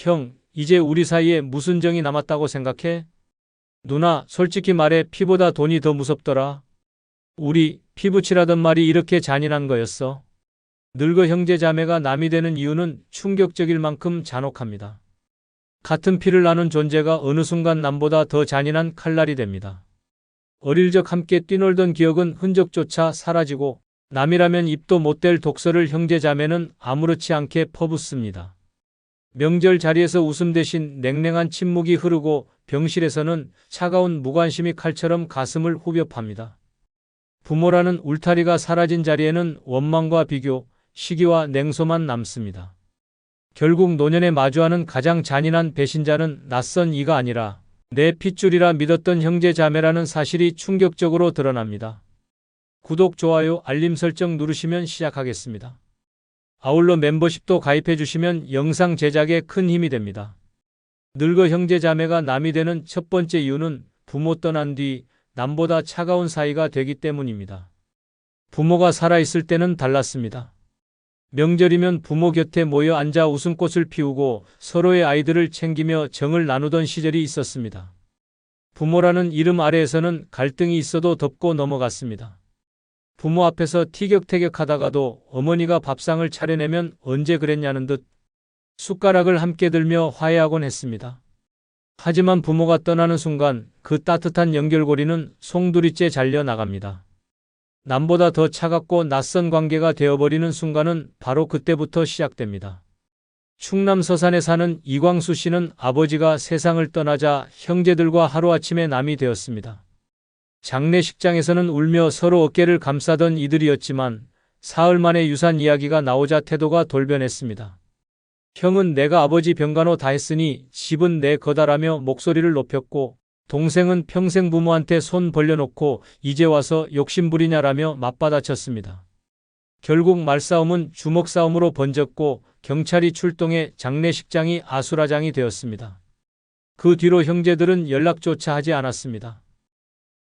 형, 이제 우리 사이에 무슨 정이 남았다고 생각해? 누나, 솔직히 말해 피보다 돈이 더 무섭더라. 우리 피부치라던 말이 이렇게 잔인한 거였어. 늙어 형제 자매가 남이 되는 이유는 충격적일 만큼 잔혹합니다. 같은 피를 나눈 존재가 어느 순간 남보다 더 잔인한 칼날이 됩니다. 어릴 적 함께 뛰놀던 기억은 흔적조차 사라지고 남이라면 입도 못 댈 독설을 형제 자매는 아무렇지 않게 퍼붓습니다. 명절 자리에서 웃음 대신 냉랭한 침묵이 흐르고 병실에서는 차가운 무관심이 칼처럼 가슴을 후벼 팝니다. 부모라는 울타리가 사라진 자리에는 원망과 비교, 시기와 냉소만 남습니다. 결국 노년에 마주하는 가장 잔인한 배신자는 낯선 이가 아니라 내 핏줄이라 믿었던 형제 자매라는 사실이 충격적으로 드러납니다. 구독, 좋아요, 알림 설정 누르시면 시작하겠습니다. 아울러 멤버십도 가입해 주시면 영상 제작에 큰 힘이 됩니다. 늙어 형제 자매가 남이 되는 첫 번째 이유는 부모 떠난 뒤 남보다 차가운 사이가 되기 때문입니다. 부모가 살아있을 때는 달랐습니다. 명절이면 부모 곁에 모여 앉아 웃음꽃을 피우고 서로의 아이들을 챙기며 정을 나누던 시절이 있었습니다. 부모라는 이름 아래에서는 갈등이 있어도 덮고 넘어갔습니다. 부모 앞에서 티격태격하다가도 어머니가 밥상을 차려내면 언제 그랬냐는 듯 숟가락을 함께 들며 화해하곤 했습니다. 하지만 부모가 떠나는 순간 그 따뜻한 연결고리는 송두리째 잘려 나갑니다. 남보다 더 차갑고 낯선 관계가 되어버리는 순간은 바로 그때부터 시작됩니다. 충남 서산에 사는 이광수 씨는 아버지가 세상을 떠나자 형제들과 하루아침에 남이 되었습니다. 장례식장에서는 울며 서로 어깨를 감싸던 이들이었지만 사흘 만에 유산 이야기가 나오자 태도가 돌변했습니다. 형은 내가 아버지 병간호 다 했으니 집은 내 거다라며 목소리를 높였고, 동생은 평생 부모한테 손 벌려놓고 이제 와서 욕심부리냐라며 맞받아쳤습니다. 결국 말싸움은 주먹싸움으로 번졌고 경찰이 출동해 장례식장이 아수라장이 되었습니다. 그 뒤로 형제들은 연락조차 하지 않았습니다.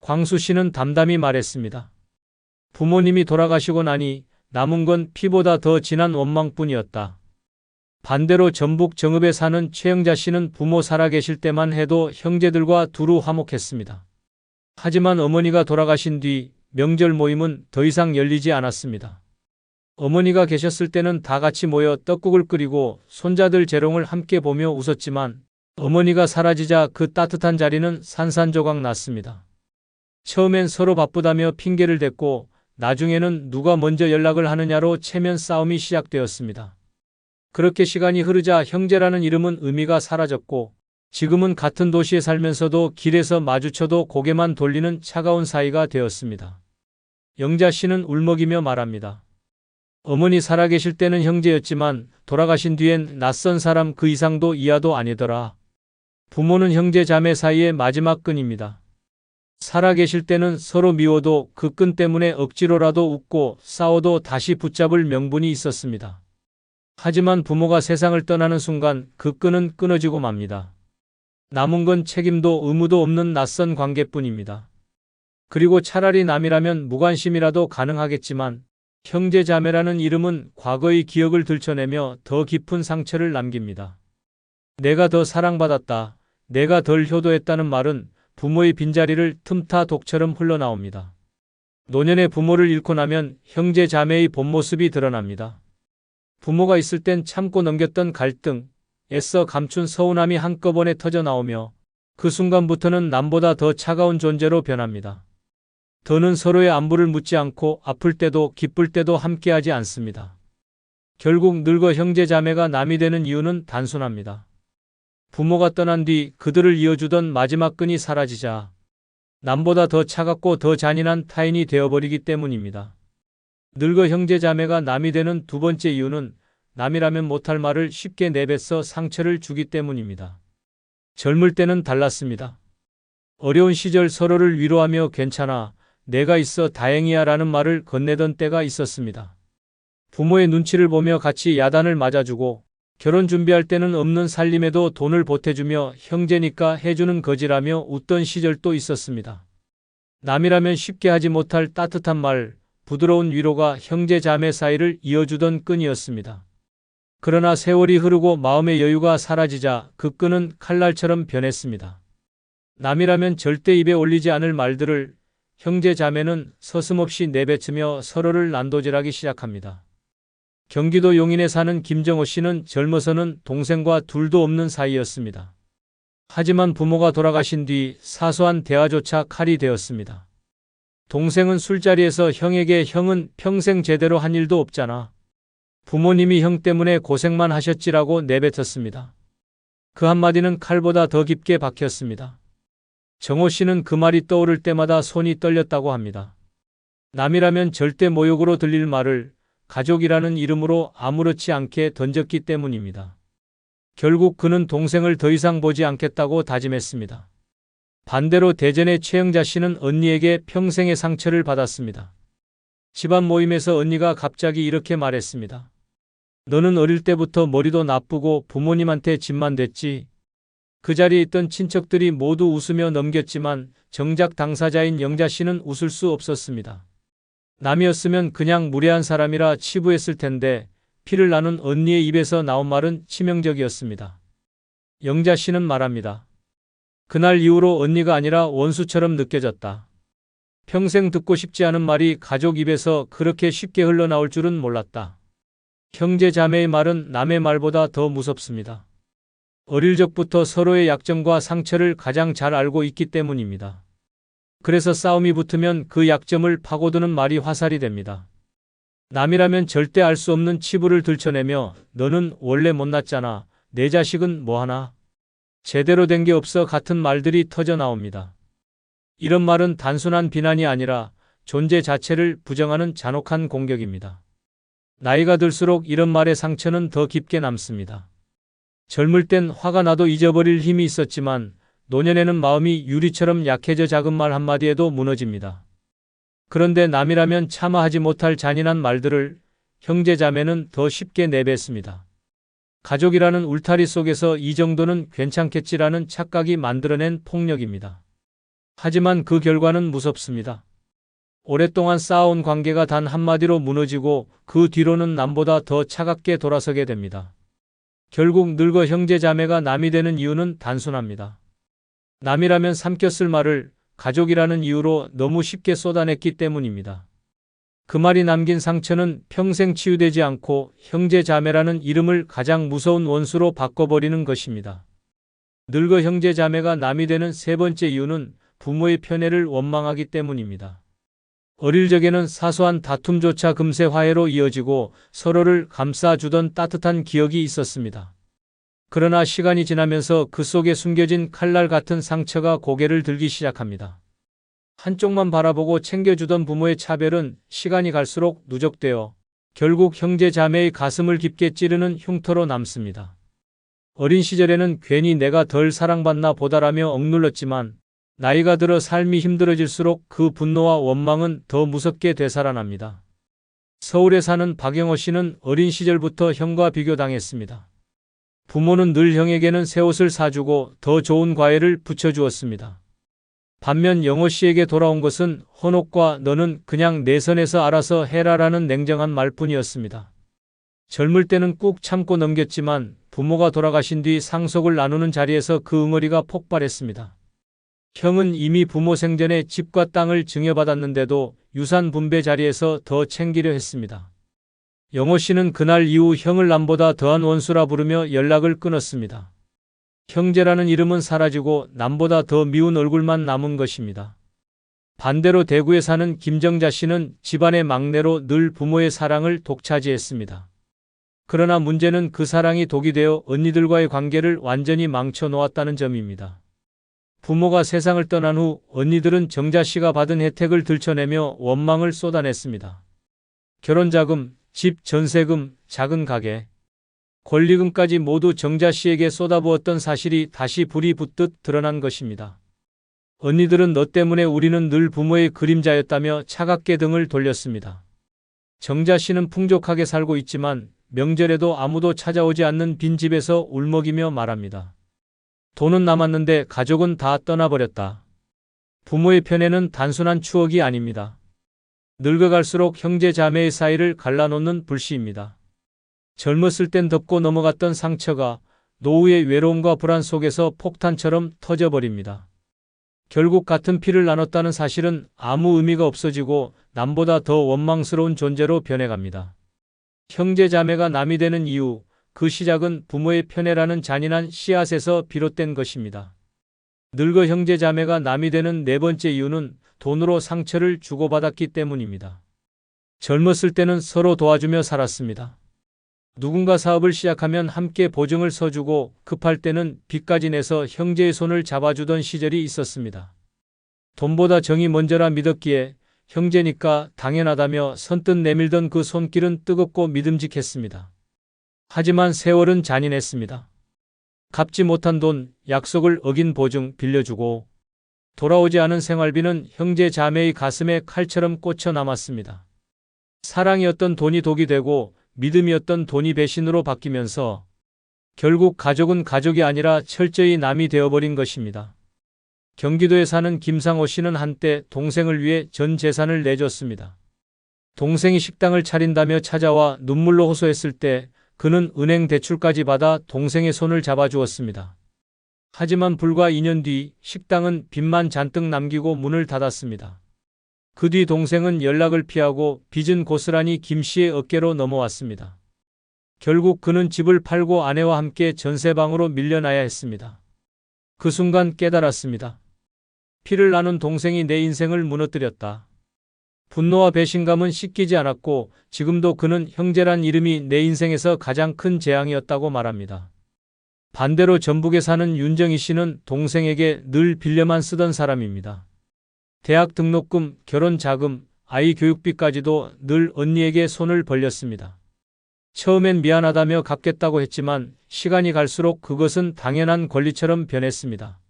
광수 씨는 담담히 말했습니다. 부모님이 돌아가시고 나니 남은 건 피보다 더 진한 원망뿐이었다. 반대로 전북 정읍에 사는 최영자 씨는 부모 살아계실 때만 해도 형제들과 두루 화목했습니다. 하지만 어머니가 돌아가신 뒤 명절 모임은 더 이상 열리지 않았습니다. 어머니가 계셨을 때는 다 같이 모여 떡국을 끓이고 손자들 재롱을 함께 보며 웃었지만 어머니가 사라지자 그 따뜻한 자리는 산산조각 났습니다. 처음엔 서로 바쁘다며 핑계를 댔고 나중에는 누가 먼저 연락을 하느냐로 체면 싸움이 시작되었습니다. 그렇게 시간이 흐르자 형제라는 이름은 의미가 사라졌고 지금은 같은 도시에 살면서도 길에서 마주쳐도 고개만 돌리는 차가운 사이가 되었습니다. 영자 씨는 울먹이며 말합니다. 어머니 살아계실 때는 형제였지만 돌아가신 뒤엔 낯선 사람 그 이상도 이하도 아니더라. 부모는 형제 자매 사이의 마지막 끈입니다. 살아계실 때는 서로 미워도 그 끈 때문에 억지로라도 웃고 싸워도 다시 붙잡을 명분이 있었습니다. 하지만 부모가 세상을 떠나는 순간 그 끈은 끊어지고 맙니다. 남은 건 책임도 의무도 없는 낯선 관계뿐입니다. 그리고 차라리 남이라면 무관심이라도 가능하겠지만 형제 자매라는 이름은 과거의 기억을 들춰내며 더 깊은 상처를 남깁니다. 내가 더 사랑받았다, 내가 덜 효도했다는 말은 부모의 빈자리를 틈타 독처럼 흘러나옵니다. 노년의 부모를 잃고 나면 형제 자매의 본 모습이 드러납니다. 부모가 있을 땐 참고 넘겼던 갈등, 애써 감춘 서운함이 한꺼번에 터져 나오며 그 순간부터는 남보다 더 차가운 존재로 변합니다. 더는 서로의 안부를 묻지 않고 아플 때도 기쁠 때도 함께하지 않습니다. 결국 늙어 형제 자매가 남이 되는 이유는 단순합니다. 부모가 떠난 뒤 그들을 이어주던 마지막 끈이 사라지자 남보다 더 차갑고 더 잔인한 타인이 되어버리기 때문입니다. 늙어 형제 자매가 남이 되는 두 번째 이유는 남이라면 못할 말을 쉽게 내뱉어 상처를 주기 때문입니다. 젊을 때는 달랐습니다. 어려운 시절 서로를 위로하며 괜찮아, 내가 있어 다행이야 라는 말을 건네던 때가 있었습니다. 부모의 눈치를 보며 같이 야단을 맞아주고 결혼 준비할 때는 없는 살림에도 돈을 보태주며 형제니까 해주는 거지라며 웃던 시절도 있었습니다. 남이라면 쉽게 하지 못할 따뜻한 말, 부드러운 위로가 형제 자매 사이를 이어주던 끈이었습니다. 그러나 세월이 흐르고 마음의 여유가 사라지자 그 끈은 칼날처럼 변했습니다. 남이라면 절대 입에 올리지 않을 말들을 형제 자매는 서슴없이 내뱉으며 서로를 난도질하기 시작합니다. 경기도 용인에 사는 김정호 씨는 젊어서는 동생과 둘도 없는 사이였습니다. 하지만 부모가 돌아가신 뒤 사소한 대화조차 칼이 되었습니다. 동생은 술자리에서 형에게 형은 평생 제대로 한 일도 없잖아. 부모님이 형 때문에 고생만 하셨지라고 내뱉었습니다. 그 한마디는 칼보다 더 깊게 박혔습니다. 정호 씨는 그 말이 떠오를 때마다 손이 떨렸다고 합니다. 남이라면 절대 모욕으로 들릴 말을 가족이라는 이름으로 아무렇지 않게 던졌기 때문입니다. 결국 그는 동생을 더 이상 보지 않겠다고 다짐했습니다. 반대로 대전의 최영자 씨는 언니에게 평생의 상처를 받았습니다. 집안 모임에서 언니가 갑자기 이렇게 말했습니다. 너는 어릴 때부터 머리도 나쁘고 부모님한테 집만 됐지. 그 자리에 있던 친척들이 모두 웃으며 넘겼지만 정작 당사자인 영자 씨는 웃을 수 없었습니다. 남이었으면 그냥 무례한 사람이라 치부했을 텐데 피를 나눈 언니의 입에서 나온 말은 치명적이었습니다. 영자 씨는 말합니다. 그날 이후로 언니가 아니라 원수처럼 느껴졌다. 평생 듣고 싶지 않은 말이 가족 입에서 그렇게 쉽게 흘러나올 줄은 몰랐다. 형제 자매의 말은 남의 말보다 더 무섭습니다. 어릴 적부터 서로의 약점과 상처를 가장 잘 알고 있기 때문입니다. 그래서 싸움이 붙으면 그 약점을 파고드는 말이 화살이 됩니다. 남이라면 절대 알 수 없는 치부를 들춰내며 너는 원래 못났잖아. 내 자식은 뭐하나. 제대로 된 게 없어 같은 말들이 터져 나옵니다. 이런 말은 단순한 비난이 아니라 존재 자체를 부정하는 잔혹한 공격입니다. 나이가 들수록 이런 말의 상처는 더 깊게 남습니다. 젊을 땐 화가 나도 잊어버릴 힘이 있었지만 노년에는 마음이 유리처럼 약해져 작은 말 한마디에도 무너집니다. 그런데 남이라면 차마 하지 못할 잔인한 말들을 형제 자매는 더 쉽게 내뱉습니다. 가족이라는 울타리 속에서 이 정도는 괜찮겠지라는 착각이 만들어낸 폭력입니다. 하지만 그 결과는 무섭습니다. 오랫동안 쌓아온 관계가 단 한마디로 무너지고 그 뒤로는 남보다 더 차갑게 돌아서게 됩니다. 결국 늙어 형제 자매가 남이 되는 이유는 단순합니다. 남이라면 삼켰을 말을 가족이라는 이유로 너무 쉽게 쏟아냈기 때문입니다. 그 말이 남긴 상처는 평생 치유되지 않고 형제 자매라는 이름을 가장 무서운 원수로 바꿔버리는 것입니다. 늙어 형제 자매가 남이 되는 세 번째 이유는 부모의 편애를 원망하기 때문입니다. 어릴 적에는 사소한 다툼조차 금세 화해로 이어지고 서로를 감싸주던 따뜻한 기억이 있었습니다. 그러나 시간이 지나면서 그 속에 숨겨진 칼날 같은 상처가 고개를 들기 시작합니다. 한쪽만 바라보고 챙겨주던 부모의 차별은 시간이 갈수록 누적되어 결국 형제 자매의 가슴을 깊게 찌르는 흉터로 남습니다. 어린 시절에는 괜히 내가 덜 사랑받나 보다라며 억눌렀지만 나이가 들어 삶이 힘들어질수록 그 분노와 원망은 더 무섭게 되살아납니다. 서울에 사는 박영호 씨는 어린 시절부터 형과 비교당했습니다. 부모는 늘 형에게는 새 옷을 사주고 더 좋은 과외를 붙여주었습니다. 반면 영호 씨에게 돌아온 것은 헌옷과 너는 그냥 내 선에서 알아서 해라라는 냉정한 말뿐이었습니다. 젊을 때는 꾹 참고 넘겼지만 부모가 돌아가신 뒤 상속을 나누는 자리에서 그 응어리가 폭발했습니다. 형은 이미 부모 생전에 집과 땅을 증여받았는데도 유산 분배 자리에서 더 챙기려 했습니다. 영호 씨는 그날 이후 형을 남보다 더한 원수라 부르며 연락을 끊었습니다. 형제라는 이름은 사라지고 남보다 더 미운 얼굴만 남은 것입니다. 반대로 대구에 사는 김정자 씨는 집안의 막내로 늘 부모의 사랑을 독차지했습니다. 그러나 문제는 그 사랑이 독이 되어 언니들과의 관계를 완전히 망쳐 놓았다는 점입니다. 부모가 세상을 떠난 후 언니들은 정자 씨가 받은 혜택을 들춰내며 원망을 쏟아냈습니다. 결혼자금, 집, 전세금, 작은 가게, 권리금까지 모두 정자 씨에게 쏟아부었던 사실이 다시 불이 붙듯 드러난 것입니다. 언니들은 너 때문에 우리는 늘 부모의 그림자였다며 차갑게 등을 돌렸습니다. 정자 씨는 풍족하게 살고 있지만 명절에도 아무도 찾아오지 않는 빈집에서 울먹이며 말합니다. 돈은 남았는데 가족은 다 떠나버렸다. 부모의 편애는 단순한 추억이 아닙니다. 늙어갈수록 형제 자매의 사이를 갈라놓는 불씨입니다. 젊었을 땐 덮고 넘어갔던 상처가 노후의 외로움과 불안 속에서 폭탄처럼 터져버립니다. 결국 같은 피를 나눴다는 사실은 아무 의미가 없어지고 남보다 더 원망스러운 존재로 변해갑니다. 형제 자매가 남이 되는 이유, 그 시작은 부모의 편애라는 잔인한 씨앗에서 비롯된 것입니다. 늙어 형제 자매가 남이 되는 네 번째 이유는 돈으로 상처를 주고받았기 때문입니다. 젊었을 때는 서로 도와주며 살았습니다. 누군가 사업을 시작하면 함께 보증을 서주고 급할 때는 빚까지 내서 형제의 손을 잡아주던 시절이 있었습니다. 돈보다 정이 먼저라 믿었기에 형제니까 당연하다며 선뜻 내밀던 그 손길은 뜨겁고 믿음직했습니다. 하지만 세월은 잔인했습니다. 갚지 못한 돈, 약속을 어긴 보증 빌려주고 돌아오지 않은 생활비는 형제 자매의 가슴에 칼처럼 꽂혀 남았습니다. 사랑이었던 돈이 독이 되고 믿음이었던 돈이 배신으로 바뀌면서 결국 가족은 가족이 아니라 철저히 남이 되어버린 것입니다. 경기도에 사는 김상호 씨는 한때 동생을 위해 전 재산을 내줬습니다. 동생이 식당을 차린다며 찾아와 눈물로 호소했을 때 그는 은행 대출까지 받아 동생의 손을 잡아주었습니다. 하지만 불과 2년 뒤 식당은 빚만 잔뜩 남기고 문을 닫았습니다. 그 뒤 동생은 연락을 피하고 빚은 고스란히 김 씨의 어깨로 넘어왔습니다. 결국 그는 집을 팔고 아내와 함께 전세방으로 밀려나야 했습니다. 그 순간 깨달았습니다. 피를 나눈 동생이 내 인생을 무너뜨렸다. 분노와 배신감은 씻기지 않았고 지금도 그는 형제란 이름이 내 인생에서 가장 큰 재앙이었다고 말합니다. 반대로 전북에 사는 윤정희 씨는 동생에게 늘 빌려만 쓰던 사람입니다. 대학 등록금, 결혼 자금, 아이 교육비까지도 늘 언니에게 손을 벌렸습니다. 처음엔 미안하다며 갚겠다고 했지만 시간이 갈수록 그것은 당연한 권리처럼 변했습니다.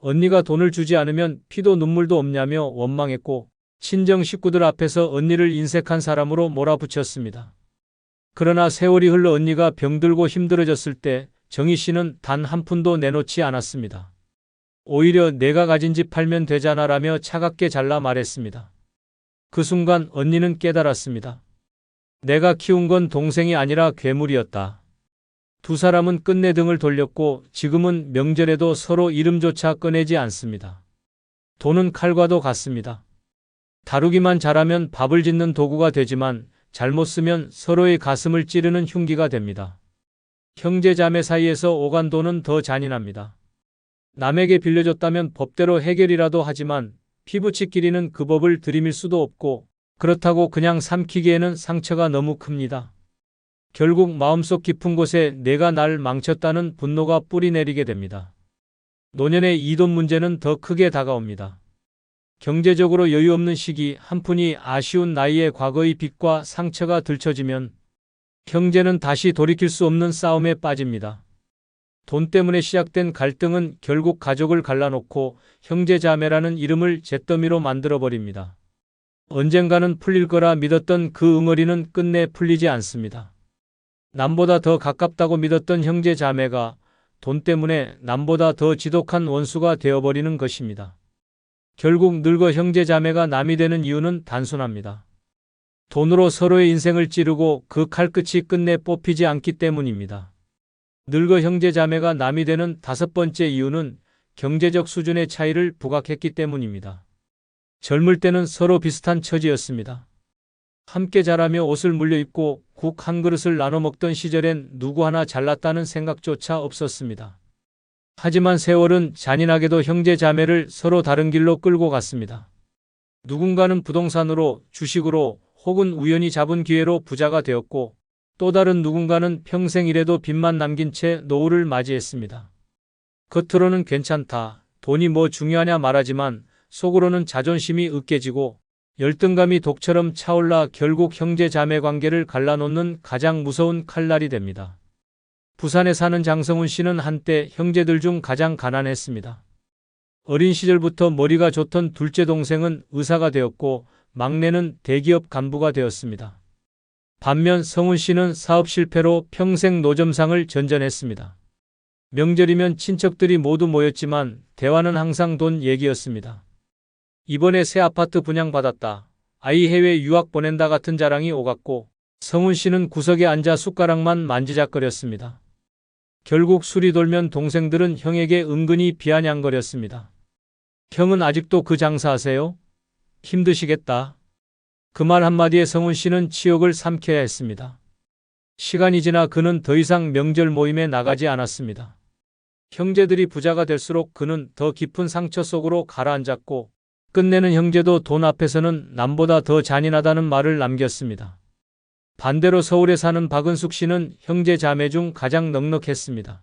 언니가 돈을 주지 않으면 피도 눈물도 없냐며 원망했고 친정 식구들 앞에서 언니를 인색한 사람으로 몰아붙였습니다. 그러나 세월이 흘러 언니가 병들고 힘들어졌을 때 정희 씨는 단 한 푼도 내놓지 않았습니다. 오히려 내가 가진 집 팔면 되잖아라며 차갑게 잘라 말했습니다. 그 순간 언니는 깨달았습니다. 내가 키운 건 동생이 아니라 괴물이었다. 두 사람은 끝내 등을 돌렸고 지금은 명절에도 서로 이름조차 꺼내지 않습니다. 돈은 칼과도 같습니다. 다루기만 잘하면 밥을 짓는 도구가 되지만 잘못 쓰면 서로의 가슴을 찌르는 흉기가 됩니다. 형제 자매 사이에서 오간 돈은 더 잔인합니다. 남에게 빌려줬다면 법대로 해결이라도 하지만 피부치끼리는 그 법을 들이밀 수도 없고 그렇다고 그냥 삼키기에는 상처가 너무 큽니다. 결국 마음속 깊은 곳에 내가 날 망쳤다는 분노가 뿌리 내리게 됩니다. 노년의 이 돈 문제는 더 크게 다가옵니다. 경제적으로 여유 없는 시기, 한푼이 아쉬운 나이에 과거의 빚과 상처가 들춰지면 형제는 다시 돌이킬 수 없는 싸움에 빠집니다. 돈 때문에 시작된 갈등은 결국 가족을 갈라놓고 형제자매라는 이름을 잿더미로 만들어버립니다. 언젠가는 풀릴 거라 믿었던 그 응어리는 끝내 풀리지 않습니다. 남보다 더 가깝다고 믿었던 형제자매가 돈 때문에 남보다 더 지독한 원수가 되어버리는 것입니다. 결국 늙어 형제자매가 남이 되는 이유는 단순합니다. 돈으로 서로의 인생을 찌르고 그 칼끝이 끝내 뽑히지 않기 때문입니다. 늙어 형제자매가 남이 되는 다섯 번째 이유는 경제적 수준의 차이를 부각했기 때문입니다. 젊을 때는 서로 비슷한 처지였습니다. 함께 자라며 옷을 물려 입고 국 한 그릇을 나눠 먹던 시절엔 누구 하나 잘났다는 생각조차 없었습니다. 하지만 세월은 잔인하게도 형제자매를 서로 다른 길로 끌고 갔습니다. 누군가는 부동산으로, 주식으로 혹은 우연히 잡은 기회로 부자가 되었고 또 다른 누군가는 평생 일해도 빚만 남긴 채 노후를 맞이했습니다. 겉으로는 괜찮다, 돈이 뭐 중요하냐 말하지만 속으로는 자존심이 으깨지고 열등감이 독처럼 차올라 결국 형제자매 관계를 갈라놓는 가장 무서운 칼날이 됩니다. 부산에 사는 장성훈 씨는 한때 형제들 중 가장 가난했습니다. 어린 시절부터 머리가 좋던 둘째 동생은 의사가 되었고 막내는 대기업 간부가 되었습니다. 반면 성훈 씨는 사업 실패로 평생 노점상을 전전했습니다. 명절이면 친척들이 모두 모였지만 대화는 항상 돈 얘기였습니다. 이번에 새 아파트 분양받았다. 아이 해외 유학 보낸다 같은 자랑이 오갔고 성훈 씨는 구석에 앉아 숟가락만 만지작거렸습니다. 결국 술이 돌면 동생들은 형에게 은근히 비아냥거렸습니다. 형은 아직도 그 장사하세요? 힘드시겠다. 그 말 한마디에 성훈 씨는 치욕을 삼켜야 했습니다. 시간이 지나 그는 더 이상 명절 모임에 나가지 않았습니다. 형제들이 부자가 될수록 그는 더 깊은 상처 속으로 가라앉았고 끝내는 형제도 돈 앞에서는 남보다 더 잔인하다는 말을 남겼습니다. 반대로 서울에 사는 박은숙 씨는 형제 자매 중 가장 넉넉했습니다.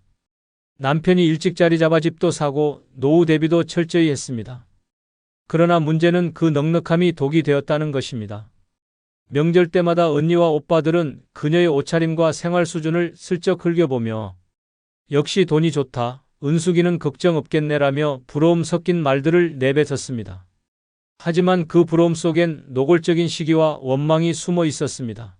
남편이 일찍 자리 잡아 집도 사고 노후 대비도 철저히 했습니다. 그러나 문제는 그 넉넉함이 독이 되었다는 것입니다. 명절 때마다 언니와 오빠들은 그녀의 옷차림과 생활 수준을 슬쩍 흘겨보며 역시 돈이 좋다, 은숙이는 걱정 없겠네라며 부러움 섞인 말들을 내뱉었습니다. 하지만 그 부러움 속엔 노골적인 시기와 원망이 숨어 있었습니다.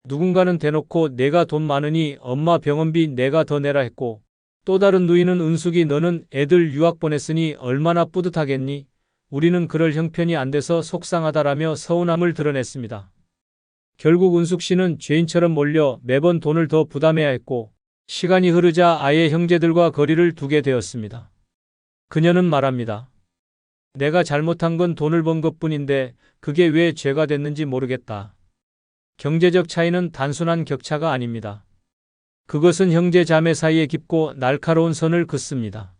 누군가는 대놓고 내가 돈 많으니 엄마 병원비 내가 더 내라 했고 또 다른 누이는 은숙이 너는 애들 유학 보냈으니 얼마나 뿌듯하겠니? 우리는 그럴 형편이 안 돼서 속상하다라며 서운함을 드러냈습니다. 결국 은숙 씨는 죄인처럼 몰려 매번 돈을 더 부담해야 했고 시간이 흐르자 아예 형제들과 거리를 두게 되었습니다. 그녀는 말합니다. 내가 잘못한 건 돈을 번 것뿐인데 그게 왜 죄가 됐는지 모르겠다. 경제적 차이는 단순한 격차가 아닙니다. 그것은 형제 자매 사이에 깊고 날카로운 선을 긋습니다.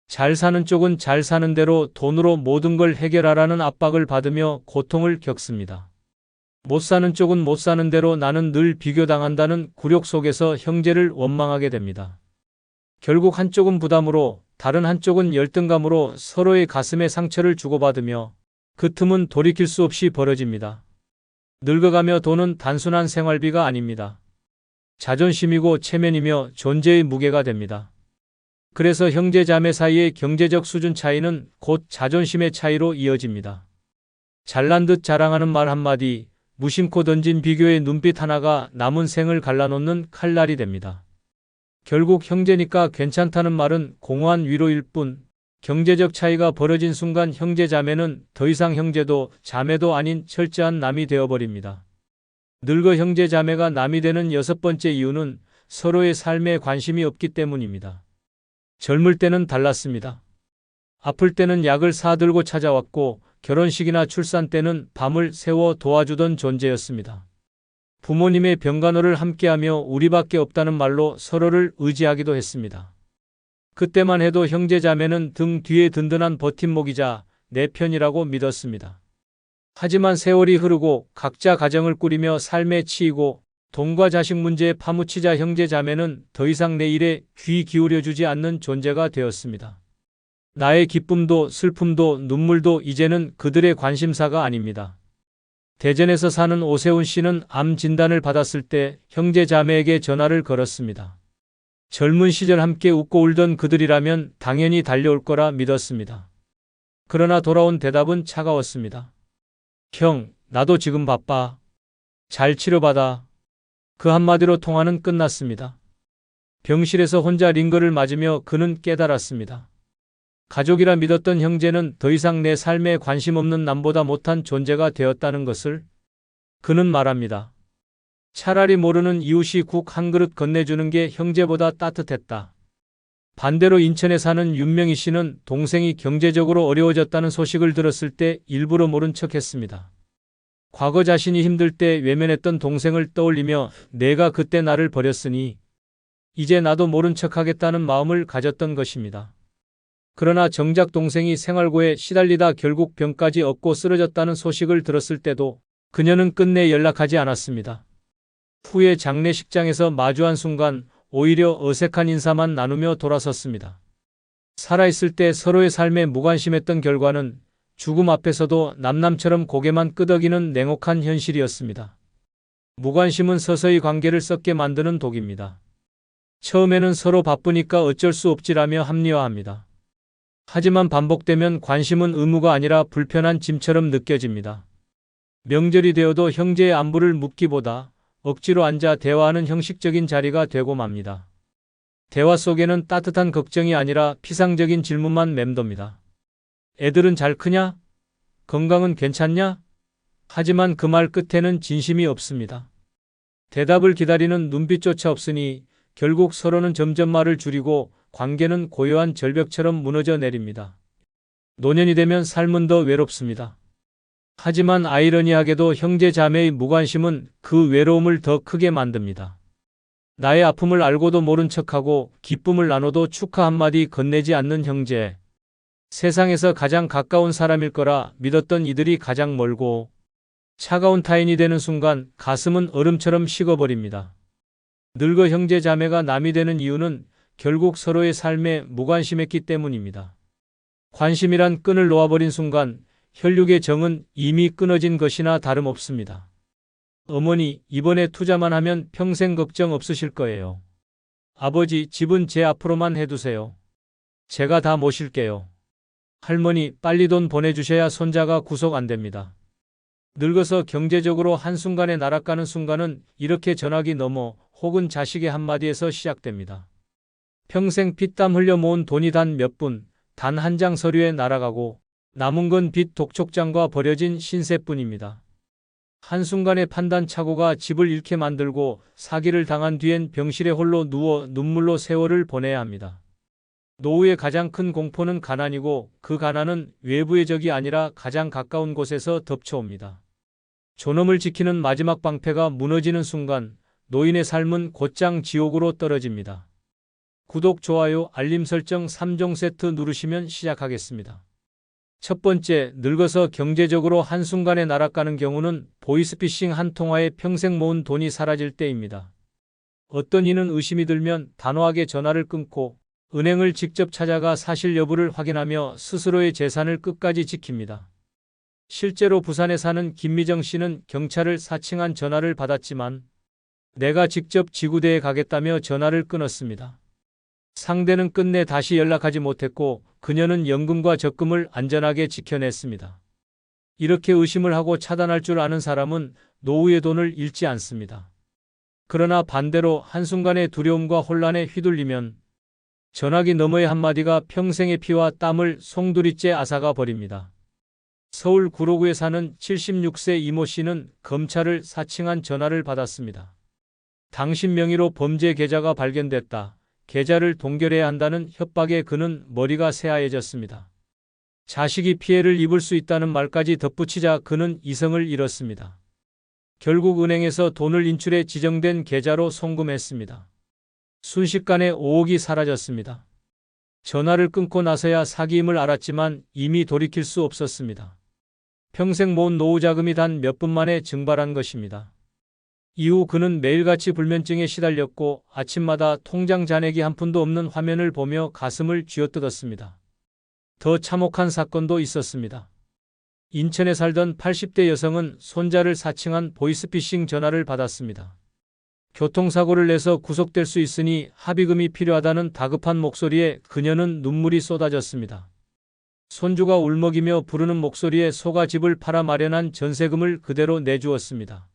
잘 사는 쪽은 잘 사는 대로 돈으로 모든 걸 해결하라는 압박을 받으며 고통을 겪습니다. 못 사는 쪽은 못 사는 대로 나는 늘 비교당한다는 굴욕 속에서 형제를 원망하게 됩니다. 결국 한쪽은 부담으로 다른 한쪽은 열등감으로 서로의 가슴에 상처를 주고받으며 그 틈은 돌이킬 수 없이 벌어집니다. 늙어가며 돈은 단순한 생활비가 아닙니다. 자존심이고 체면이며 존재의 무게가 됩니다. 그래서 형제 자매 사이의 경제적 수준 차이는 곧 자존심의 차이로 이어집니다. 잘난 듯 자랑하는 말 한마디, 무심코 던진 비교의 눈빛 하나가 남은 생을 갈라놓는 칼날이 됩니다. 결국 형제니까 괜찮다는 말은 공허한 위로일 뿐 경제적 차이가 벌어진 순간 형제 자매는 더 이상 형제도 자매도 아닌 철저한 남이 되어버립니다. 늙어 형제 자매가 남이 되는 6번째 이유는 서로의 삶에 관심이 없기 때문입니다. 젊을 때는 달랐습니다. 아플 때는 약을 사들고 찾아왔고 결혼식이나 출산 때는 밤을 새워 도와주던 존재였습니다. 부모님의 병간호를 함께하며 우리밖에 없다는 말로 서로를 의지하기도 했습니다. 그때만 해도 형제 자매는 등 뒤에 든든한 버팀목이자 내 편이라고 믿었습니다. 하지만 세월이 흐르고 각자 가정을 꾸리며 삶에 치이고 돈과 자식 문제에 파묻히자 형제 자매는 더 이상 내 일에 귀 기울여주지 않는 존재가 되었습니다. 나의 기쁨도 슬픔도 눈물도 이제는 그들의 관심사가 아닙니다. 대전에서 사는 오세훈 씨는 암 진단을 받았을 때 형제 자매에게 전화를 걸었습니다. 젊은 시절 함께 웃고 울던 그들이라면 당연히 달려올 거라 믿었습니다. 그러나 돌아온 대답은 차가웠습니다. 형, 나도 지금 바빠. 잘 치료받아. 그 한마디로 통화는 끝났습니다. 병실에서 혼자 링거를 맞으며 그는 깨달았습니다. 가족이라 믿었던 형제는 더 이상 내 삶에 관심 없는 남보다 못한 존재가 되었다는 것을. 그는 말합니다. 차라리 모르는 이웃이 국 한 그릇 건네주는 게 형제보다 따뜻했다. 반대로 인천에 사는 윤명희 씨는 동생이 경제적으로 어려워졌다는 소식을 들었을 때 일부러 모른 척했습니다. 과거 자신이 힘들 때 외면했던 동생을 떠올리며 내가 그때 나를 버렸으니 이제 나도 모른 척하겠다는 마음을 가졌던 것입니다. 그러나 정작 동생이 생활고에 시달리다 결국 병까지 얻고 쓰러졌다는 소식을 들었을 때도 그녀는 끝내 연락하지 않았습니다. 후에 장례식장에서 마주한 순간 오히려 어색한 인사만 나누며 돌아섰습니다. 살아있을 때 서로의 삶에 무관심했던 결과는 죽음 앞에서도 남남처럼 고개만 끄덕이는 냉혹한 현실이었습니다. 무관심은 서서히 관계를 썩게 만드는 독입니다. 처음에는 서로 바쁘니까 어쩔 수 없지라며 합리화합니다. 하지만 반복되면 관심은 의무가 아니라 불편한 짐처럼 느껴집니다. 명절이 되어도 형제의 안부를 묻기보다 억지로 앉아 대화하는 형식적인 자리가 되고 맙니다. 대화 속에는 따뜻한 걱정이 아니라 피상적인 질문만 맴돕니다. 애들은 잘 크냐? 건강은 괜찮냐? 하지만 그 말 끝에는 진심이 없습니다. 대답을 기다리는 눈빛조차 없으니 결국 서로는 점점 말을 줄이고 관계는 고요한 절벽처럼 무너져 내립니다. 노년이 되면 삶은 더 외롭습니다. 하지만 아이러니하게도 형제 자매의 무관심은 그 외로움을 더 크게 만듭니다. 나의 아픔을 알고도 모른 척하고 기쁨을 나눠도 축하 한마디 건네지 않는 형제. 세상에서 가장 가까운 사람일 거라 믿었던 이들이 가장 멀고 차가운 타인이 되는 순간 가슴은 얼음처럼 식어버립니다. 늙어 형제 자매가 남이 되는 이유는 결국 서로의 삶에 무관심했기 때문입니다. 관심이란 끈을 놓아버린 순간 혈육의 정은 이미 끊어진 것이나 다름없습니다. 어머니, 이번에 투자만 하면 평생 걱정 없으실 거예요. 아버지, 집은 제 앞으로만 해두세요. 제가 다 모실게요. 할머니, 빨리 돈 보내주셔야 손자가 구속 안 됩니다. 늙어서 경제적으로 한순간에 날아가는 순간은 이렇게 전화기 넘어 혹은 자식의 한마디에서 시작됩니다. 평생 피땀 흘려 모은 돈이 단 몇 분, 단 한 장 서류에 날아가고 남은 건 빚 독촉장과 버려진 신세뿐입니다. 한순간의 판단착오가 집을 잃게 만들고 사기를 당한 뒤엔 병실에 홀로 누워 눈물로 세월을 보내야 합니다. 노후의 가장 큰 공포는 가난이고 그 가난은 외부의 적이 아니라 가장 가까운 곳에서 덮쳐옵니다. 존엄을 지키는 마지막 방패가 무너지는 순간 노인의 삶은 곧장 지옥으로 떨어집니다. 구독, 좋아요, 알림 설정 3종 세트 누르시면 시작하겠습니다. 첫 번째, 늙어서 경제적으로 한순간에 날아가는 경우는 보이스피싱 한 통화에 평생 모은 돈이 사라질 때입니다. 어떤 이는 의심이 들면 단호하게 전화를 끊고 은행을 직접 찾아가 사실 여부를 확인하며 스스로의 재산을 끝까지 지킵니다. 실제로 부산에 사는 김미정 씨는 경찰을 사칭한 전화를 받았지만 내가 직접 지구대에 가겠다며 전화를 끊었습니다. 상대는 끝내 다시 연락하지 못했고 그녀는 연금과 적금을 안전하게 지켜냈습니다. 이렇게 의심을 하고 차단할 줄 아는 사람은 노후의 돈을 잃지 않습니다. 그러나 반대로 한순간의 두려움과 혼란에 휘둘리면 전화기 너머의 한마디가 평생의 피와 땀을 송두리째 앗아가 버립니다. 서울 구로구에 사는 76세 이모 씨는 검찰을 사칭한 전화를 받았습니다. 당신 명의로 범죄 계좌가 발견됐다. 계좌를 동결해야 한다는 협박에 그는 머리가 새하얘졌습니다. 자식이 피해를 입을 수 있다는 말까지 덧붙이자 그는 이성을 잃었습니다. 결국 은행에서 돈을 인출해 지정된 계좌로 송금했습니다. 순식간에 5억이 사라졌습니다. 전화를 끊고 나서야 사기임을 알았지만 이미 돌이킬 수 없었습니다. 평생 모은 노후 자금이 단 몇 분 만에 증발한 것입니다. 이후 그는 매일같이 불면증에 시달렸고 아침마다 통장 잔액이 한 푼도 없는 화면을 보며 가슴을 쥐어뜯었습니다. 더 참혹한 사건도 있었습니다. 인천에 살던 80대 여성은 손자를 사칭한 보이스피싱 전화를 받았습니다. 교통사고를 내서 구속될 수 있으니 합의금이 필요하다는 다급한 목소리에 그녀는 눈물이 쏟아졌습니다. 손주가 울먹이며 부르는 목소리에 속아 집을 팔아 마련한 전세금을 그대로 내주었습니다.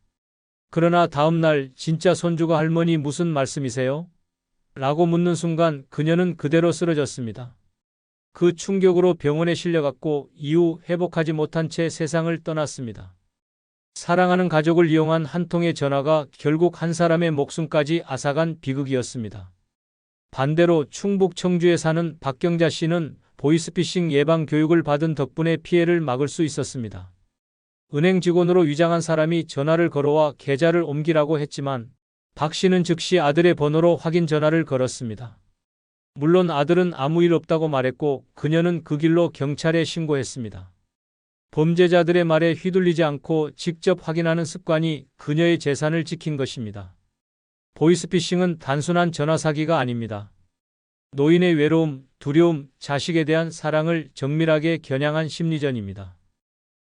그러나 다음 날 진짜 손주가 할머니 무슨 말씀이세요? 라고 묻는 순간 그녀는 그대로 쓰러졌습니다. 그 충격으로 병원에 실려갔고 이후 회복하지 못한 채 세상을 떠났습니다. 사랑하는 가족을 이용한 한 통의 전화가 결국 한 사람의 목숨까지 앗아간 비극이었습니다. 반대로 충북 청주에 사는 박경자 씨는 보이스피싱 예방 교육을 받은 덕분에 피해를 막을 수 있었습니다. 은행 직원으로 위장한 사람이 전화를 걸어와 계좌를 옮기라고 했지만 박 씨는 즉시 아들의 번호로 확인 전화를 걸었습니다. 물론 아들은 아무 일 없다고 말했고 그녀는 그 길로 경찰에 신고했습니다. 범죄자들의 말에 휘둘리지 않고 직접 확인하는 습관이 그녀의 재산을 지킨 것입니다. 보이스피싱은 단순한 전화 사기가 아닙니다. 노인의 외로움, 두려움, 자식에 대한 사랑을 정밀하게 겨냥한 심리전입니다.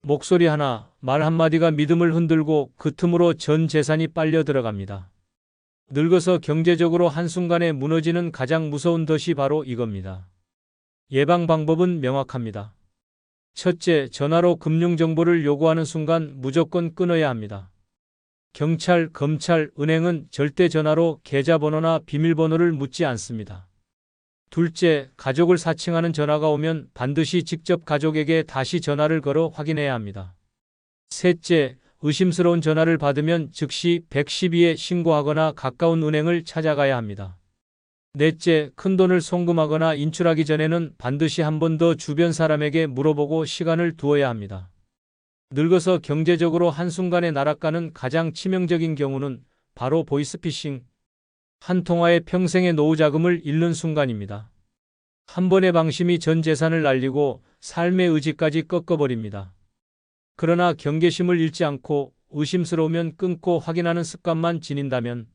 목소리 하나, 말 한마디가 믿음을 흔들고 그 틈으로 전 재산이 빨려 들어갑니다. 늙어서 경제적으로 한순간에 무너지는 가장 무서운 덫이 바로 이겁니다. 예방 방법은 명확합니다. 첫째, 전화로 금융정보를 요구하는 순간 무조건 끊어야 합니다. 경찰, 검찰, 은행은 절대 전화로 계좌번호나 비밀번호를 묻지 않습니다. 둘째, 가족을 사칭하는 전화가 오면 반드시 직접 가족에게 다시 전화를 걸어 확인해야 합니다. 셋째, 의심스러운 전화를 받으면 즉시 112에 신고하거나 가까운 은행을 찾아가야 합니다. 넷째, 큰돈을 송금하거나 인출하기 전에는 반드시 한 번 더 주변 사람에게 물어보고 시간을 두어야 합니다. 늙어서 경제적으로 한순간에 날아가는 가장 치명적인 경우는 바로 보이스피싱, 한 통화에 평생의 노후 자금을 잃는 순간입니다. 한 번의 방심이 전 재산을 날리고 삶의 의지까지 꺾어버립니다. 그러나 경계심을 잃지 않고 의심스러우면 끊고 확인하는 습관만 지닌다면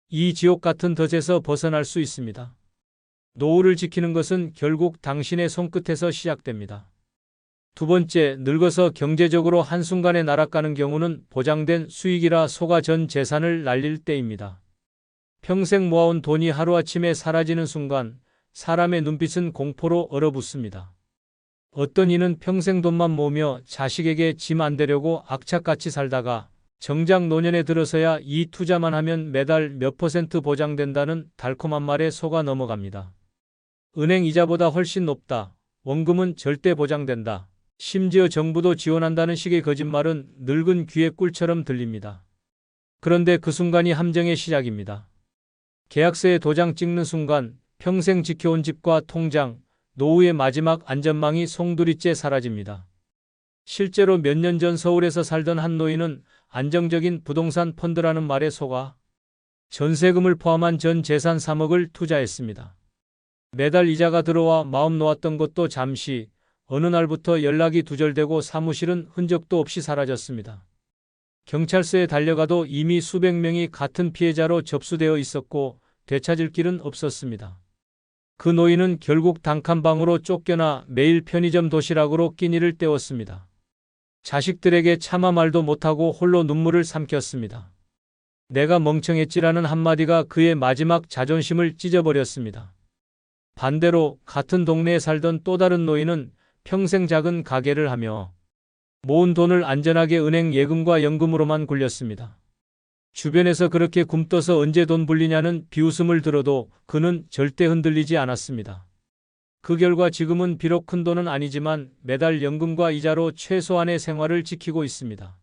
이 지옥 같은 덫에서 벗어날 수 있습니다. 노후를 지키는 것은 결국 당신의 손끝에서 시작됩니다. 두 번째, 늙어서 경제적으로 한순간에 날아가는 경우는 보장된 수익이라 속아 전 재산을 날릴 때입니다. 평생 모아온 돈이 하루아침에 사라지는 순간 사람의 눈빛은 공포로 얼어붙습니다. 어떤 이는 평생 돈만 모으며 자식에게 짐 안 되려고 악착같이 살다가 정작 노년에 들어서야 이 투자만 하면 매달 몇 % 보장된다는 달콤한 말에 속아 넘어갑니다. 은행 이자보다 훨씬 높다. 원금은 절대 보장된다. 심지어 정부도 지원한다는 식의 거짓말은 늙은 귀의 꿀처럼 들립니다. 그런데 그 순간이 함정의 시작입니다. 계약서에 도장 찍는 순간 평생 지켜온 집과 통장, 노후의 마지막 안전망이 송두리째 사라집니다. 실제로 몇 년 전 서울에서 살던 한 노인은 안정적인 부동산 펀드라는 말에 속아 전세금을 포함한 전 재산 3억을 투자했습니다. 매달 이자가 들어와 마음 놓았던 것도 잠시, 어느 날부터 연락이 두절되고 사무실은 흔적도 없이 사라졌습니다. 경찰서에 달려가도 이미 수백 명이 같은 피해자로 접수되어 있었고 되찾을 길은 없었습니다. 그 노인은 결국 단칸방으로 쫓겨나 매일 편의점 도시락으로 끼니를 때웠습니다. 자식들에게 차마 말도 못하고 홀로 눈물을 삼켰습니다. 내가 멍청했지라는 한마디가 그의 마지막 자존심을 찢어버렸습니다. 반대로 같은 동네에 살던 또 다른 노인은 평생 작은 가게를 하며 모은 돈을 안전하게 은행 예금과 연금으로만 굴렸습니다. 주변에서 그렇게 굼떠서 언제 돈 불리냐는 비웃음을 들어도 그는 절대 흔들리지 않았습니다. 그 결과 지금은 비록 큰 돈은 아니지만 매달 연금과 이자로 최소한의 생활을 지키고 있습니다.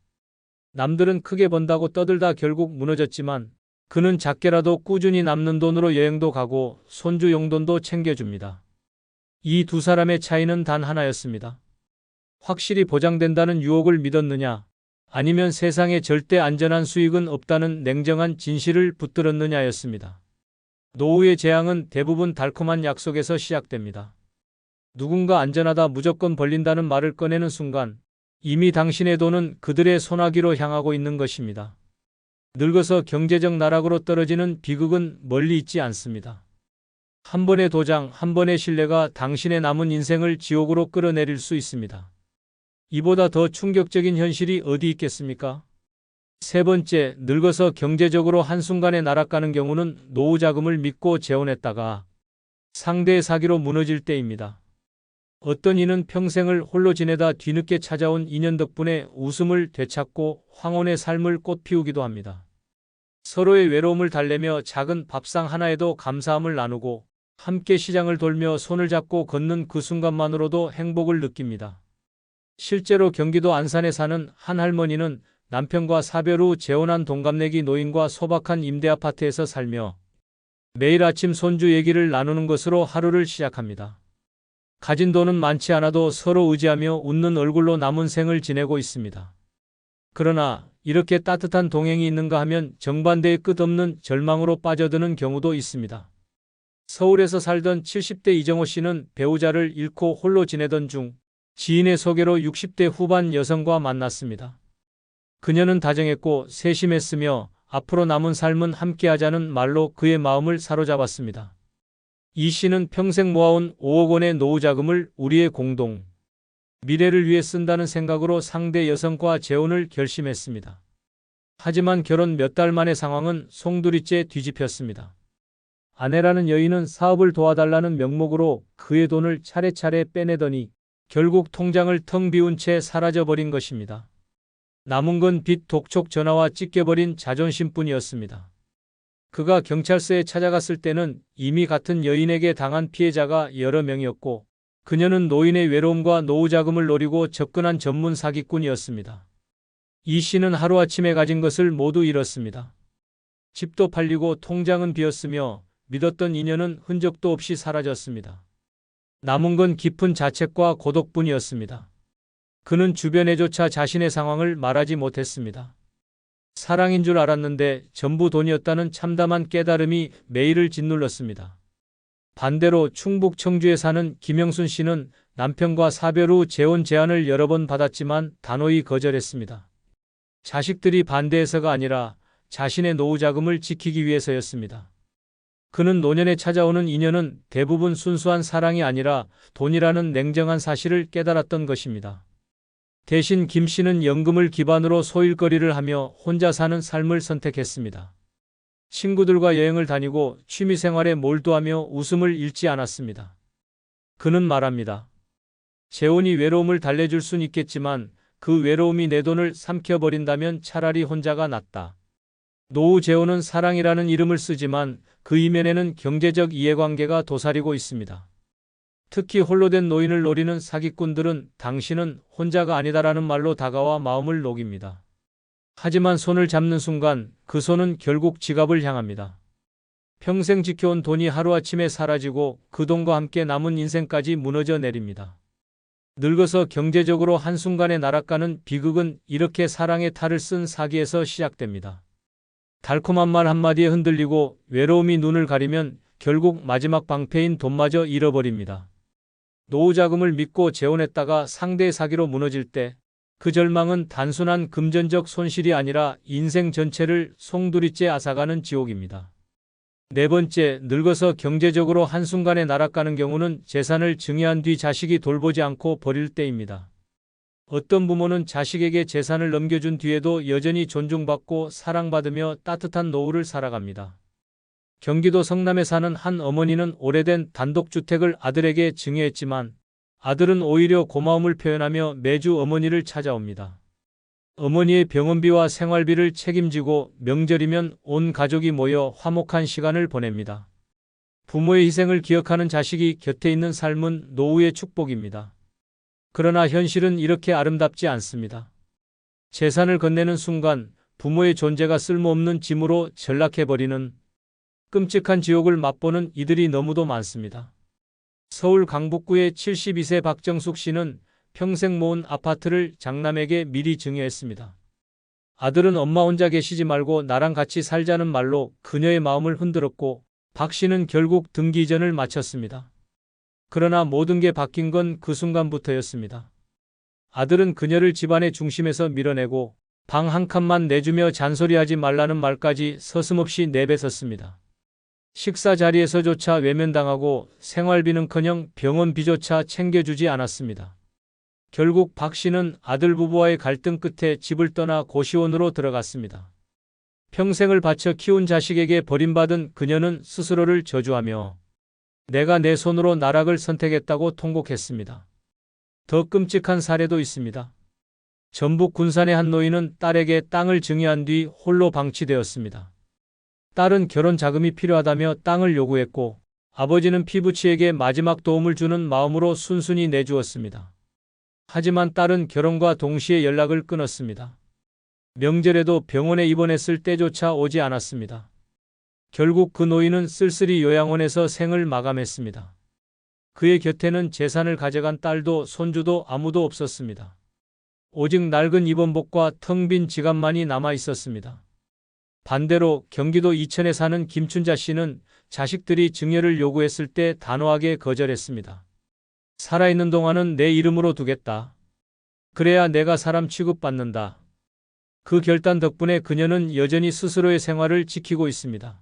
남들은 크게 번다고 떠들다 결국 무너졌지만 그는 작게라도 꾸준히 남는 돈으로 여행도 가고 손주 용돈도 챙겨줍니다. 이 두 사람의 차이는 단 하나였습니다. 확실히 보장된다는 유혹을 믿었느냐, 아니면 세상에 절대 안전한 수익은 없다는 냉정한 진실을 붙들었느냐였습니다. 노후의 재앙은 대부분 달콤한 약속에서 시작됩니다. 누군가 안전하다 무조건 벌린다는 말을 꺼내는 순간 이미 당신의 돈은 그들의 소나기로 향하고 있는 것입니다. 늙어서 경제적 나락으로 떨어지는 비극은 멀리 있지 않습니다. 한 번의 도장, 한 번의 신뢰가 당신의 남은 인생을 지옥으로 끌어내릴 수 있습니다. 이보다 더 충격적인 현실이 어디 있겠습니까? 세 번째, 늙어서 경제적으로 한순간에 날아가는 경우는 노후 자금을 믿고 재혼했다가 상대의 사기로 무너질 때입니다. 어떤 이는 평생을 홀로 지내다 뒤늦게 찾아온 인연 덕분에 웃음을 되찾고 황혼의 삶을 꽃피우기도 합니다. 서로의 외로움을 달래며 작은 밥상 하나에도 감사함을 나누고 함께 시장을 돌며 손을 잡고 걷는 그 순간만으로도 행복을 느낍니다. 실제로 경기도 안산에 사는 한 할머니는 남편과 사별 후 재혼한 동갑내기 노인과 소박한 임대아파트에서 살며 매일 아침 손주 얘기를 나누는 것으로 하루를 시작합니다. 가진 돈은 많지 않아도 서로 의지하며 웃는 얼굴로 남은 생을 지내고 있습니다. 그러나 이렇게 따뜻한 동행이 있는가 하면 정반대의 끝없는 절망으로 빠져드는 경우도 있습니다. 서울에서 살던 70대 이정호 씨는 배우자를 잃고 홀로 지내던 중 지인의 소개로 60대 후반 여성과 만났습니다. 그녀는 다정했고 세심했으며 앞으로 남은 삶은 함께하자는 말로 그의 마음을 사로잡았습니다. 이 씨는 평생 모아온 5억 원의 노후 자금을 우리의 공동 미래를 위해 쓴다는 생각으로 상대 여성과 재혼을 결심했습니다. 하지만 결혼 몇 달 만의 상황은 송두리째 뒤집혔습니다. 아내라는 여인은 사업을 도와달라는 명목으로 그의 돈을 차례차례 빼내더니 결국 통장을 텅 비운 채 사라져버린 것입니다. 남은 건 빚 독촉 전화와 찢겨버린 자존심뿐이었습니다. 그가 경찰서에 찾아갔을 때는 이미 같은 여인에게 당한 피해자가 여러 명이었고 그녀는 노인의 외로움과 노후 자금을 노리고 접근한 전문 사기꾼이었습니다. 이 씨는 하루아침에 가진 것을 모두 잃었습니다. 집도 팔리고 통장은 비었으며 믿었던 인연은 흔적도 없이 사라졌습니다. 남은 건 깊은 자책과 고독뿐이었습니다. 그는 주변에조차 자신의 상황을 말하지 못했습니다. 사랑인 줄 알았는데 전부 돈이었다는 참담한 깨달음이 매일을 짓눌렀습니다. 반대로 충북 청주에 사는 김영순 씨는 남편과 사별 후 재혼 제안을 여러 번 받았지만 단호히 거절했습니다. 자식들이 반대해서가 아니라 자신의 노후 자금을 지키기 위해서였습니다. 그는 노년에 찾아오는 인연은 대부분 순수한 사랑이 아니라 돈이라는 냉정한 사실을 깨달았던 것입니다. 대신 김 씨는 연금을 기반으로 소일거리를 하며 혼자 사는 삶을 선택했습니다. 친구들과 여행을 다니고 취미생활에 몰두하며 웃음을 잃지 않았습니다. 그는 말합니다. 재혼이 외로움을 달래줄 순 있겠지만 그 외로움이 내 돈을 삼켜버린다면 차라리 혼자가 낫다. 노후 재혼은 사랑이라는 이름을 쓰지만 그 이면에는 경제적 이해관계가 도사리고 있습니다. 특히 홀로 된 노인을 노리는 사기꾼들은 당신은 혼자가 아니다라는 말로 다가와 마음을 녹입니다. 하지만 손을 잡는 순간 그 손은 결국 지갑을 향합니다. 평생 지켜온 돈이 하루아침에 사라지고 그 돈과 함께 남은 인생까지 무너져 내립니다. 늙어서 경제적으로 한순간에 날아가는 비극은 이렇게 사랑의 탈을 쓴 사기에서 시작됩니다. 달콤한 말 한마디에 흔들리고 외로움이 눈을 가리면 결국 마지막 방패인 돈마저 잃어버립니다. 노후 자금을 믿고 재혼했다가 상대의 사기로 무너질 때 그 절망은 단순한 금전적 손실이 아니라 인생 전체를 송두리째 앗아가는 지옥입니다. 네 번째, 늙어서 경제적으로 한순간에 날아가는 경우는 재산을 증여한 뒤 자식이 돌보지 않고 버릴 때입니다. 어떤 부모는 자식에게 재산을 넘겨준 뒤에도 여전히 존중받고 사랑받으며 따뜻한 노후를 살아갑니다. 경기도 성남에 사는 한 어머니는 오래된 단독주택을 아들에게 증여했지만 아들은 오히려 고마움을 표현하며 매주 어머니를 찾아옵니다. 어머니의 병원비와 생활비를 책임지고 명절이면 온 가족이 모여 화목한 시간을 보냅니다. 부모의 희생을 기억하는 자식이 곁에 있는 삶은 노후의 축복입니다. 그러나 현실은 이렇게 아름답지 않습니다. 재산을 건네는 순간 부모의 존재가 쓸모없는 짐으로 전락해버리는 끔찍한 지옥을 맛보는 이들이 너무도 많습니다. 서울 강북구의 72세 박정숙 씨는 평생 모은 아파트를 장남에게 미리 증여했습니다. 아들은 엄마 혼자 계시지 말고 나랑 같이 살자는 말로 그녀의 마음을 흔들었고 박 씨는 결국 등기 이전을 마쳤습니다. 그러나 모든 게 바뀐 건 그 순간부터였습니다. 아들은 그녀를 집안의 중심에서 밀어내고 방 한 칸만 내주며 잔소리하지 말라는 말까지 서슴없이 내뱉었습니다. 식사 자리에서조차 외면당하고 생활비는커녕 병원비조차 챙겨주지 않았습니다. 결국 박 씨는 아들 부부와의 갈등 끝에 집을 떠나 고시원으로 들어갔습니다. 평생을 바쳐 키운 자식에게 버림받은 그녀는 스스로를 저주하며 내가 내 손으로 나락을 선택했다고 통곡했습니다. 더 끔찍한 사례도 있습니다. 전북 군산의 한 노인은 딸에게 땅을 증여한 뒤 홀로 방치되었습니다. 딸은 결혼 자금이 필요하다며 땅을 요구했고 아버지는 피부치에게 마지막 도움을 주는 마음으로 순순히 내주었습니다. 하지만 딸은 결혼과 동시에 연락을 끊었습니다. 명절에도 병원에 입원했을 때조차 오지 않았습니다. 결국 그 노인은 쓸쓸히 요양원에서 생을 마감했습니다. 그의 곁에는 재산을 가져간 딸도 손주도 아무도 없었습니다. 오직 낡은 입원복과 텅 빈 지갑만이 남아 있었습니다. 반대로 경기도 이천에 사는 김춘자 씨는 자식들이 증여를 요구했을 때 단호하게 거절했습니다. 살아있는 동안은 내 이름으로 두겠다. 그래야 내가 사람 취급받는다. 그 결단 덕분에 그녀는 여전히 스스로의 생활을 지키고 있습니다.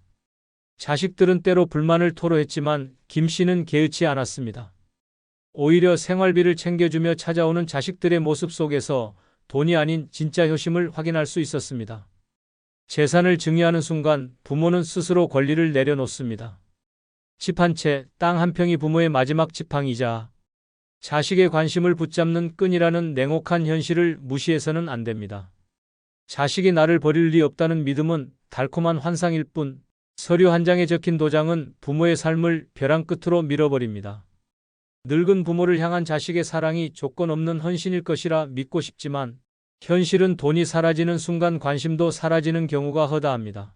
자식들은 때로 불만을 토로했지만 김 씨는 개의치 않았습니다. 오히려 생활비를 챙겨주며 찾아오는 자식들의 모습 속에서 돈이 아닌 진짜 효심을 확인할 수 있었습니다. 재산을 증여하는 순간 부모는 스스로 권리를 내려놓습니다. 집 한 채, 땅 한 평이 부모의 마지막 지팡이자 자식의 관심을 붙잡는 끈이라는 냉혹한 현실을 무시해서는 안 됩니다. 자식이 나를 버릴 리 없다는 믿음은 달콤한 환상일 뿐 서류 한 장에 적힌 도장은 부모의 삶을 벼랑 끝으로 밀어버립니다. 늙은 부모를 향한 자식의 사랑이 조건 없는 헌신일 것이라 믿고 싶지만 현실은 돈이 사라지는 순간 관심도 사라지는 경우가 허다합니다.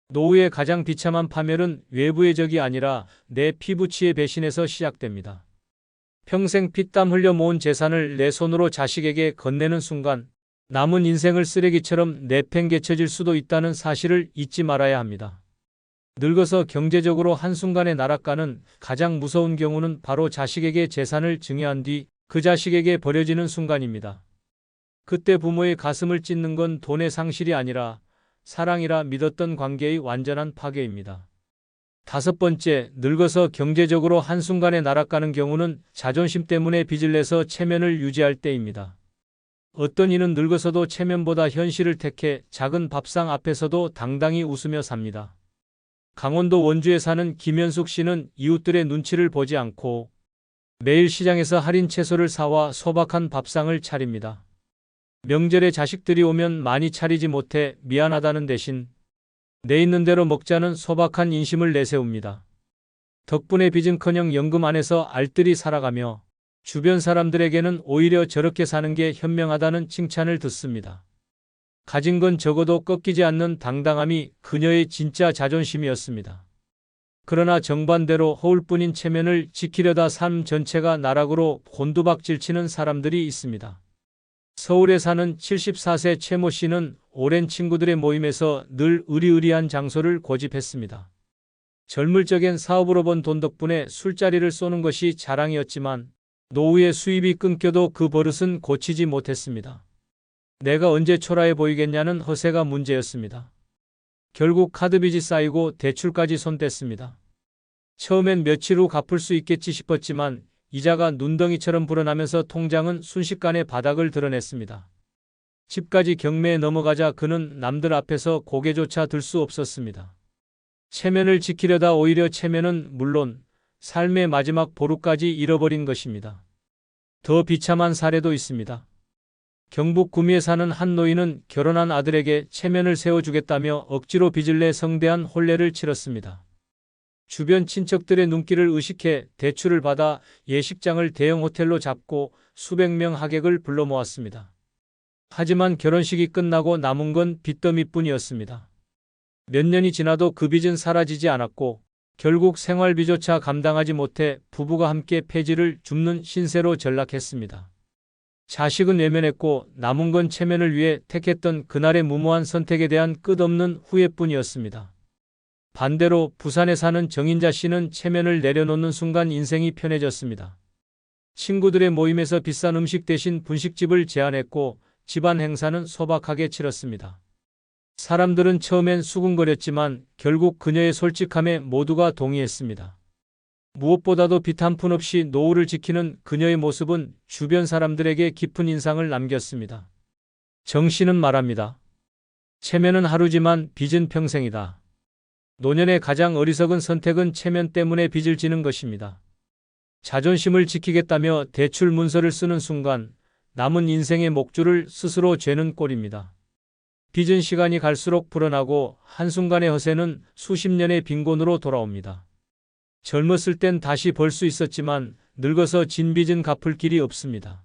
노후의 가장 비참한 파멸은 외부의 적이 아니라 내 피부치의 배신에서 시작됩니다. 평생 피땀 흘려 모은 재산을 내 손으로 자식에게 건네는 순간 남은 인생을 쓰레기처럼 내팽개쳐질 수도 있다는 사실을 잊지 말아야 합니다. 늙어서 경제적으로 한순간에 날아가는 가장 무서운 경우는 바로 자식에게 재산을 증여한 뒤 그 자식에게 버려지는 순간입니다. 그때 부모의 가슴을 찢는 건 돈의 상실이 아니라 사랑이라 믿었던 관계의 완전한 파괴입니다. 다섯 번째, 늙어서 경제적으로 한순간에 날아가는 경우는 자존심 때문에 빚을 내서 체면을 유지할 때입니다. 어떤 이는 늙어서도 체면보다 현실을 택해 작은 밥상 앞에서도 당당히 웃으며 삽니다. 강원도 원주에 사는 김현숙 씨는 이웃들의 눈치를 보지 않고 매일 시장에서 할인 채소를 사와 소박한 밥상을 차립니다. 명절에 자식들이 오면 많이 차리지 못해 미안하다는 대신 내 있는 대로 먹자는 소박한 인심을 내세웁니다. 덕분에 빚은커녕 연금 안에서 알뜰히 살아가며 주변 사람들에게는 오히려 저렇게 사는 게 현명하다는 칭찬을 듣습니다. 가진 건 적어도 꺾이지 않는 당당함이 그녀의 진짜 자존심이었습니다. 그러나 정반대로 허울뿐인 체면을 지키려다 삶 전체가 나락으로 곤두박질치는 사람들이 있습니다. 서울에 사는 74세 최모 씨는 오랜 친구들의 모임에서 늘 의리의리한 장소를 고집했습니다. 젊을 적엔 사업으로 번 돈 덕분에 술자리를 쏘는 것이 자랑이었지만 노후에 수입이 끊겨도 그 버릇은 고치지 못했습니다. 내가 언제 초라해 보이겠냐는 허세가 문제였습니다. 결국 카드빚이 쌓이고 대출까지 손댔습니다. 처음엔 며칠 후 갚을 수 있겠지 싶었지만 이자가 눈덩이처럼 불어나면서 통장은 순식간에 바닥을 드러냈습니다. 집까지 경매에 넘어가자 그는 남들 앞에서 고개조차 들 수 없었습니다. 체면을 지키려다 오히려 체면은 물론 삶의 마지막 보루까지 잃어버린 것입니다. 더 비참한 사례도 있습니다. 경북 구미에 사는 한 노인은 결혼한 아들에게 체면을 세워주겠다며 억지로 빚을 내 성대한 혼례를 치렀습니다. 주변 친척들의 눈길을 의식해 대출을 받아 예식장을 대형 호텔로 잡고 수백 명 하객을 불러 모았습니다. 하지만 결혼식이 끝나고 남은 건 빚더미뿐이었습니다. 몇 년이 지나도 그 빚은 사라지지 않았고 결국 생활비조차 감당하지 못해 부부가 함께 폐지를 줍는 신세로 전락했습니다. 자식은 외면했고 남은 건 체면을 위해 택했던 그날의 무모한 선택에 대한 끝없는 후회뿐이었습니다. 반대로 부산에 사는 정인자 씨는 체면을 내려놓는 순간 인생이 편해졌습니다. 친구들의 모임에서 비싼 음식 대신 분식집을 제안했고 집안 행사는 소박하게 치렀습니다. 사람들은 처음엔 수군거렸지만 결국 그녀의 솔직함에 모두가 동의했습니다. 무엇보다도 빚 한 푼 없이 노후를 지키는 그녀의 모습은 주변 사람들에게 깊은 인상을 남겼습니다. 정 씨는 말합니다. 체면은 하루지만 빚은 평생이다. 노년의 가장 어리석은 선택은 체면 때문에 빚을 지는 것입니다. 자존심을 지키겠다며 대출 문서를 쓰는 순간 남은 인생의 목줄을 스스로 죄는 꼴입니다. 빚은 시간이 갈수록 불어나고 한순간의 허세는 수십 년의 빈곤으로 돌아옵니다. 젊었을 땐 다시 벌 수 있었지만 늙어서 진 빚은 갚을 길이 없습니다.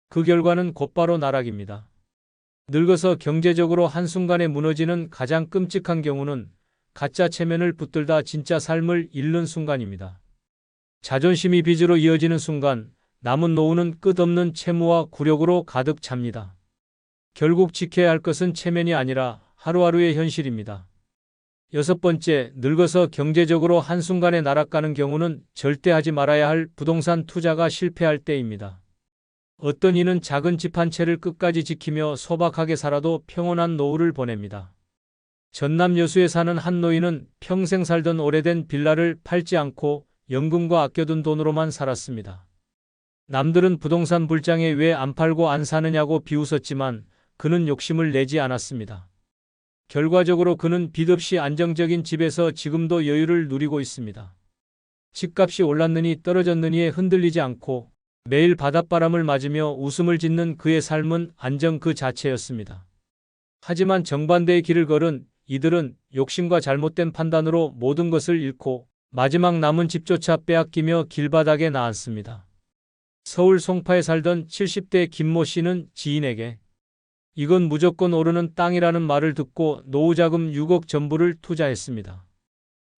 그 결과는 곧바로 나락입니다. 늙어서 경제적으로 한순간에 무너지는 가장 끔찍한 경우는 가짜 체면을 붙들다 진짜 삶을 잃는 순간입니다. 자존심이 빚으로 이어지는 순간 남은 노후는 끝없는 채무와 굴욕으로 가득 찹니다. 결국 지켜야 할 것은 체면이 아니라 하루하루의 현실입니다. 여섯 번째, 늙어서 경제적으로 한순간에 날아가는 경우는 절대 하지 말아야 할 부동산 투자가 실패할 때입니다. 어떤 이는 작은 집 한 채를 끝까지 지키며 소박하게 살아도 평온한 노후를 보냅니다. 전남 여수에 사는 한 노인은 평생 살던 오래된 빌라를 팔지 않고 연금과 아껴둔 돈으로만 살았습니다. 남들은 부동산 불장에 왜 안 팔고 안 사느냐고 비웃었지만 그는 욕심을 내지 않았습니다. 결과적으로 그는 빚 없이 안정적인 집에서 지금도 여유를 누리고 있습니다. 집값이 올랐느니 떨어졌느니에 흔들리지 않고 매일 바닷바람을 맞으며 웃음을 짓는 그의 삶은 안정 그 자체였습니다. 하지만 정반대의 길을 걸은 이들은 욕심과 잘못된 판단으로 모든 것을 잃고 마지막 남은 집조차 빼앗기며 길바닥에 나앉습니다. 서울 송파에 살던 70대 김모 씨는 지인에게 이건 무조건 오르는 땅이라는 말을 듣고 노후자금 6억 전부를 투자했습니다.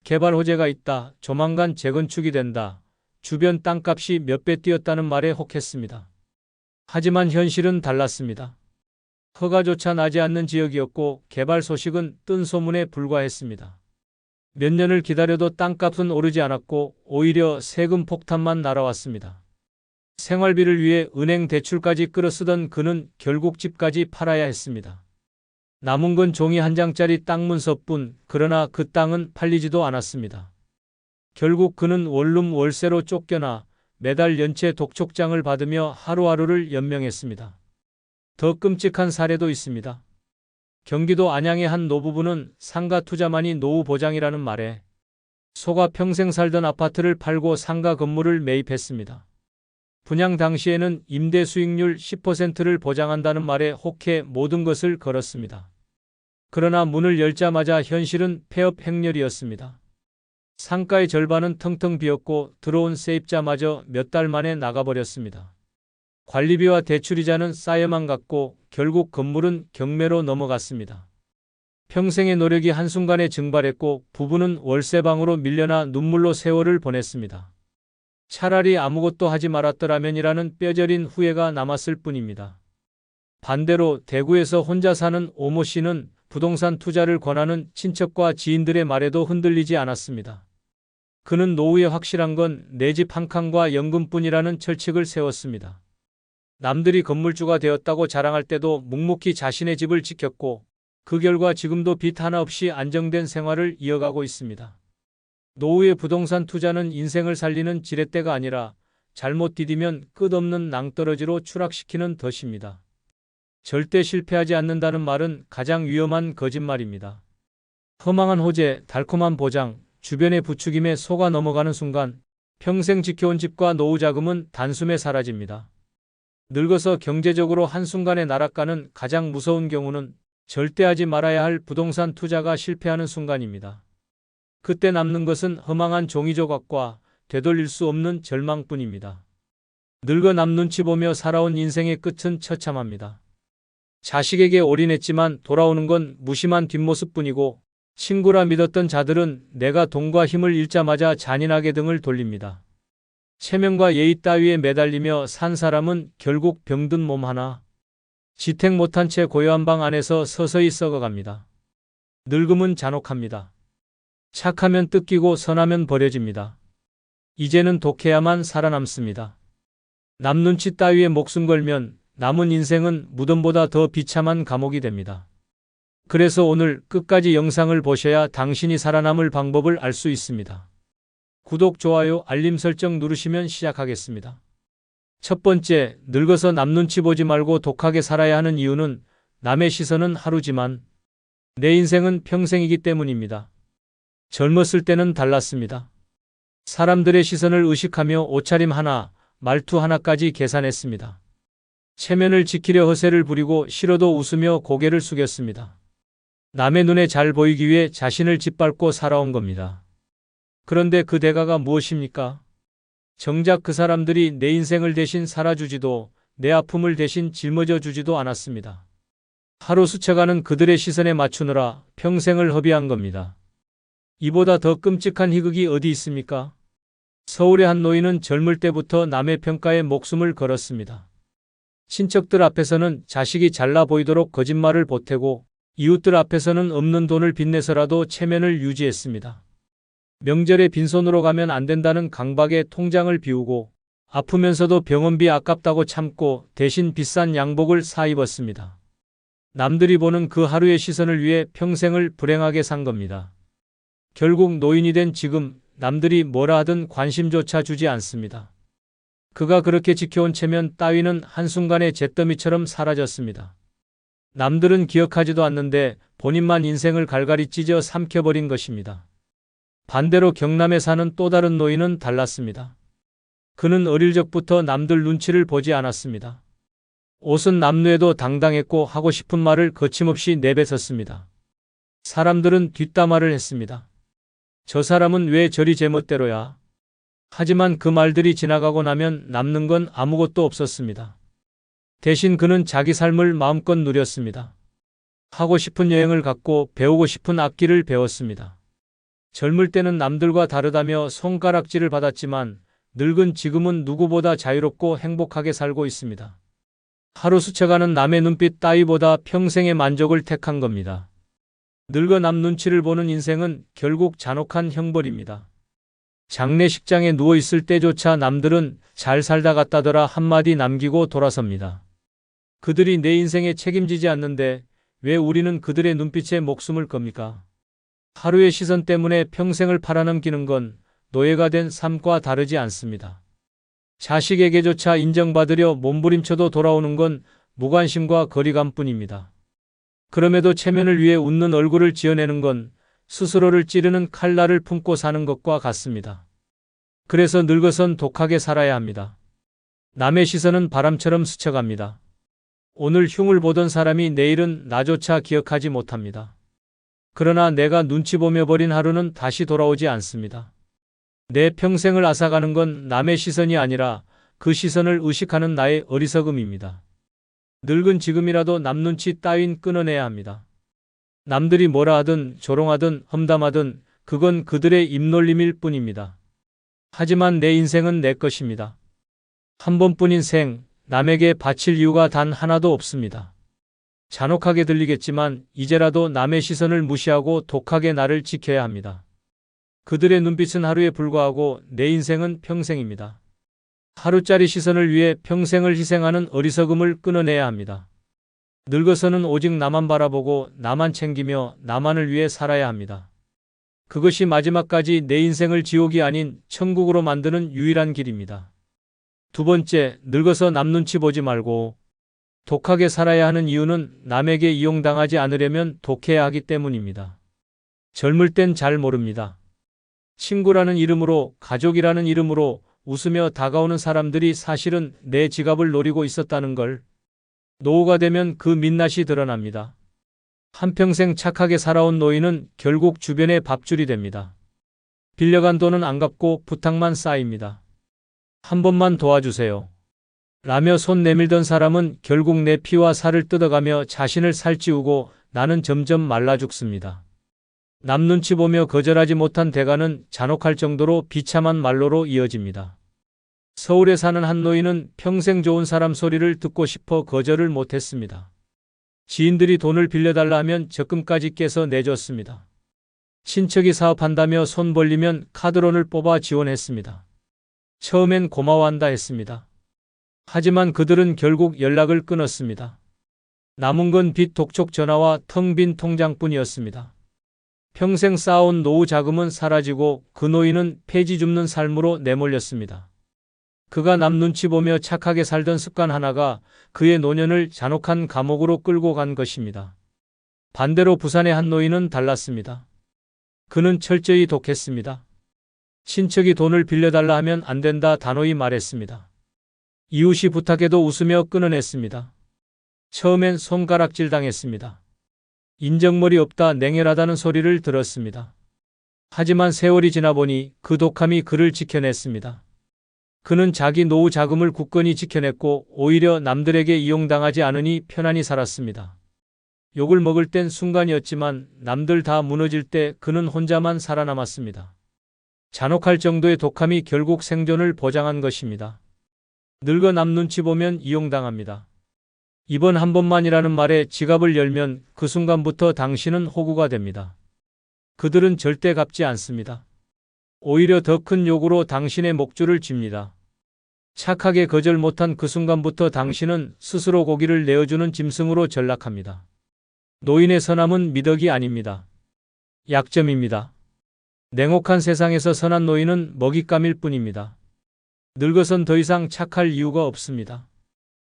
개발 호재가 있다. 조만간 재건축이 된다. 주변 땅값이 몇 배 뛰었다는 말에 혹했습니다. 하지만 현실은 달랐습니다. 허가조차 나지 않는 지역이었고 개발 소식은 뜬 소문에 불과했습니다. 몇 년을 기다려도 땅값은 오르지 않았고 오히려 세금 폭탄만 날아왔습니다. 생활비를 위해 은행 대출까지 끌어쓰던 그는 결국 집까지 팔아야 했습니다. 남은 건 종이 한 장짜리 땅 문서뿐. 그러나 그 땅은 팔리지도 않았습니다. 결국 그는 원룸 월세로 쫓겨나 매달 연체 독촉장을 받으며 하루하루를 연명했습니다. 더 끔찍한 사례도 있습니다. 경기도 안양의 한 노부부는 상가 투자만이 노후 보장이라는 말에 속아 평생 살던 아파트를 팔고 상가 건물을 매입했습니다. 분양 당시에는 임대 수익률 10%를 보장한다는 말에 혹해 모든 것을 걸었습니다. 그러나 문을 열자마자 현실은 폐업 행렬이었습니다. 상가의 절반은 텅텅 비었고 들어온 세입자마저 몇 달 만에 나가버렸습니다. 관리비와 대출이자는 쌓여만 갔고 결국 건물은 경매로 넘어갔습니다. 평생의 노력이 한순간에 증발했고 부부는 월세방으로 밀려나 눈물로 세월을 보냈습니다. 차라리 아무것도 하지 말았더라면이라는 뼈저린 후회가 남았을 뿐입니다. 반대로 대구에서 혼자 사는 오모 씨는 부동산 투자를 권하는 친척과 지인들의 말에도 흔들리지 않았습니다. 그는 노후에 확실한 건 내 집 한 칸과 연금뿐이라는 철칙을 세웠습니다. 남들이 건물주가 되었다고 자랑할 때도 묵묵히 자신의 집을 지켰고 그 결과 지금도 빚 하나 없이 안정된 생활을 이어가고 있습니다. 노후의 부동산 투자는 인생을 살리는 지렛대가 아니라 잘못 디디면 끝없는 낭떠러지로 추락시키는 덫입니다. 절대 실패하지 않는다는 말은 가장 위험한 거짓말입니다. 허망한 호재, 달콤한 보장, 주변의 부추김에 속아 넘어가는 순간 평생 지켜온 집과 노후 자금은 단숨에 사라집니다. 늙어서 경제적으로 한순간에 날아가는 가장 무서운 경우는 절대 하지 말아야 할 부동산 투자가 실패하는 순간입니다. 그때 남는 것은 허망한 종이 조각과 되돌릴 수 없는 절망뿐입니다. 늙어 남 눈치 보며 살아온 인생의 끝은 처참합니다. 자식에게 올인했지만 돌아오는 건 무심한 뒷모습뿐이고 친구라 믿었던 자들은 내가 돈과 힘을 잃자마자 잔인하게 등을 돌립니다. 체면과 예의 따위에 매달리며 산 사람은 결국 병든 몸 하나, 지탱 못한 채 고요한 방 안에서 서서히 썩어갑니다. 늙음은 잔혹합니다. 착하면 뜯기고 선하면 버려집니다. 이제는 독해야만 살아남습니다. 남 눈치 따위에 목숨 걸면 남은 인생은 무덤보다 더 비참한 감옥이 됩니다. 그래서 오늘 끝까지 영상을 보셔야 당신이 살아남을 방법을 알 수 있습니다. 구독, 좋아요, 알림 설정 누르시면 시작하겠습니다. 첫 번째, 늙어서 남 눈치 보지 말고 독하게 살아야 하는 이유는 남의 시선은 하루지만 내 인생은 평생이기 때문입니다. 젊었을 때는 달랐습니다. 사람들의 시선을 의식하며 옷차림 하나, 말투 하나까지 계산했습니다. 체면을 지키려 허세를 부리고 싫어도 웃으며 고개를 숙였습니다. 남의 눈에 잘 보이기 위해 자신을 짓밟고 살아온 겁니다. 그런데 그 대가가 무엇입니까? 정작 그 사람들이 내 인생을 대신 살아주지도 내 아픔을 대신 짊어져 주지도 않았습니다. 하루 스쳐가는 그들의 시선에 맞추느라 평생을 허비한 겁니다. 이보다 더 끔찍한 희극이 어디 있습니까? 서울의 한 노인은 젊을 때부터 남의 평가에 목숨을 걸었습니다. 친척들 앞에서는 자식이 잘나 보이도록 거짓말을 보태고 이웃들 앞에서는 없는 돈을 빚내서라도 체면을 유지했습니다. 명절에 빈손으로 가면 안 된다는 강박에 통장을 비우고 아프면서도 병원비 아깝다고 참고 대신 비싼 양복을 사 입었습니다. 남들이 보는 그 하루의 시선을 위해 평생을 불행하게 산 겁니다. 결국 노인이 된 지금 남들이 뭐라 하든 관심조차 주지 않습니다. 그가 그렇게 지켜온 체면 따위는 한순간에 잿더미처럼 사라졌습니다. 남들은 기억하지도 않는데 본인만 인생을 갈갈이 찢어 삼켜버린 것입니다. 반대로 경남에 사는 또 다른 노인은 달랐습니다. 그는 어릴 적부터 남들 눈치를 보지 않았습니다. 옷은 남루해도 당당했고 하고 싶은 말을 거침없이 내뱉었습니다. 사람들은 뒷담화를 했습니다. 저 사람은 왜 저리 제멋대로야? 하지만 그 말들이 지나가고 나면 남는 건 아무것도 없었습니다. 대신 그는 자기 삶을 마음껏 누렸습니다. 하고 싶은 여행을 갔고 배우고 싶은 악기를 배웠습니다. 젊을 때는 남들과 다르다며 손가락질을 받았지만 늙은 지금은 누구보다 자유롭고 행복하게 살고 있습니다. 하루 스쳐가는 남의 눈빛 따위보다 평생의 만족을 택한 겁니다. 늙어 남 눈치를 보는 인생은 결국 잔혹한 형벌입니다. 장례식장에 누워있을 때조차 남들은 잘 살다 갔다더라 한마디 남기고 돌아섭니다. 그들이 내 인생에 책임지지 않는데 왜 우리는 그들의 눈빛에 목숨을 겁니까? 하루의 시선 때문에 평생을 팔아넘기는 건 노예가 된 삶과 다르지 않습니다. 자식에게조차 인정받으려 몸부림쳐도 돌아오는 건 무관심과 거리감뿐입니다. 그럼에도 체면을 위해 웃는 얼굴을 지어내는 건 스스로를 찌르는 칼날을 품고 사는 것과 같습니다. 그래서 늙어선 독하게 살아야 합니다. 남의 시선은 바람처럼 스쳐갑니다. 오늘 흉을 보던 사람이 내일은 나조차 기억하지 못합니다. 그러나 내가 눈치 보며 버린 하루는 다시 돌아오지 않습니다. 내 평생을 앗아가는 건 남의 시선이 아니라 그 시선을 의식하는 나의 어리석음입니다. 늙은 지금이라도 남 눈치 따윈 끊어내야 합니다. 남들이 뭐라 하든 조롱하든 험담하든 그건 그들의 입놀림일 뿐입니다. 하지만 내 인생은 내 것입니다. 한 번뿐인 생, 남에게 바칠 이유가 단 하나도 없습니다. 잔혹하게 들리겠지만 이제라도 남의 시선을 무시하고 독하게 나를 지켜야 합니다. 그들의 눈빛은 하루에 불과하고 내 인생은 평생입니다. 하루짜리 시선을 위해 평생을 희생하는 어리석음을 끊어내야 합니다. 늙어서는 오직 나만 바라보고 나만 챙기며 나만을 위해 살아야 합니다. 그것이 마지막까지 내 인생을 지옥이 아닌 천국으로 만드는 유일한 길입니다. 두 번째, 늙어서 남 눈치 보지 말고 독하게 살아야 하는 이유는 남에게 이용당하지 않으려면 독해야 하기 때문입니다. 젊을 땐 잘 모릅니다. 친구라는 이름으로, 가족이라는 이름으로 웃으며 다가오는 사람들이 사실은 내 지갑을 노리고 있었다는 걸. 노후가 되면 그 민낯이 드러납니다. 한평생 착하게 살아온 노인은 결국 주변의 밥줄이 됩니다. 빌려간 돈은 안 갚고 부탁만 쌓입니다. 한 번만 도와주세요. 라며 손 내밀던 사람은 결국 내 피와 살을 뜯어가며 자신을 살찌우고 나는 점점 말라 죽습니다. 남 눈치 보며 거절하지 못한 대가는 잔혹할 정도로 비참한 말로로 이어집니다. 서울에 사는 한 노인은 평생 좋은 사람 소리를 듣고 싶어 거절을 못했습니다. 지인들이 돈을 빌려달라 하면 적금까지 깨서 내줬습니다. 친척이 사업한다며 손 벌리면 카드론을 뽑아 지원했습니다. 처음엔 고마워한다 했습니다. 하지만 그들은 결국 연락을 끊었습니다. 남은 건 빚 독촉 전화와 텅 빈 통장뿐이었습니다. 평생 쌓아온 노후 자금은 사라지고 그 노인은 폐지 줍는 삶으로 내몰렸습니다. 그가 남 눈치 보며 착하게 살던 습관 하나가 그의 노년을 잔혹한 감옥으로 끌고 간 것입니다. 반대로 부산의 한 노인은 달랐습니다. 그는 철저히 독했습니다. 친척이 돈을 빌려달라 하면 안 된다 단호히 말했습니다. 이웃이 부탁해도 웃으며 끊어냈습니다. 처음엔 손가락질 당했습니다. 인정머리 없다 냉혈하다는 소리를 들었습니다. 하지만 세월이 지나 보니 그 독함이 그를 지켜냈습니다. 그는 자기 노후 자금을 굳건히 지켜냈고 오히려 남들에게 이용당하지 않으니 편안히 살았습니다. 욕을 먹을 땐 순간이었지만 남들 다 무너질 때 그는 혼자만 살아남았습니다. 잔혹할 정도의 독함이 결국 생존을 보장한 것입니다. 늙어 남 눈치 보면 이용당합니다. 이번 한 번만이라는 말에 지갑을 열면 그 순간부터 당신은 호구가 됩니다. 그들은 절대 갚지 않습니다. 오히려 더 큰 욕으로 당신의 목줄을 쥡니다. 착하게 거절 못한 그 순간부터 당신은 스스로 고기를 내어주는 짐승으로 전락합니다. 노인의 선함은 미덕이 아닙니다. 약점입니다. 냉혹한 세상에서 선한 노인은 먹잇감일 뿐입니다. 늙어선 더 이상 착할 이유가 없습니다.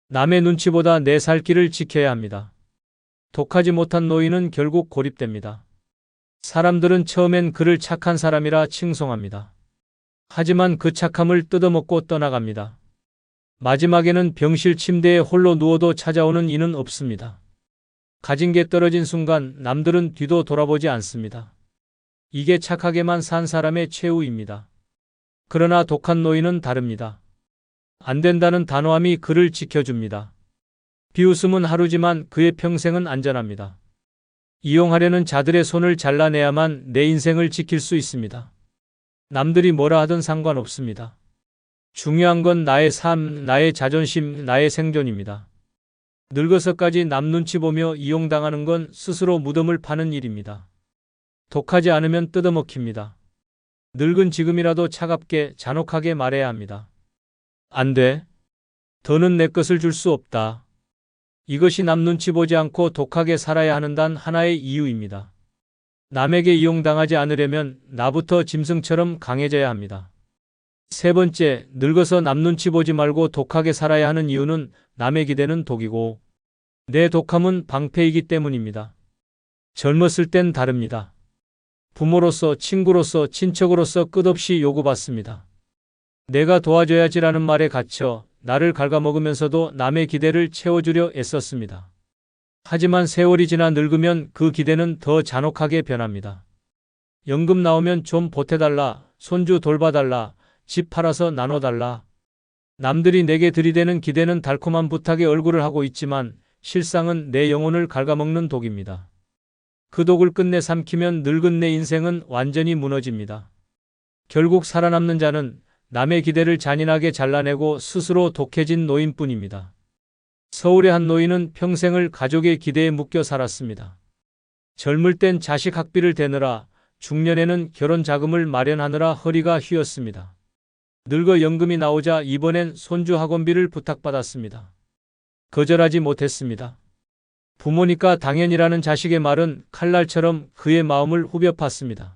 남의 눈치보다 내 살 길을 지켜야 합니다. 독하지 못한 노인은 결국 고립됩니다. 사람들은 처음엔 그를 착한 사람이라 칭송합니다. 하지만 그 착함을 뜯어먹고 떠나갑니다. 마지막에는 병실 침대에 홀로 누워도 찾아오는 이는 없습니다. 가진 게 떨어진 순간 남들은 뒤도 돌아보지 않습니다. 이게 착하게만 산 사람의 최후입니다. 그러나 독한 노인은 다릅니다. 안 된다는 단호함이 그를 지켜줍니다. 비웃음은 하루지만 그의 평생은 안전합니다. 이용하려는 자들의 손을 잘라내야만 내 인생을 지킬 수 있습니다. 남들이 뭐라 하든 상관없습니다. 중요한 건 나의 삶, 나의 자존심, 나의 생존입니다. 늙어서까지 남 눈치 보며 이용당하는 건 스스로 무덤을 파는 일입니다. 독하지 않으면 뜯어먹힙니다. 늙은 지금이라도 차갑게 잔혹하게 말해야 합니다. 안 돼. 더는 내 것을 줄 수 없다. 이것이 남 눈치 보지 않고 독하게 살아야 하는 단 하나의 이유입니다. 남에게 이용당하지 않으려면 나부터 짐승처럼 강해져야 합니다. 세 번째, 늙어서 남 눈치 보지 말고 독하게 살아야 하는 이유는 남의 기대는 독이고 내 독함은 방패이기 때문입니다. 젊었을 땐 다릅니다. 부모로서, 친구로서, 친척으로서 끝없이 요구받습니다. 내가 도와줘야지라는 말에 갇혀 나를 갉아먹으면서도 남의 기대를 채워주려 애썼습니다. 하지만 세월이 지나 늙으면 그 기대는 더 잔혹하게 변합니다. 연금 나오면 좀 보태달라, 손주 돌봐달라, 집 팔아서 나눠달라. 남들이 내게 들이대는 기대는 달콤한 부탁에 얼굴을 하고 있지만 실상은 내 영혼을 갉아먹는 독입니다. 그 독을 끝내 삼키면 늙은 내 인생은 완전히 무너집니다. 결국 살아남는 자는 남의 기대를 잔인하게 잘라내고 스스로 독해진 노인뿐입니다. 서울의 한 노인은 평생을 가족의 기대에 묶여 살았습니다. 젊을 땐 자식 학비를 대느라, 중년에는 결혼 자금을 마련하느라 허리가 휘었습니다. 늙어 연금이 나오자 이번엔 손주 학원비를 부탁받았습니다. 거절하지 못했습니다. 부모니까 당연이라는 자식의 말은 칼날처럼 그의 마음을 후벼 팠습니다.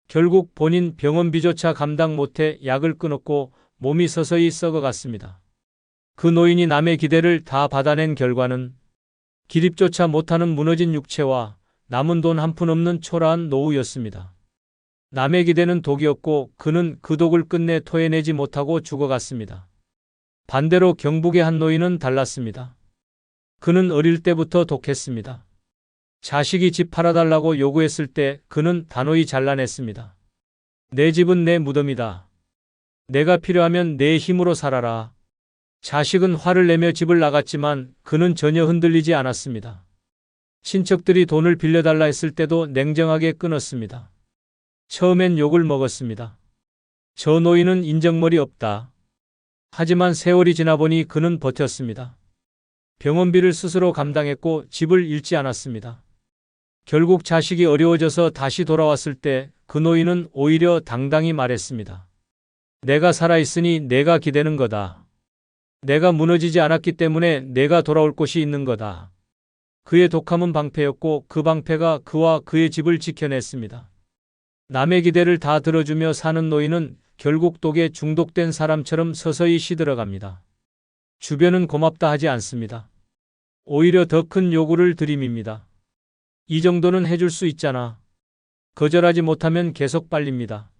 결국 본인 병원비조차 감당 못해 약을 끊었고 몸이 서서히 썩어갔습니다. 그 노인이 남의 기대를 다 받아낸 결과는 기립조차 못하는 무너진 육체와 남은 돈 한 푼 없는 초라한 노후였습니다. 남의 기대는 독이었고 그는 그 독을 끝내 토해내지 못하고 죽어갔습니다. 반대로 경북의 한 노인은 달랐습니다. 그는 어릴 때부터 독했습니다. 자식이 집 팔아달라고 요구했을 때 그는 단호히 잘라냈습니다. 내 집은 내 무덤이다. 내가 필요하면 내 힘으로 살아라. 자식은 화를 내며 집을 나갔지만 그는 전혀 흔들리지 않았습니다. 친척들이 돈을 빌려달라 했을 때도 냉정하게 끊었습니다. 처음엔 욕을 먹었습니다. 저 노인은 인정머리 없다. 하지만 세월이 지나보니 그는 버텼습니다. 병원비를 스스로 감당했고 집을 잃지 않았습니다. 결국 자식이 어려워져서 다시 돌아왔을 때 그 노인은 오히려 당당히 말했습니다. 내가 살아있으니 내가 기대는 거다. 내가 무너지지 않았기 때문에 내가 돌아올 곳이 있는 거다. 그의 독함은 방패였고 그 방패가 그와 그의 집을 지켜냈습니다. 남의 기대를 다 들어주며 사는 노인은 결국 독에 중독된 사람처럼 서서히 시들어갑니다. 주변은 고맙다 하지 않습니다. 오히려 더 큰 요구를 들이밉니다. 이 정도는 해줄 수 있잖아. 거절하지 못하면 계속 빨립니다.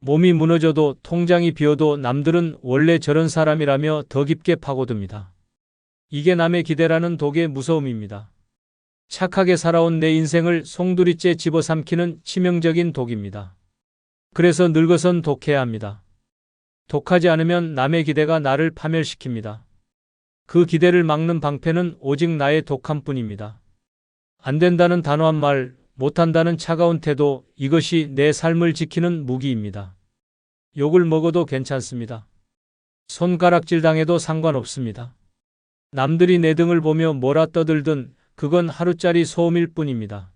몸이 무너져도 통장이 비어도 남들은 원래 저런 사람이라며 더 깊게 파고듭니다. 이게 남의 기대라는 독의 무서움입니다. 착하게 살아온 내 인생을 송두리째 집어삼키는 치명적인 독입니다. 그래서 늙어선 독해야 합니다. 독하지 않으면 남의 기대가 나를 파멸시킵니다. 그 기대를 막는 방패는 오직 나의 독함뿐입니다. 안 된다는 단호한 말, 못한다는 차가운 태도, 이것이 내 삶을 지키는 무기입니다. 욕을 먹어도 괜찮습니다. 손가락질 당해도 상관없습니다. 남들이 내 등을 보며 뭐라 떠들든 그건 하루짜리 소음일 뿐입니다.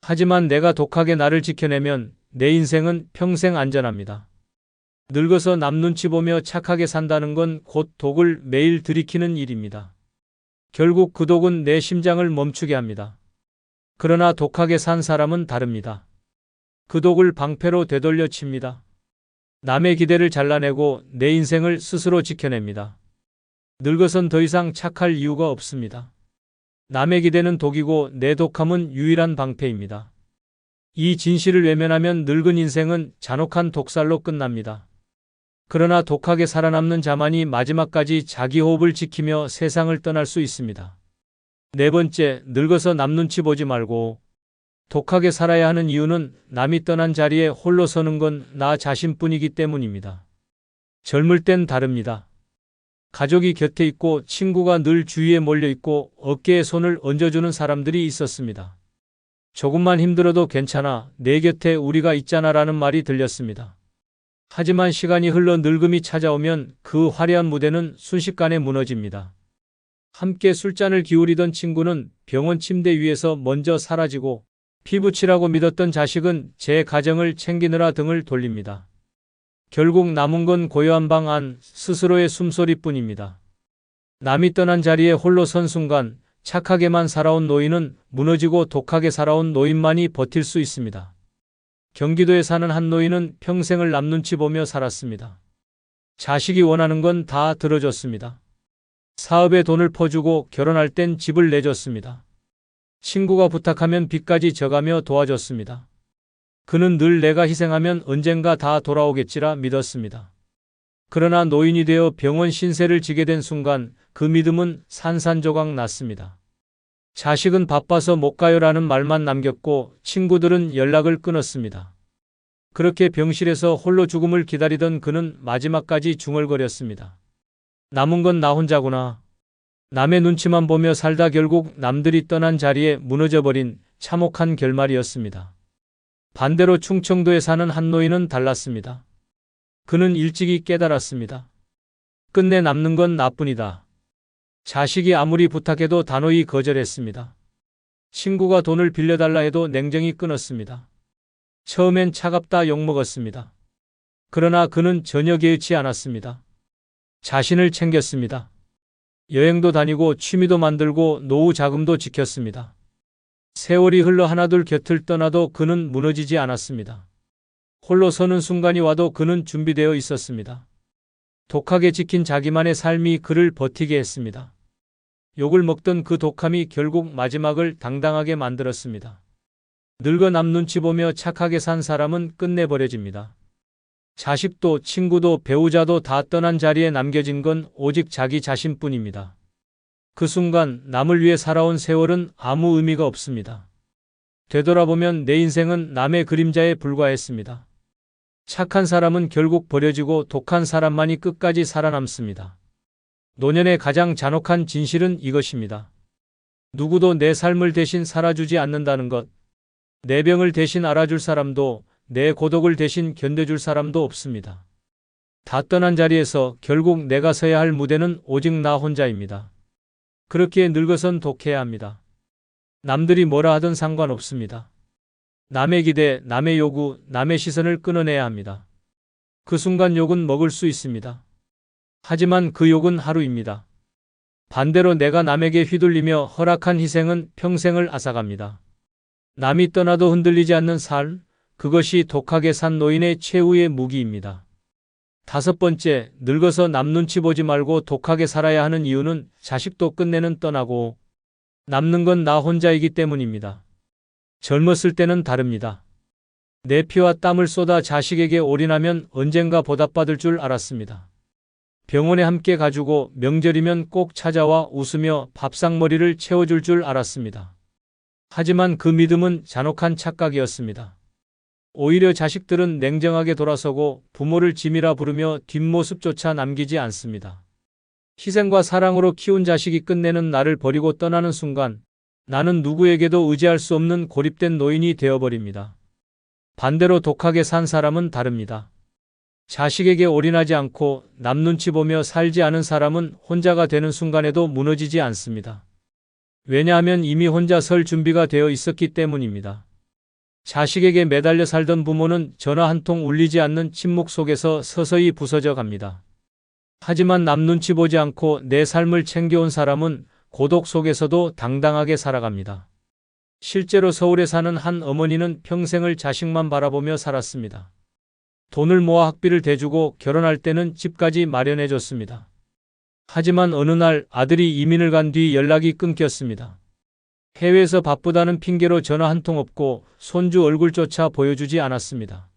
하지만 내가 독하게 나를 지켜내면 내 인생은 평생 안전합니다. 늙어서 남 눈치 보며 착하게 산다는 건 곧 독을 매일 들이키는 일입니다. 결국 그 독은 내 심장을 멈추게 합니다. 그러나 독하게 산 사람은 다릅니다. 그 독을 방패로 되돌려 칩니다. 남의 기대를 잘라내고 내 인생을 스스로 지켜냅니다. 늙어선 더 이상 착할 이유가 없습니다. 남의 기대는 독이고 내 독함은 유일한 방패입니다. 이 진실을 외면하면 늙은 인생은 잔혹한 독살로 끝납니다. 그러나 독하게 살아남는 자만이 마지막까지 자기 호흡을 지키며 세상을 떠날 수 있습니다. 네 번째, 늙어서 남 눈치 보지 말고 독하게 살아야 하는 이유는 남이 떠난 자리에 홀로 서는 건 나 자신뿐이기 때문입니다. 젊을 땐 다릅니다. 가족이 곁에 있고 친구가 늘 주위에 몰려 있고 어깨에 손을 얹어주는 사람들이 있었습니다. 조금만 힘들어도 괜찮아. 내 곁에 우리가 있잖아라는 말이 들렸습니다. 하지만 시간이 흘러 늙음이 찾아오면 그 화려한 무대는 순식간에 무너집니다. 함께 술잔을 기울이던 친구는 병원 침대 위에서 먼저 사라지고 피부치라고 믿었던 자식은 제 가정을 챙기느라 등을 돌립니다. 결국 남은 건 고요한 방 안 스스로의 숨소리뿐입니다. 남이 떠난 자리에 홀로 선 순간 착하게만 살아온 노인은 무너지고 독하게 살아온 노인만이 버틸 수 있습니다. 경기도에 사는 한 노인은 평생을 남 눈치 보며 살았습니다. 자식이 원하는 건 다 들어줬습니다. 사업에 돈을 퍼주고 결혼할 땐 집을 내줬습니다. 친구가 부탁하면 빚까지 져가며 도와줬습니다. 그는 늘 내가 희생하면 언젠가 다 돌아오겠지라 믿었습니다. 그러나 노인이 되어 병원 신세를 지게 된 순간 그 믿음은 산산조각 났습니다. 자식은 바빠서 못 가요라는 말만 남겼고 친구들은 연락을 끊었습니다. 그렇게 병실에서 홀로 죽음을 기다리던 그는 마지막까지 중얼거렸습니다. 남은 건 나 혼자구나. 남의 눈치만 보며 살다 결국 남들이 떠난 자리에 무너져버린 참혹한 결말이었습니다. 반대로 충청도에 사는 한 노인은 달랐습니다. 그는 일찍이 깨달았습니다. 끝내 남는 건 나뿐이다. 자식이 아무리 부탁해도 단호히 거절했습니다. 친구가 돈을 빌려달라 해도 냉정히 끊었습니다. 처음엔 차갑다 욕먹었습니다. 그러나 그는 전혀 개의치 않았습니다. 자신을 챙겼습니다. 여행도 다니고 취미도 만들고 노후 자금도 지켰습니다. 세월이 흘러 하나둘 곁을 떠나도 그는 무너지지 않았습니다. 홀로 서는 순간이 와도 그는 준비되어 있었습니다. 독하게 지킨 자기만의 삶이 그를 버티게 했습니다. 욕을 먹던 그 독함이 결국 마지막을 당당하게 만들었습니다. 늙어 남 눈치 보며 착하게 산 사람은 끝내 버려집니다. 자식도 친구도 배우자도 다 떠난 자리에 남겨진 건 오직 자기 자신뿐입니다. 그 순간 남을 위해 살아온 세월은 아무 의미가 없습니다. 되돌아보면 내 인생은 남의 그림자에 불과했습니다. 착한 사람은 결국 버려지고 독한 사람만이 끝까지 살아남습니다. 노년의 가장 잔혹한 진실은 이것입니다. 누구도 내 삶을 대신 살아주지 않는다는 것. 내 병을 대신 알아줄 사람도 내 고독을 대신 견뎌줄 사람도 없습니다. 다 떠난 자리에서 결국 내가 서야 할 무대는 오직 나 혼자입니다. 그렇게 늙어선 독해야 합니다. 남들이 뭐라 하든 상관없습니다. 남의 기대, 남의 요구, 남의 시선을 끊어내야 합니다. 그 순간 욕은 먹을 수 있습니다. 하지만 그 욕은 하루입니다. 반대로 내가 남에게 휘둘리며 허락한 희생은 평생을 앗아갑니다. 남이 떠나도 흔들리지 않는 삶, 그것이 독하게 산 노인의 최후의 무기입니다. 5번째, 늙어서 남 눈치 보지 말고 독하게 살아야 하는 이유는 자식도 끝내는 떠나고 남는 건 나 혼자이기 때문입니다. 젊었을 때는 다릅니다. 내 피와 땀을 쏟아 자식에게 올인하면 언젠가 보답받을 줄 알았습니다. 병원에 함께 가주고 명절이면 꼭 찾아와 웃으며 밥상머리를 채워줄 줄 알았습니다. 하지만 그 믿음은 잔혹한 착각이었습니다. 오히려 자식들은 냉정하게 돌아서고 부모를 짐이라 부르며 뒷모습조차 남기지 않습니다. 희생과 사랑으로 키운 자식이 끝내는 나를 버리고 떠나는 순간 나는 누구에게도 의지할 수 없는 고립된 노인이 되어버립니다. 반대로 독하게 산 사람은 다릅니다. 자식에게 올인하지 않고 남 눈치 보며 살지 않은 사람은 혼자가 되는 순간에도 무너지지 않습니다. 왜냐하면 이미 혼자 설 준비가 되어 있었기 때문입니다. 자식에게 매달려 살던 부모는 전화 한 통 울리지 않는 침묵 속에서 서서히 부서져 갑니다. 하지만 남 눈치 보지 않고 내 삶을 챙겨온 사람은 고독 속에서도 당당하게 살아갑니다. 실제로 서울에 사는 한 어머니는 평생을 자식만 바라보며 살았습니다. 돈을 모아 학비를 대주고 결혼할 때는 집까지 마련해 줬습니다. 하지만 어느 날 아들이 이민을 간 뒤 연락이 끊겼습니다. 해외에서 바쁘다는 핑계로 전화 한 통 없고 손주 얼굴조차 보여주지 않았습니다.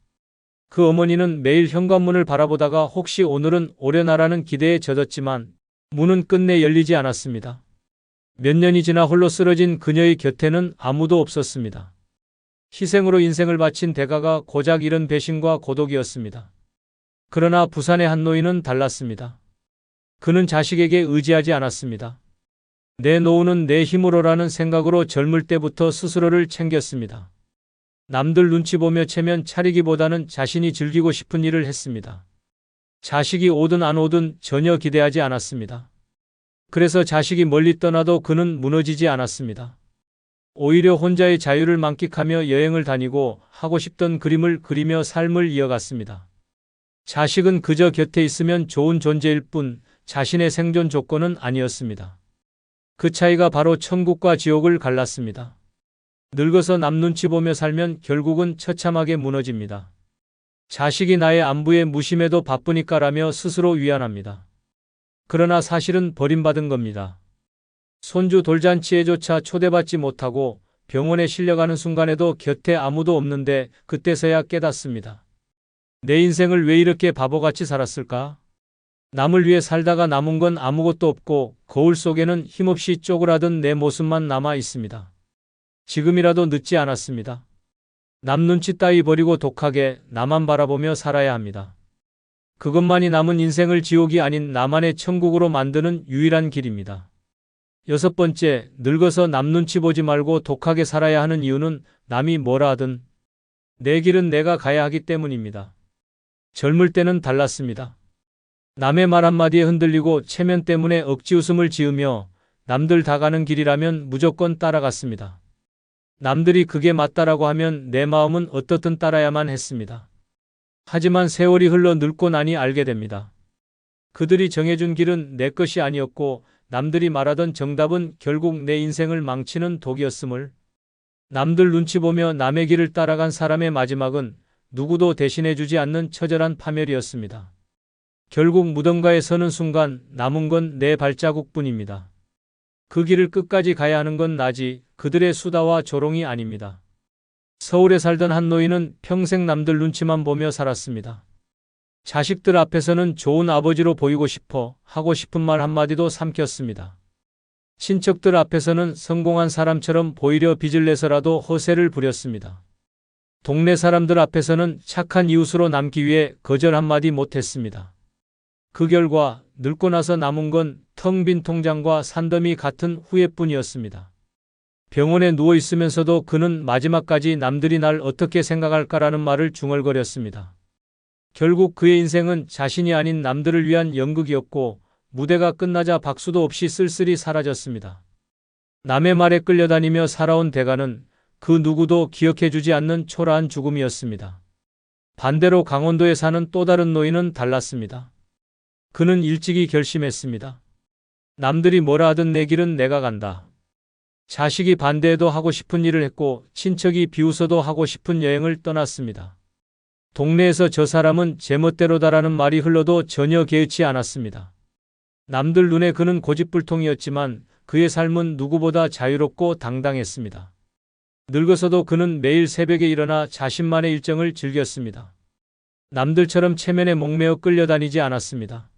그 어머니는 매일 현관문을 바라보다가 혹시 오늘은 오려나라는 기대에 젖었지만 문은 끝내 열리지 않았습니다. 몇 년이 지나 홀로 쓰러진 그녀의 곁에는 아무도 없었습니다. 희생으로 인생을 바친 대가가 고작 이런 배신과 고독이었습니다. 그러나 부산의 한 노인은 달랐습니다. 그는 자식에게 의지하지 않았습니다. 내 노후는 내 힘으로라는 생각으로 젊을 때부터 스스로를 챙겼습니다. 남들 눈치 보며 체면 차리기보다는 자신이 즐기고 싶은 일을 했습니다. 자식이 오든 안 오든 전혀 기대하지 않았습니다. 그래서 자식이 멀리 떠나도 그는 무너지지 않았습니다. 오히려 혼자의 자유를 만끽하며 여행을 다니고 하고 싶던 그림을 그리며 삶을 이어갔습니다. 자식은 그저 곁에 있으면 좋은 존재일 뿐 자신의 생존 조건은 아니었습니다. 그 차이가 바로 천국과 지옥을 갈랐습니다. 늙어서 남 눈치 보며 살면 결국은 처참하게 무너집니다. 자식이 나의 안부에 무심해도 바쁘니까라며 스스로 위안합니다. 그러나 사실은 버림받은 겁니다. 손주 돌잔치에조차 초대받지 못하고 병원에 실려가는 순간에도 곁에 아무도 없는데 그때서야 깨닫습니다. 내 인생을 왜 이렇게 바보같이 살았을까? 남을 위해 살다가 남은 건 아무것도 없고 거울 속에는 힘없이 쪼그라든 내 모습만 남아 있습니다. 지금이라도 늦지 않았습니다. 남 눈치 따위 버리고 독하게 나만 바라보며 살아야 합니다. 그것만이 남은 인생을 지옥이 아닌 나만의 천국으로 만드는 유일한 길입니다. 6번째, 늙어서 남 눈치 보지 말고 독하게 살아야 하는 이유는 남이 뭐라 하든 내 길은 내가 가야 하기 때문입니다. 젊을 때는 달랐습니다. 남의 말 한마디에 흔들리고 체면 때문에 억지 웃음을 지으며 남들 다 가는 길이라면 무조건 따라갔습니다. 남들이 그게 맞다라고 하면 내 마음은 어떻든 따라야만 했습니다. 하지만 세월이 흘러 늙고 나니 알게 됩니다. 그들이 정해준 길은 내 것이 아니었고 남들이 말하던 정답은 결국 내 인생을 망치는 독이었음을. 남들 눈치 보며 남의 길을 따라간 사람의 마지막은 누구도 대신해주지 않는 처절한 파멸이었습니다. 결국 무덤가에 서는 순간 남은 건 내 발자국뿐입니다. 그 길을 끝까지 가야 하는 건 나지 그들의 수다와 조롱이 아닙니다. 서울에 살던 한 노인은 평생 남들 눈치만 보며 살았습니다. 자식들 앞에서는 좋은 아버지로 보이고 싶어 하고 싶은 말 한마디도 삼켰습니다. 친척들 앞에서는 성공한 사람처럼 보이려 빚을 내서라도 허세를 부렸습니다. 동네 사람들 앞에서는 착한 이웃으로 남기 위해 거절 한마디 못했습니다. 그 결과 늙고 나서 남은 건 텅 빈 통장과 산더미 같은 후회뿐이었습니다. 병원에 누워 있으면서도 그는 마지막까지 남들이 날 어떻게 생각할까라는 말을 중얼거렸습니다. 결국 그의 인생은 자신이 아닌 남들을 위한 연극이었고 무대가 끝나자 박수도 없이 쓸쓸히 사라졌습니다. 남의 말에 끌려다니며 살아온 대가는 그 누구도 기억해주지 않는 초라한 죽음이었습니다. 반대로 강원도에 사는 또 다른 노인은 달랐습니다. 그는 일찍이 결심했습니다. 남들이 뭐라 하든 내 길은 내가 간다. 자식이 반대해도 하고 싶은 일을 했고 친척이 비웃어도 하고 싶은 여행을 떠났습니다. 동네에서 저 사람은 제멋대로다라는 말이 흘러도 전혀 개의치 않았습니다. 남들 눈에 그는 고집불통이었지만 그의 삶은 누구보다 자유롭고 당당했습니다. 늙어서도 그는 매일 새벽에 일어나 자신만의 일정을 즐겼습니다. 남들처럼 체면에 목매어 끌려다니지 않았습니다.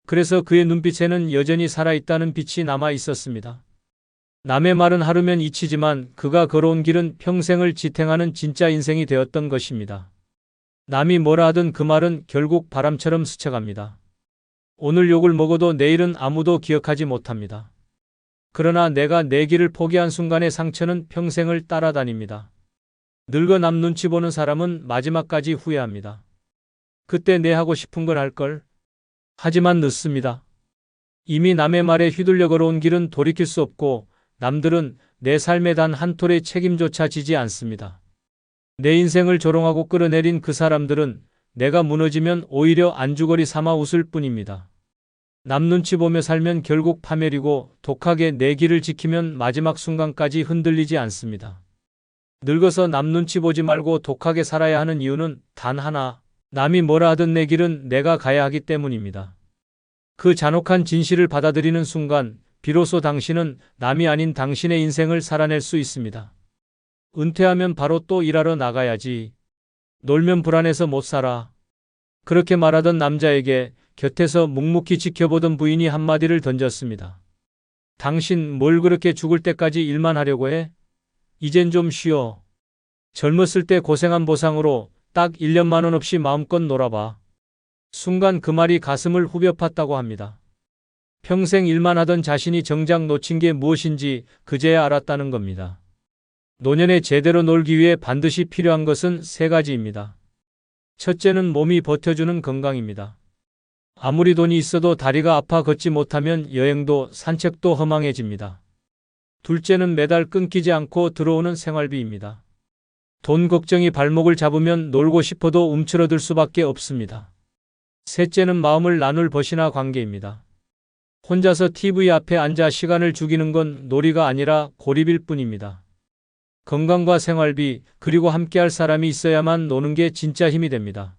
그래서 그의 눈빛에는 여전히 살아있다는 빛이 남아 있었습니다. 남의 말은 하루면 잊히지만 그가 걸어온 길은 평생을 지탱하는 진짜 인생이 되었던 것입니다. 남이 뭐라 하든 그 말은 결국 바람처럼 스쳐갑니다. 오늘 욕을 먹어도 내일은 아무도 기억하지 못합니다. 그러나 내가 내 길을 포기한 순간의 상처는 평생을 따라다닙니다. 늙어 남 눈치 보는 사람은 마지막까지 후회합니다. 그때 내 하고 싶은 걸 할걸. 하지만 늦습니다. 이미 남의 말에 휘둘려 걸어온 길은 돌이킬 수 없고 남들은 내 삶에 단 한 톨의 책임조차 지지 않습니다. 내 인생을 조롱하고 끌어내린 그 사람들은 내가 무너지면 오히려 안주거리 삼아 웃을 뿐입니다. 남 눈치 보며 살면 결국 파멸이고 독하게 내 길을 지키면 마지막 순간까지 흔들리지 않습니다. 늙어서 남 눈치 보지 말고 독하게 살아야 하는 이유는 단 하나, 남이 뭐라 하든 내 길은 내가 가야 하기 때문입니다. 그 잔혹한 진실을 받아들이는 순간 비로소 당신은 남이 아닌 당신의 인생을 살아낼 수 있습니다. 은퇴하면 바로 또 일하러 나가야지. 놀면 불안해서 못 살아. 그렇게 말하던 남자에게 곁에서 묵묵히 지켜보던 부인이 한마디를 던졌습니다. 당신 뭘 그렇게 죽을 때까지 일만 하려고 해? 이젠 좀 쉬어. 젊었을 때 고생한 보상으로 딱 1년만 원 없이 마음껏 놀아봐. 순간 그 말이 가슴을 후벼 팠다고 합니다. 평생 일만 하던 자신이 정작 놓친 게 무엇인지 그제야 알았다는 겁니다. 노년에 제대로 놀기 위해 반드시 필요한 것은 세 가지입니다. 첫째는 몸이 버텨주는 건강입니다. 아무리 돈이 있어도 다리가 아파 걷지 못하면 여행도 산책도 허망해집니다. 둘째는 매달 끊기지 않고 들어오는 생활비입니다. 돈 걱정이 발목을 잡으면 놀고 싶어도 움츠러들 수밖에 없습니다. 셋째는 마음을 나눌 벗이나 관계입니다. 혼자서 TV 앞에 앉아 시간을 죽이는 건 놀이가 아니라 고립일 뿐입니다. 건강과 생활비, 그리고 함께할 사람이 있어야만 노는 게 진짜 힘이 됩니다.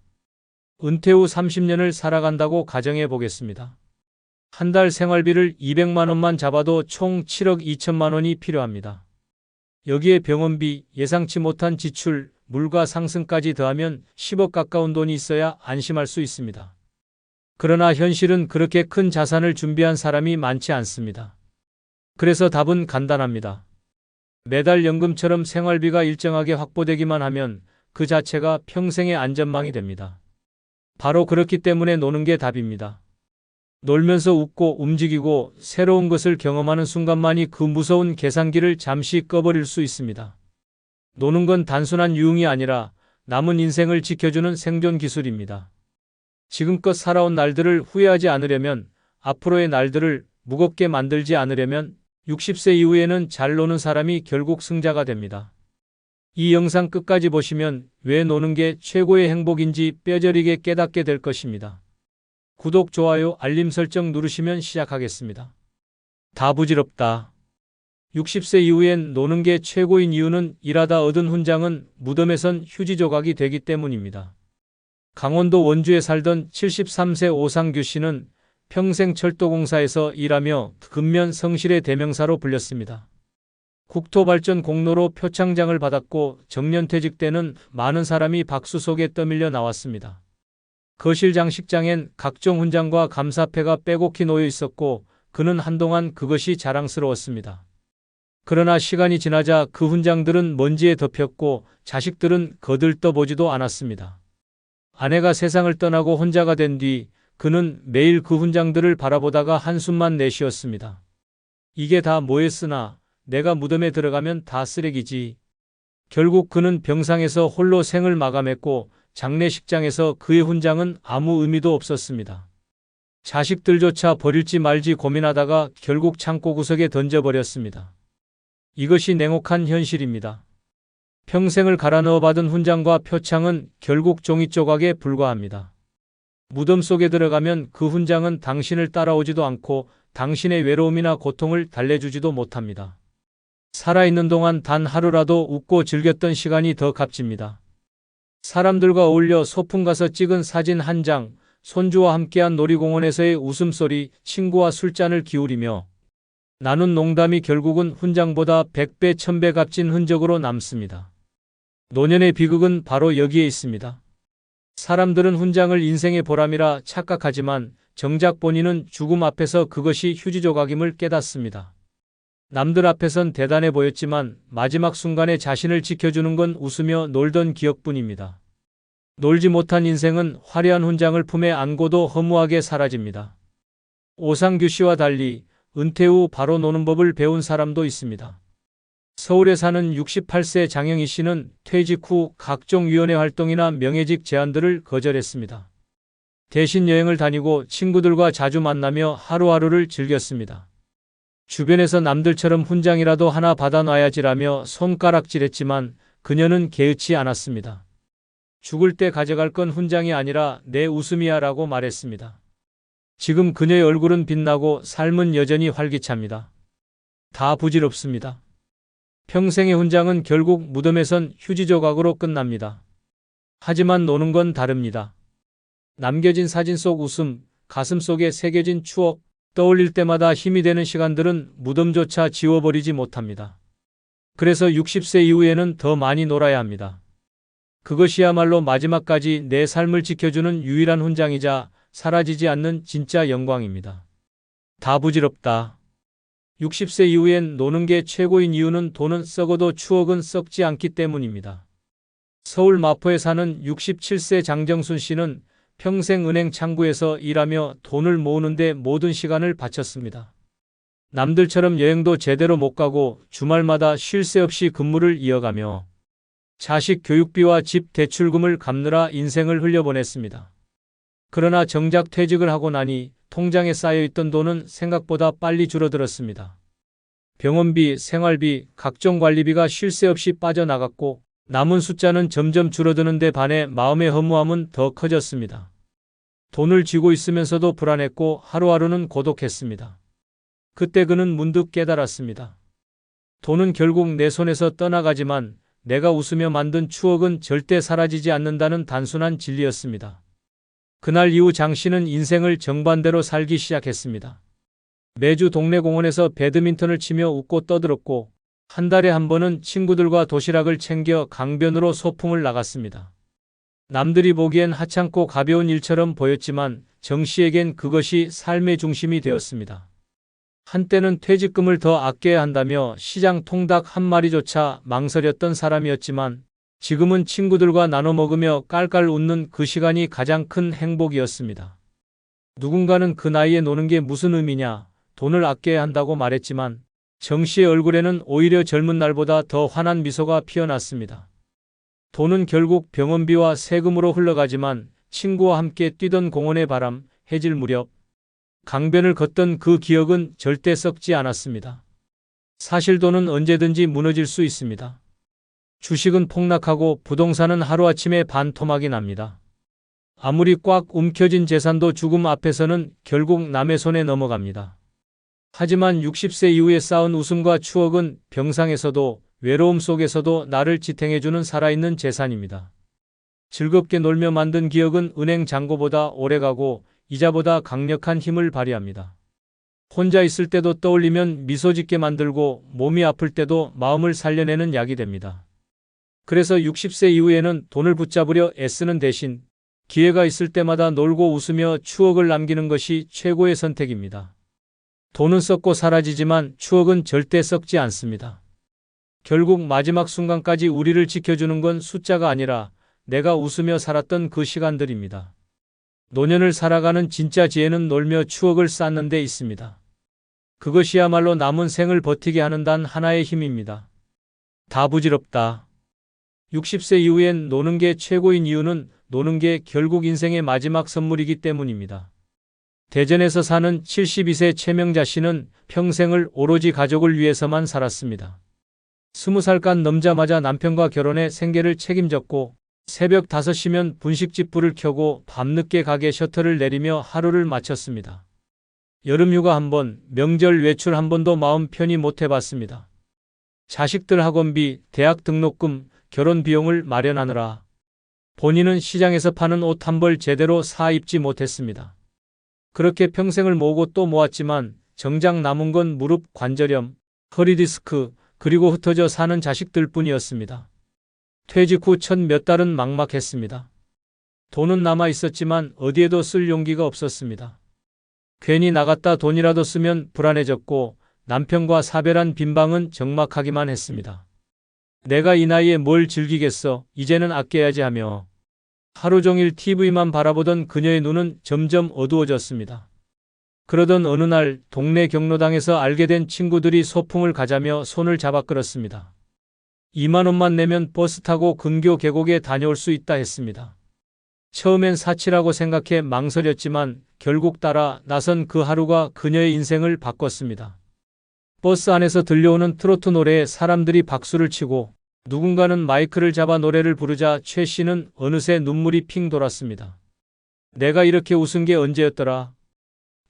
은퇴 후 30년을 살아간다고 가정해 보겠습니다. 한 달 생활비를 200만 원만 잡아도 총 7억 2천만 원이 필요합니다. 여기에 병원비, 예상치 못한 지출, 물가 상승까지 더하면 10억 가까운 돈이 있어야 안심할 수 있습니다. 그러나 현실은 그렇게 큰 자산을 준비한 사람이 많지 않습니다. 그래서 답은 간단합니다. 매달 연금처럼 생활비가 일정하게 확보되기만 하면 그 자체가 평생의 안전망이 됩니다. 바로 그렇기 때문에 노는 게 답입니다. 놀면서 웃고 움직이고 새로운 것을 경험하는 순간만이 그 무서운 계산기를 잠시 꺼버릴 수 있습니다. 노는 건 단순한 유흥이 아니라 남은 인생을 지켜주는 생존 기술입니다. 지금껏 살아온 날들을 후회하지 않으려면, 앞으로의 날들을 무겁게 만들지 않으려면 60세 이후에는 잘 노는 사람이 결국 승자가 됩니다. 이 영상 끝까지 보시면 왜 노는 게 최고의 행복인지 뼈저리게 깨닫게 될 것입니다. 구독, 좋아요, 알림 설정 누르시면 시작하겠습니다. 다 부질없다. 60세 이후엔 노는 게 최고인 이유는 일하다 얻은 훈장은 무덤에선 휴지 조각이 되기 때문입니다. 강원도 원주에 살던 73세 오상규 씨는 평생 철도공사에서 일하며 근면 성실의 대명사로 불렸습니다. 국토발전 공로로 표창장을 받았고 정년퇴직 때는 많은 사람이 박수 속에 떠밀려 나왔습니다. 거실 장식장엔 각종 훈장과 감사패가 빼곡히 놓여 있었고 그는 한동안 그것이 자랑스러웠습니다. 그러나 시간이 지나자 그 훈장들은 먼지에 덮였고 자식들은 거들떠보지도 않았습니다. 아내가 세상을 떠나고 혼자가 된 뒤 그는 매일 그 훈장들을 바라보다가 한숨만 내쉬었습니다. 이게 다 뭐였으나 내가 무덤에 들어가면 다 쓰레기지. 결국 그는 병상에서 홀로 생을 마감했고 장례식장에서 그의 훈장은 아무 의미도 없었습니다. 자식들조차 버릴지 말지 고민하다가 결국 창고 구석에 던져버렸습니다. 이것이 냉혹한 현실입니다. 평생을 갈아 넣어 받은 훈장과 표창은 결국 종이 조각에 불과합니다. 무덤 속에 들어가면 그 훈장은 당신을 따라오지도 않고 당신의 외로움이나 고통을 달래주지도 못합니다. 살아있는 동안 단 하루라도 웃고 즐겼던 시간이 더 값집니다. 사람들과 어울려 소풍 가서 찍은 사진 한 장, 손주와 함께한 놀이공원에서의 웃음소리, 친구와 술잔을 기울이며 나눈 농담이 결국은 훈장보다 100배, 1000배 값진 흔적으로 남습니다. 노년의 비극은 바로 여기에 있습니다. 사람들은 훈장을 인생의 보람이라 착각하지만 정작 본인은 죽음 앞에서 그것이 휴지 조각임을 깨닫습니다. 남들 앞에선 대단해 보였지만 마지막 순간에 자신을 지켜주는 건 웃으며 놀던 기억뿐입니다. 놀지 못한 인생은 화려한 훈장을 품에 안고도 허무하게 사라집니다. 오상규 씨와 달리 은퇴 후 바로 노는 법을 배운 사람도 있습니다. 서울에 사는 68세 장영희 씨는 퇴직 후 각종 위원회 활동이나 명예직 제안들을 거절했습니다. 대신 여행을 다니고 친구들과 자주 만나며 하루하루를 즐겼습니다. 주변에서 남들처럼 훈장이라도 하나 받아놔야지라며 손가락질했지만 그녀는 개의치 않았습니다. 죽을 때 가져갈 건 훈장이 아니라 내 웃음이야 라고 말했습니다. 지금 그녀의 얼굴은 빛나고 삶은 여전히 활기찹니다. 다 부질없습니다. 평생의 훈장은 결국 무덤에선 휴지 조각으로 끝납니다. 하지만 노는 건 다릅니다. 남겨진 사진 속 웃음, 가슴 속에 새겨진 추억, 떠올릴 때마다 힘이 되는 시간들은 무덤조차 지워버리지 못합니다. 그래서 60세 이후에는 더 많이 놀아야 합니다. 그것이야말로 마지막까지 내 삶을 지켜주는 유일한 훈장이자 사라지지 않는 진짜 영광입니다. 다 부질없다. 60세 이후엔 노는 게 최고인 이유는 돈은 썩어도 추억은 썩지 않기 때문입니다. 서울 마포에 사는 67세 장정순 씨는 평생 은행 창구에서 일하며 돈을 모으는데 모든 시간을 바쳤습니다. 남들처럼 여행도 제대로 못 가고 주말마다 쉴 새 없이 근무를 이어가며 자식 교육비와 집 대출금을 갚느라 인생을 흘려보냈습니다. 그러나 정작 퇴직을 하고 나니 통장에 쌓여있던 돈은 생각보다 빨리 줄어들었습니다. 병원비, 생활비, 각종 관리비가 쉴 새 없이 빠져나갔고 남은 숫자는 점점 줄어드는 데 반해 마음의 허무함은 더 커졌습니다. 돈을 쥐고 있으면서도 불안했고 하루하루는 고독했습니다. 그때 그는 문득 깨달았습니다. 돈은 결국 내 손에서 떠나가지만 내가 웃으며 만든 추억은 절대 사라지지 않는다는 단순한 진리였습니다. 그날 이후 장 씨는 인생을 정반대로 살기 시작했습니다. 매주 동네 공원에서 배드민턴을 치며 웃고 떠들었고 한 달에 한 번은 친구들과 도시락을 챙겨 강변으로 소풍을 나갔습니다. 남들이 보기엔 하찮고 가벼운 일처럼 보였지만 정 씨에겐 그것이 삶의 중심이 되었습니다. 한때는 퇴직금을 더 아껴야 한다며 시장 통닭 한 마리조차 망설였던 사람이었지만 지금은 친구들과 나눠 먹으며 깔깔 웃는 그 시간이 가장 큰 행복이었습니다. 누군가는 그 나이에 노는 게 무슨 의미냐, 돈을 아껴야 한다고 말했지만 정 씨의 얼굴에는 오히려 젊은 날보다 더 환한 미소가 피어났습니다. 돈은 결국 병원비와 세금으로 흘러가지만 친구와 함께 뛰던 공원의 바람, 해질 무렵 강변을 걷던 그 기억은 절대 썩지 않았습니다. 사실 돈은 언제든지 무너질 수 있습니다. 주식은 폭락하고 부동산은 하루아침에 반토막이 납니다. 아무리 꽉 움켜진 재산도 죽음 앞에서는 결국 남의 손에 넘어갑니다. 하지만 60세 이후에 쌓은 웃음과 추억은 병상에서도 외로움 속에서도 나를 지탱해주는 살아있는 재산입니다. 즐겁게 놀며 만든 기억은 은행 잔고보다 오래가고 이자보다 강력한 힘을 발휘합니다. 혼자 있을 때도 떠올리면 미소 짓게 만들고 몸이 아플 때도 마음을 살려내는 약이 됩니다. 그래서 60세 이후에는 돈을 붙잡으려 애쓰는 대신 기회가 있을 때마다 놀고 웃으며 추억을 남기는 것이 최고의 선택입니다. 돈은 썩고 사라지지만 추억은 절대 썩지 않습니다. 결국 마지막 순간까지 우리를 지켜주는 건 숫자가 아니라 내가 웃으며 살았던 그 시간들입니다. 노년을 살아가는 진짜 지혜는 놀며 추억을 쌓는 데 있습니다. 그것이야말로 남은 생을 버티게 하는 단 하나의 힘입니다. 다 부질없다. 60세 이후엔 노는 게 최고인 이유는 노는 게 결국 인생의 마지막 선물이기 때문입니다. 대전에서 사는 72세 최명자 씨는 평생을 오로지 가족을 위해서만 살았습니다. 20살간 넘자마자 남편과 결혼해 생계를 책임졌고 새벽 5시면 분식집 불을 켜고 밤늦게 가게 셔터를 내리며 하루를 마쳤습니다. 여름휴가 한 번, 명절 외출 한 번도 마음 편히 못 해봤습니다. 자식들 학원비, 대학 등록금, 결혼 비용을 마련하느라 본인은 시장에서 파는 옷 한 벌 제대로 사 입지 못했습니다. 그렇게 평생을 모으고 또 모았지만 정작 남은 건 무릎 관절염, 허리 디스크, 그리고 흩어져 사는 자식들 뿐이었습니다. 퇴직 후 첫 몇 달은 막막했습니다. 돈은 남아 있었지만 어디에도 쓸 용기가 없었습니다. 괜히 나갔다 돈이라도 쓰면 불안해졌고 남편과 사별한 빈방은 적막하기만 했습니다. 내가 이 나이에 뭘 즐기겠어, 이제는 아껴야지 하며 하루 종일 TV만 바라보던 그녀의 눈은 점점 어두워졌습니다. 그러던 어느 날 동네 경로당에서 알게 된 친구들이 소풍을 가자며 손을 잡아 끌었습니다. 2만 원만 내면 버스 타고 근교 계곡에 다녀올 수 있다 했습니다. 처음엔 사치라고 생각해 망설였지만 결국 따라 나선 그 하루가 그녀의 인생을 바꿨습니다. 버스 안에서 들려오는 트로트 노래에 사람들이 박수를 치고 누군가는 마이크를 잡아 노래를 부르자 최 씨는 어느새 눈물이 핑 돌았습니다. 내가 이렇게 웃은 게 언제였더라.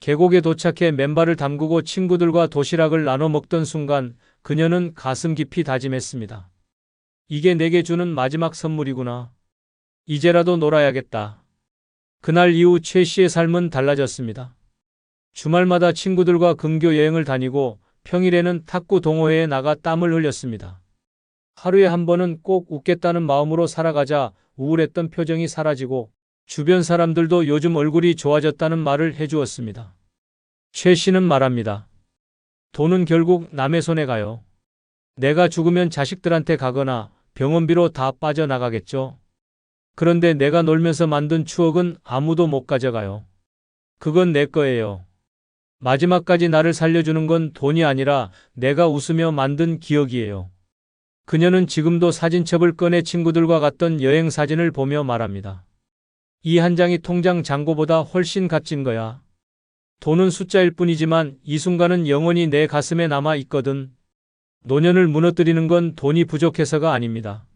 계곡에 도착해 맨발을 담그고 친구들과 도시락을 나눠 먹던 순간 그녀는 가슴 깊이 다짐했습니다. 이게 내게 주는 마지막 선물이구나. 이제라도 놀아야겠다. 그날 이후 최 씨의 삶은 달라졌습니다. 주말마다 친구들과 근교 여행을 다니고 평일에는 탁구 동호회에 나가 땀을 흘렸습니다. 하루에 한 번은 꼭 웃겠다는 마음으로 살아가자 우울했던 표정이 사라지고 주변 사람들도 요즘 얼굴이 좋아졌다는 말을 해주었습니다. 최 씨는 말합니다. 돈은 결국 남의 손에 가요. 내가 죽으면 자식들한테 가거나 병원비로 다 빠져나가겠죠. 그런데 내가 놀면서 만든 추억은 아무도 못 가져가요. 그건 내 거예요. 마지막까지 나를 살려주는 건 돈이 아니라 내가 웃으며 만든 기억이에요. 그녀는 지금도 사진첩을 꺼내 친구들과 갔던 여행 사진을 보며 말합니다. 이 한 장이 통장 잔고보다 훨씬 값진 거야. 돈은 숫자일 뿐이지만 이 순간은 영원히 내 가슴에 남아 있거든. 노년을 무너뜨리는 건 돈이 부족해서가 아닙니다.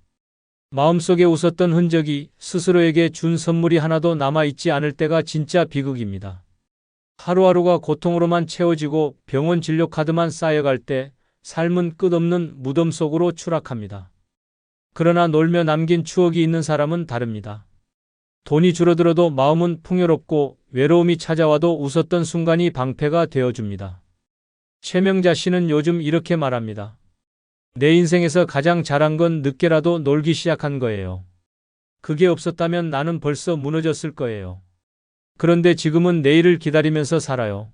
마음속에 웃었던 흔적이 스스로에게 준 선물이 하나도 남아있지 않을 때가 진짜 비극입니다. 하루하루가 고통으로만 채워지고 병원 진료 카드만 쌓여갈 때 삶은 끝없는 무덤 속으로 추락합니다. 그러나 놀며 남긴 추억이 있는 사람은 다릅니다. 돈이 줄어들어도 마음은 풍요롭고 외로움이 찾아와도 웃었던 순간이 방패가 되어줍니다. 최명자 씨는 요즘 이렇게 말합니다. 내 인생에서 가장 잘한 건 늦게라도 놀기 시작한 거예요. 그게 없었다면 나는 벌써 무너졌을 거예요. 그런데 지금은 내일을 기다리면서 살아요.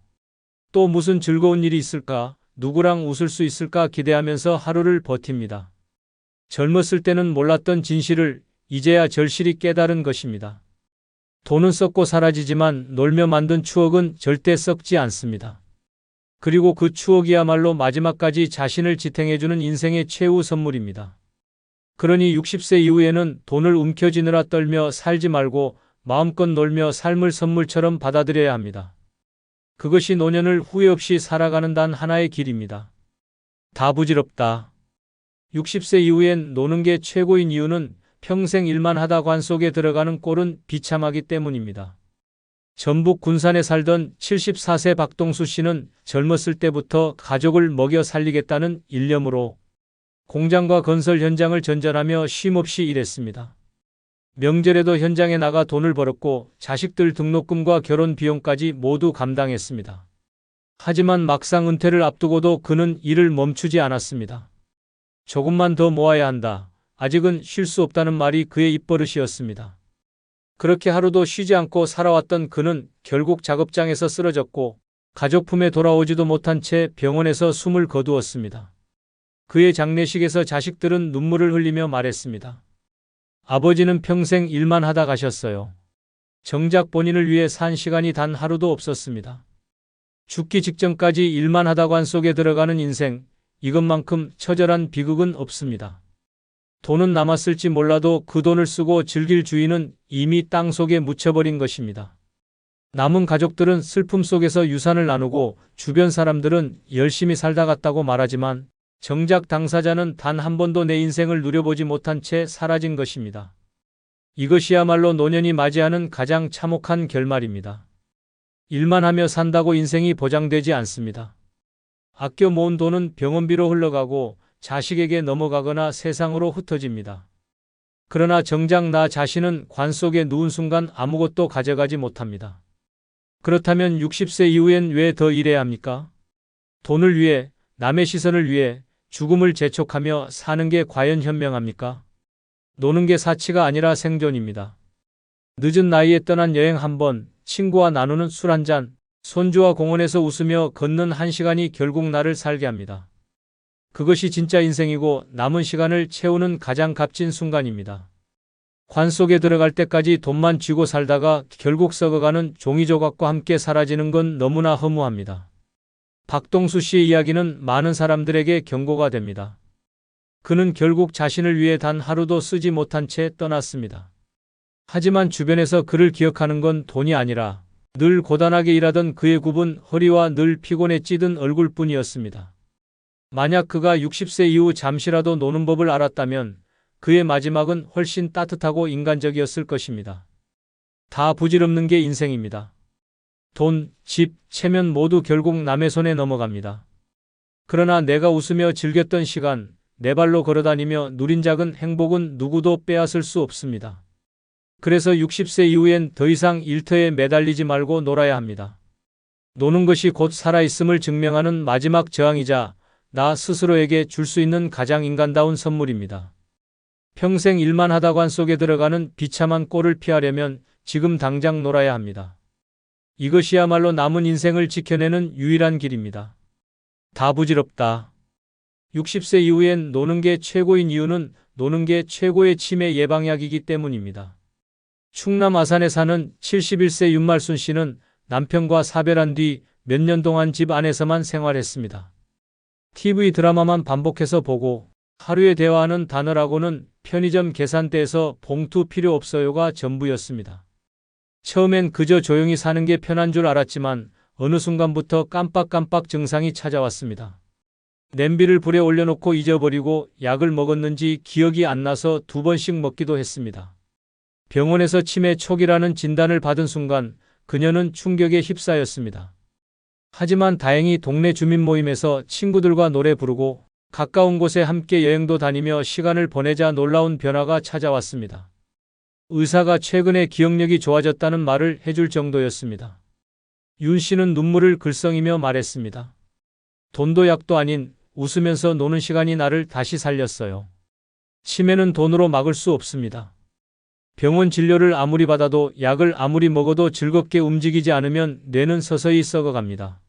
또 무슨 즐거운 일이 있을까, 누구랑 웃을 수 있을까 기대하면서 하루를 버팁니다. 젊었을 때는 몰랐던 진실을 이제야 절실히 깨달은 것입니다. 돈은 썩고 사라지지만 놀며 만든 추억은 절대 썩지 않습니다. 그리고 그 추억이야말로 마지막까지 자신을 지탱해주는 인생의 최후 선물입니다. 그러니 60세 이후에는 돈을 움켜쥐느라 떨며 살지 말고 마음껏 놀며 삶을 선물처럼 받아들여야 합니다. 그것이 노년을 후회 없이 살아가는 단 하나의 길입니다. 다 부질없다. 60세 이후엔 노는 게 최고인 이유는 평생 일만 하다 관 속에 들어가는 꼴은 비참하기 때문입니다. 전북 군산에 살던 74세 박동수 씨는 젊었을 때부터 가족을 먹여 살리겠다는 일념으로 공장과 건설 현장을 전전하며 쉼없이 일했습니다. 명절에도 현장에 나가 돈을 벌었고 자식들 등록금과 결혼 비용까지 모두 감당했습니다. 하지만 막상 은퇴를 앞두고도 그는 일을 멈추지 않았습니다. 조금만 더 모아야 한다. 아직은 쉴 수 없다는 말이 그의 입버릇이었습니다. 그렇게 하루도 쉬지 않고 살아왔던 그는 결국 작업장에서 쓰러졌고 가족 품에 돌아오지도 못한 채 병원에서 숨을 거두었습니다. 그의 장례식에서 자식들은 눈물을 흘리며 말했습니다. 아버지는 평생 일만 하다 가셨어요. 정작 본인을 위해 산 시간이 단 하루도 없었습니다. 죽기 직전까지 일만 하다 관 속에 들어가는 인생, 이것만큼 처절한 비극은 없습니다. 돈은 남았을지 몰라도 그 돈을 쓰고 즐길 주인은 이미 땅 속에 묻혀버린 것입니다. 남은 가족들은 슬픔 속에서 유산을 나누고 주변 사람들은 열심히 살다 갔다고 말하지만 정작 당사자는 단 한 번도 내 인생을 누려보지 못한 채 사라진 것입니다. 이것이야말로 노년이 맞이하는 가장 참혹한 결말입니다. 일만 하며 산다고 인생이 보장되지 않습니다. 아껴 모은 돈은 병원비로 흘러가고 자식에게 넘어가거나 세상으로 흩어집니다. 그러나 정작 나 자신은 관 속에 누운 순간 아무것도 가져가지 못합니다. 그렇다면 60세 이후엔 왜 더 일해야 합니까? 돈을 위해, 남의 시선을 위해 죽음을 재촉하며 사는 게 과연 현명합니까? 노는 게 사치가 아니라 생존입니다. 늦은 나이에 떠난 여행 한 번, 친구와 나누는 술 한 잔, 손주와 공원에서 웃으며 걷는 한 시간이 결국 나를 살게 합니다. 그것이 진짜 인생이고 남은 시간을 채우는 가장 값진 순간입니다. 관 속에 들어갈 때까지 돈만 쥐고 살다가 결국 썩어가는 종이 조각과 함께 사라지는 건 너무나 허무합니다. 박동수 씨의 이야기는 많은 사람들에게 경고가 됩니다. 그는 결국 자신을 위해 단 하루도 쓰지 못한 채 떠났습니다. 하지만 주변에서 그를 기억하는 건 돈이 아니라 늘 고단하게 일하던 그의 굽은 허리와 늘 피곤에 찌든 얼굴뿐이었습니다. 만약 그가 60세 이후 잠시라도 노는 법을 알았다면 그의 마지막은 훨씬 따뜻하고 인간적이었을 것입니다. 다 부질없는 게 인생입니다. 돈, 집, 체면 모두 결국 남의 손에 넘어갑니다. 그러나 내가 웃으며 즐겼던 시간, 내 발로 걸어다니며 누린 작은 행복은 누구도 빼앗을 수 없습니다. 그래서 60세 이후엔 더 이상 일터에 매달리지 말고 놀아야 합니다. 노는 것이 곧 살아있음을 증명하는 마지막 저항이자 나 스스로에게 줄 수 있는 가장 인간다운 선물입니다. 평생 일만 하다 관 속에 들어가는 비참한 꼴을 피하려면 지금 당장 놀아야 합니다. 이것이야말로 남은 인생을 지켜내는 유일한 길입니다. 다 부질없다. 60세 이후엔 노는 게 최고인 이유는 노는 게 최고의 치매 예방약이기 때문입니다. 충남 아산에 사는 71세 윤말순 씨는 남편과 사별한 뒤 몇 년 동안 집 안에서만 생활했습니다. TV 드라마만 반복해서 보고 하루의 대화하는 단어라고는 편의점 계산대에서 봉투 필요 없어요가 전부였습니다. 처음엔 그저 조용히 사는 게 편한 줄 알았지만 어느 순간부터 깜빡깜빡 증상이 찾아왔습니다. 냄비를 불에 올려놓고 잊어버리고 약을 먹었는지 기억이 안 나서 2번씩 먹기도 했습니다. 병원에서 치매 초기라는 진단을 받은 순간 그녀는 충격에 휩싸였습니다. 하지만 다행히 동네 주민 모임에서 친구들과 노래 부르고 가까운 곳에 함께 여행도 다니며 시간을 보내자 놀라운 변화가 찾아왔습니다. 의사가 최근에 기억력이 좋아졌다는 말을 해줄 정도였습니다. 윤 씨는 눈물을 글썽이며 말했습니다. 돈도 약도 아닌 웃으면서 노는 시간이 나를 다시 살렸어요. 치매는 돈으로 막을 수 없습니다. 병원 진료를 아무리 받아도 약을 아무리 먹어도 즐겁게 움직이지 않으면 뇌는 서서히 썩어갑니다.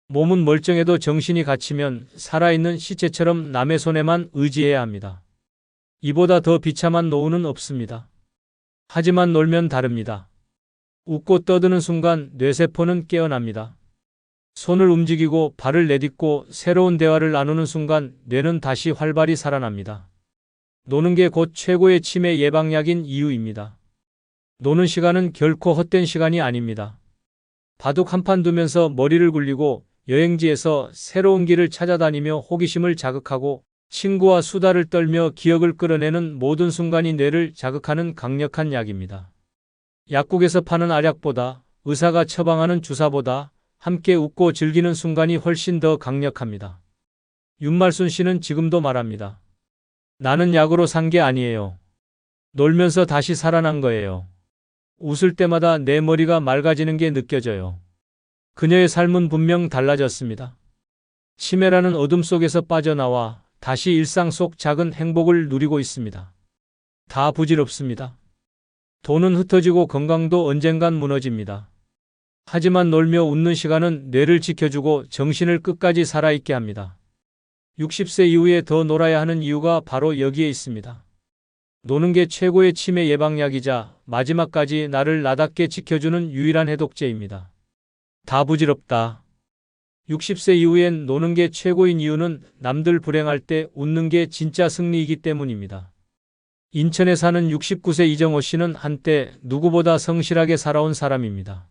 몸은 멀쩡해도 정신이 갇히면 살아있는 시체처럼 남의 손에만 의지해야 합니다. 이보다 더 비참한 노후는 없습니다. 하지만 놀면 다릅니다. 웃고 떠드는 순간 뇌세포는 깨어납니다. 손을 움직이고 발을 내딛고 새로운 대화를 나누는 순간 뇌는 다시 활발히 살아납니다. 노는 게 곧 최고의 치매 예방약인 이유입니다. 노는 시간은 결코 헛된 시간이 아닙니다. 바둑 한 판 두면서 머리를 굴리고 여행지에서 새로운 길을 찾아다니며 호기심을 자극하고 친구와 수다를 떨며 기억을 끌어내는 모든 순간이 뇌를 자극하는 강력한 약입니다. 약국에서 파는 알약보다 의사가 처방하는 주사보다 함께 웃고 즐기는 순간이 훨씬 더 강력합니다. 윤말순 씨는 지금도 말합니다. 나는 약으로 산 게 아니에요. 놀면서 다시 살아난 거예요. 웃을 때마다 내 머리가 맑아지는 게 느껴져요. 그녀의 삶은 분명 달라졌습니다. 치매라는 어둠 속에서 빠져나와 다시 일상 속 작은 행복을 누리고 있습니다. 다 부질없습니다. 돈은 흩어지고 건강도 언젠간 무너집니다. 하지만 놀며 웃는 시간은 뇌를 지켜주고 정신을 끝까지 살아있게 합니다. 60세 이후에 더 놀아야 하는 이유가 바로 여기에 있습니다. 노는 게 최고의 치매 예방약이자 마지막까지 나를 나답게 지켜주는 유일한 해독제입니다. 다 부질없다. 60세 이후엔 노는 게 최고인 이유는 남들 불행할 때 웃는 게 진짜 승리이기 때문입니다. 인천에 사는 69세 이정호 씨는 한때 누구보다 성실하게 살아온 사람입니다.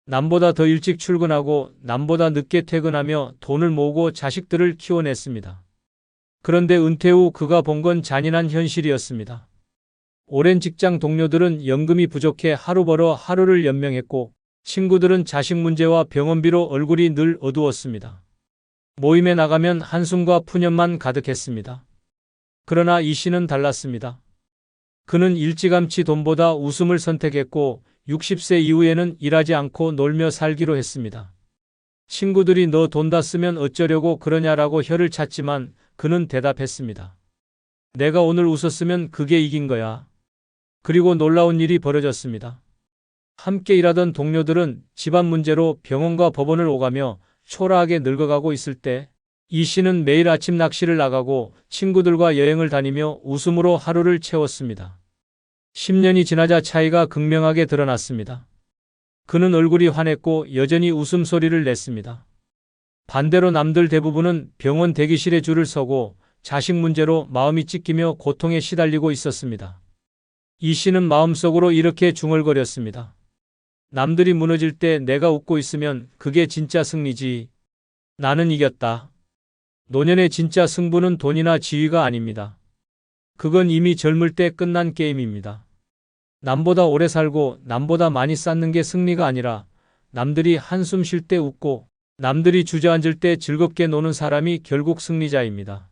남보다 더 일찍 출근하고 남보다 늦게 퇴근하며 돈을 모으고 자식들을 키워냈습니다. 그런데 은퇴 후 그가 본 건 잔인한 현실이었습니다. 오랜 직장 동료들은 연금이 부족해 하루 벌어 하루를 연명했고 친구들은 자식 문제와 병원비로 얼굴이 늘 어두웠습니다. 모임에 나가면 한숨과 푸념만 가득했습니다. 그러나 이 씨는 달랐습니다. 그는 일찌감치 돈보다 웃음을 선택했고 60세 이후에는 일하지 않고 놀며 살기로 했습니다. 친구들이 너 돈 다 쓰면 어쩌려고 그러냐라고 혀를 찼지만 그는 대답했습니다. 내가 오늘 웃었으면 그게 이긴 거야. 그리고 놀라운 일이 벌어졌습니다. 함께 일하던 동료들은 집안 문제로 병원과 법원을 오가며 초라하게 늙어가고 있을 때 이 씨는 매일 아침 낚시를 나가고 친구들과 여행을 다니며 웃음으로 하루를 채웠습니다. 10년이 지나자 차이가 극명하게 드러났습니다. 그는 얼굴이 환했고 여전히 웃음소리를 냈습니다. 반대로 남들 대부분은 병원 대기실에 줄을 서고 자식 문제로 마음이 찢기며 고통에 시달리고 있었습니다. 이 씨는 마음속으로 이렇게 중얼거렸습니다. 남들이 무너질 때 내가 웃고 있으면 그게 진짜 승리지. 나는 이겼다. 노년의 진짜 승부는 돈이나 지위가 아닙니다. 그건 이미 젊을 때 끝난 게임입니다. 남보다 오래 살고 남보다 많이 쌓는 게 승리가 아니라 남들이 한숨 쉴 때 웃고 남들이 주저앉을 때 즐겁게 노는 사람이 결국 승리자입니다.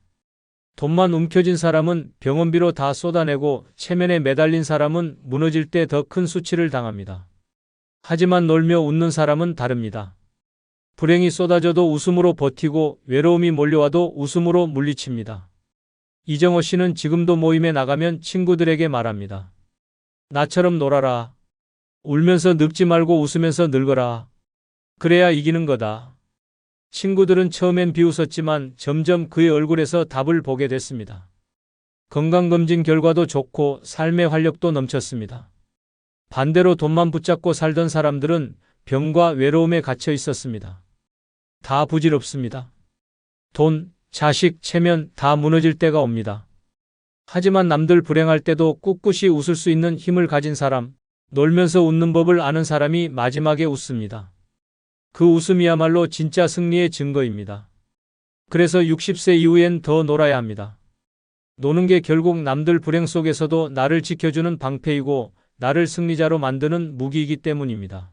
돈만 움켜쥔 사람은 병원비로 다 쏟아내고 체면에 매달린 사람은 무너질 때 더 큰 수치를 당합니다. 하지만 놀며 웃는 사람은 다릅니다. 불행이 쏟아져도 웃음으로 버티고 외로움이 몰려와도 웃음으로 물리칩니다. 이정호 씨는 지금도 모임에 나가면 친구들에게 말합니다. 나처럼 놀아라. 울면서 늙지 말고 웃으면서 늙어라. 그래야 이기는 거다. 친구들은 처음엔 비웃었지만 점점 그의 얼굴에서 답을 보게 됐습니다. 건강검진 결과도 좋고 삶의 활력도 넘쳤습니다. 반대로 돈만 붙잡고 살던 사람들은 병과 외로움에 갇혀 있었습니다. 다 부질없습니다. 돈, 자식, 체면 다 무너질 때가 옵니다. 하지만 남들 불행할 때도 꿋꿋이 웃을 수 있는 힘을 가진 사람, 놀면서 웃는 법을 아는 사람이 마지막에 웃습니다. 그 웃음이야말로 진짜 승리의 증거입니다. 그래서 60세 이후엔 더 놀아야 합니다. 노는 게 결국 남들 불행 속에서도 나를 지켜주는 방패이고 나를 승리자로 만드는 무기이기 때문입니다.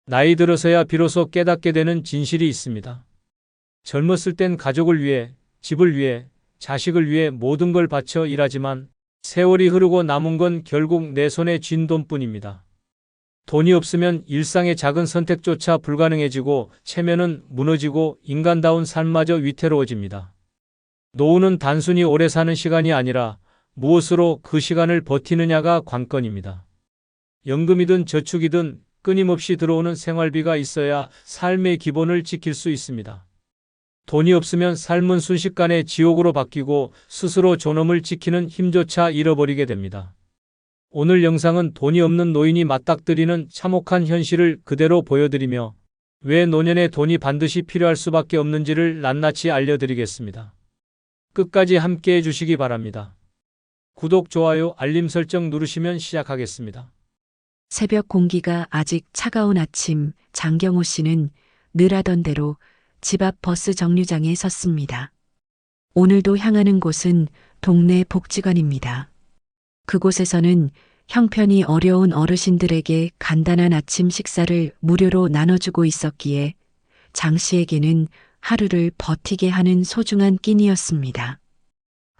나이 들어서야 비로소 깨닫게 되는 진실이 있습니다. 젊었을 땐 가족을 위해, 집을 위해, 자식을 위해 모든 걸 바쳐 일하지만 세월이 흐르고 남은 건 결국 내 손에 쥔 돈뿐입니다. 돈이 없으면 일상의 작은 선택조차 불가능해지고 체면은 무너지고 인간다운 삶마저 위태로워집니다. 노후는 단순히 오래 사는 시간이 아니라 무엇으로 그 시간을 버티느냐가 관건입니다. 연금이든 저축이든 끊임없이 들어오는 생활비가 있어야 삶의 기본을 지킬 수 있습니다. 돈이 없으면 삶은 순식간에 지옥으로 바뀌고 스스로 존엄을 지키는 힘조차 잃어버리게 됩니다. 오늘 영상은 돈이 없는 노인이 맞닥뜨리는 참혹한 현실을 그대로 보여드리며 왜 노년에 돈이 반드시 필요할 수밖에 없는지를 낱낱이 알려드리겠습니다. 끝까지 함께 해주시기 바랍니다. 구독, 좋아요, 알림 설정 누르시면 시작하겠습니다. 새벽 공기가 아직 차가운 아침, 장경호 씨는 늘 하던 대로 집 앞 버스 정류장에 섰습니다. 오늘도 향하는 곳은 동네 복지관입니다. 그곳에서는 형편이 어려운 어르신들에게 간단한 아침 식사를 무료로 나눠주고 있었기에 장 씨에게는 하루를 버티게 하는 소중한 끼니였습니다.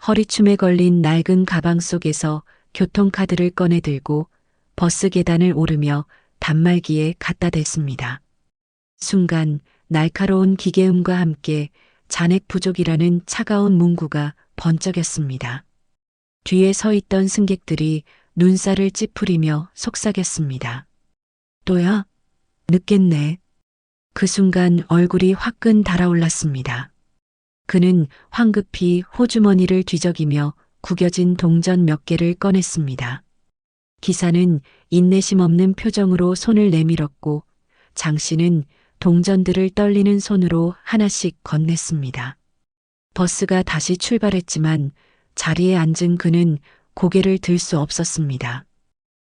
허리춤에 걸린 낡은 가방 속에서 교통카드를 꺼내 들고 버스 계단을 오르며 단말기에 갖다 댔습니다. 순간 날카로운 기계음과 함께 잔액 부족이라는 차가운 문구가 번쩍였습니다. 뒤에 서 있던 승객들이 눈살을 찌푸리며 속삭였습니다. 또야? 늦겠네. 그 순간 얼굴이 화끈 달아올랐습니다. 그는 황급히 호주머니를 뒤적이며 구겨진 동전 몇 개를 꺼냈습니다. 기사는 인내심 없는 표정으로 손을 내밀었고 장 씨는 동전들을 떨리는 손으로 하나씩 건넸습니다. 버스가 다시 출발했지만 자리에 앉은 그는 고개를 들 수 없었습니다.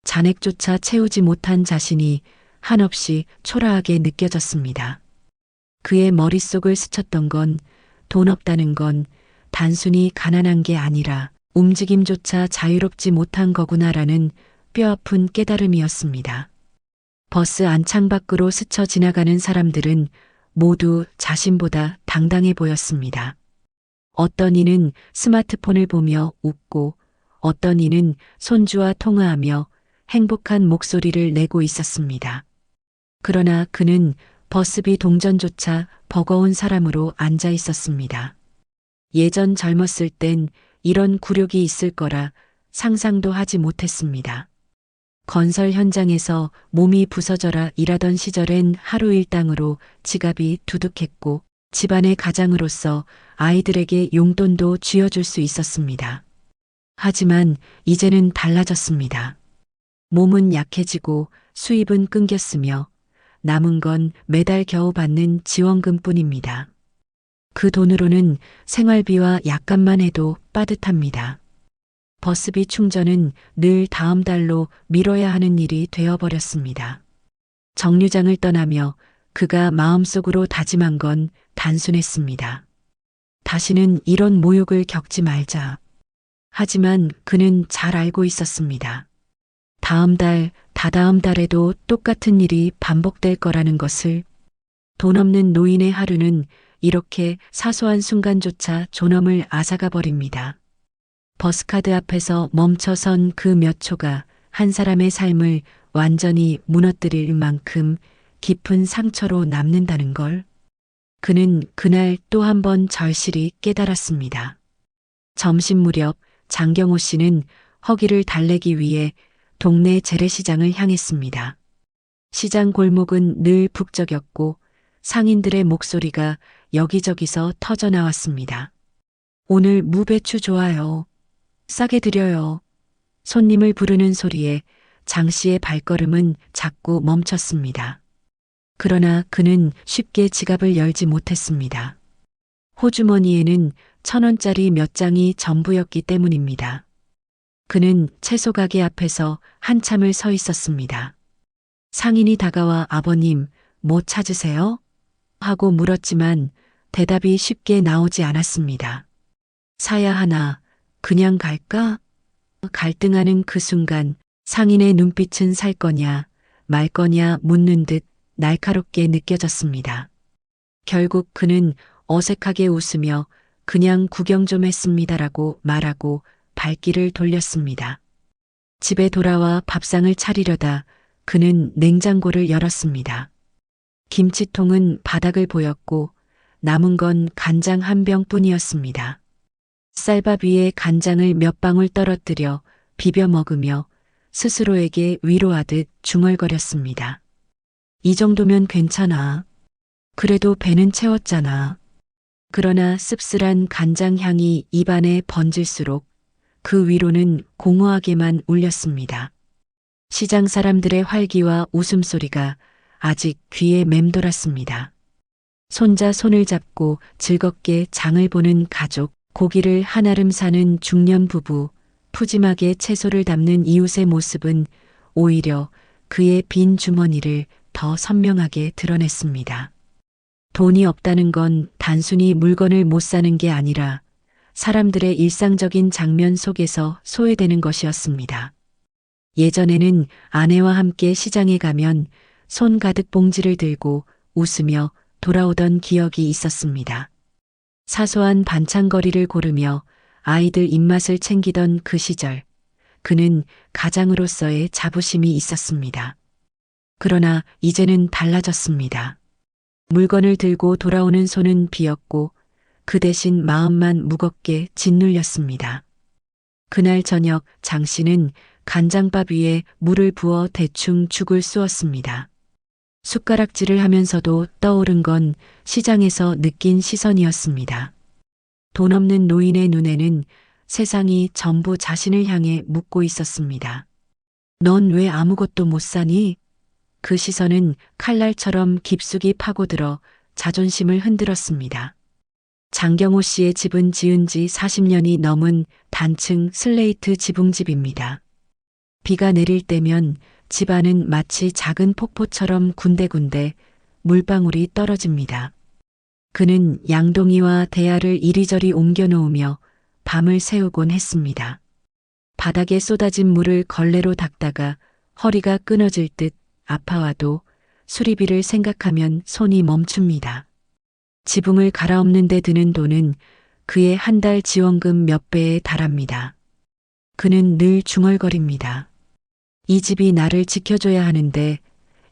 잔액조차 채우지 못한 자신이 한없이 초라하게 느껴졌습니다. 그의 머릿속을 스쳤던 건 돈 없다는 건 단순히 가난한 게 아니라 움직임조차 자유롭지 못한 거구나라는 뼈아픈 깨달음이었습니다. 버스 안창 밖으로 스쳐 지나가는 사람들은 모두 자신보다 당당해 보였습니다. 어떤 이는 스마트폰을 보며 웃고 어떤 이는 손주와 통화하며 행복한 목소리를 내고 있었습니다. 그러나 그는 버스비 동전조차 버거운 사람으로 앉아 있었습니다. 예전 젊었을 땐 이런 굴욕이 있을 거라 상상도 하지 못했습니다. 건설 현장에서 몸이 부서져라 일하던 시절엔 하루 일당으로 지갑이 두둑했고 집안의 가장으로서 아이들에게 용돈도 쥐어줄 수 있었습니다. 하지만 이제는 달라졌습니다. 몸은 약해지고 수입은 끊겼으며 남은 건 매달 겨우 받는 지원금뿐입니다. 그 돈으로는 생활비와 약값만 해도 빠듯합니다. 버스비 충전은 늘 다음 달로 미뤄야 하는 일이 되어버렸습니다. 정류장을 떠나며 그가 마음속으로 다짐한 건 단순했습니다. 다시는 이런 모욕을 겪지 말자. 하지만 그는 잘 알고 있었습니다. 다음 달, 다다음 달에도 똑같은 일이 반복될 거라는 것을. 돈 없는 노인의 하루는 이렇게 사소한 순간조차 존엄을 앗아가 버립니다. 버스카드 앞에서 멈춰선 그 몇 초가 한 사람의 삶을 완전히 무너뜨릴 만큼 깊은 상처로 남는다는 걸. 그는 그날 또 한 번 절실히 깨달았습니다. 점심 무렵 장경호 씨는 허기를 달래기 위해 동네 재래시장을 향했습니다. 시장 골목은 늘 북적였고 상인들의 목소리가 여기저기서 터져나왔습니다. 오늘 무배추 좋아요. 싸게 드려요. 손님을 부르는 소리에 장 씨의 발걸음은 자꾸 멈췄습니다. 그러나 그는 쉽게 지갑을 열지 못했습니다. 호주머니에는 1,000원짜리 몇 장이 전부였기 때문입니다. 그는 채소 가게 앞에서 한참을 서 있었습니다. 상인이 다가와 아버님, 뭐 찾으세요? 하고 물었지만 대답이 쉽게 나오지 않았습니다. 사야 하나, 그냥 갈까? 갈등하는 그 순간 상인의 눈빛은 살 거냐, 말 거냐 묻는 듯 날카롭게 느껴졌습니다. 결국 그는 어색하게 웃으며 그냥 구경 좀 했습니다라고 말하고 발길을 돌렸습니다. 집에 돌아와 밥상을 차리려다 그는 냉장고를 열었습니다. 김치통은 바닥을 보였고 남은 건 간장 한 병뿐이었습니다. 쌀밥 위에 간장을 몇 방울 떨어뜨려 비벼 먹으며 스스로에게 위로하듯 중얼거렸습니다. 이 정도면 괜찮아. 그래도 배는 채웠잖아. 그러나 씁쓸한 간장 향이 입안에 번질수록 그 위로는 공허하게만 울렸습니다. 시장 사람들의 활기와 웃음소리가 아직 귀에 맴돌았습니다. 손자 손을 잡고 즐겁게 장을 보는 가족, 고기를 한아름 사는 중년 부부, 푸짐하게 채소를 담는 이웃의 모습은 오히려 그의 빈 주머니를 더 선명하게 드러냈습니다. 돈이 없다는 건 단순히 물건을 못 사는 게 아니라 사람들의 일상적인 장면 속에서 소외되는 것이었습니다. 예전에는 아내와 함께 시장에 가면 손 가득 봉지를 들고 웃으며 돌아오던 기억이 있었습니다. 사소한 반찬거리를 고르며 아이들 입맛을 챙기던 그 시절, 그는 가장으로서의 자부심이 있었습니다. 그러나 이제는 달라졌습니다. 물건을 들고 돌아오는 손은 비었고 그 대신 마음만 무겁게 짓눌렸습니다. 그날 저녁 장 씨는 간장밥 위에 물을 부어 대충 죽을 쑤었습니다. 숟가락질을 하면서도 떠오른 건 시장에서 느낀 시선이었습니다. 돈 없는 노인의 눈에는 세상이 전부 자신을 향해 묻고 있었습니다. 넌 왜 아무것도 못 사니? 그 시선은 칼날처럼 깊숙이 파고들어 자존심을 흔들었습니다. 장경호 씨의 집은 지은 지 40년이 넘은 단층 슬레이트 지붕집입니다. 비가 내릴 때면 집 안은 마치 작은 폭포처럼 군데군데 물방울이 떨어집니다. 그는 양동이와 대야를 이리저리 옮겨 놓으며 밤을 새우곤 했습니다. 바닥에 쏟아진 물을 걸레로 닦다가 허리가 끊어질 듯 아파와도 수리비를 생각하면 손이 멈춥니다. 지붕을 갈아엎는 데 드는 돈은 그의 한 달 지원금 몇 배에 달합니다. 그는 늘 중얼거립니다. 이 집이 나를 지켜줘야 하는데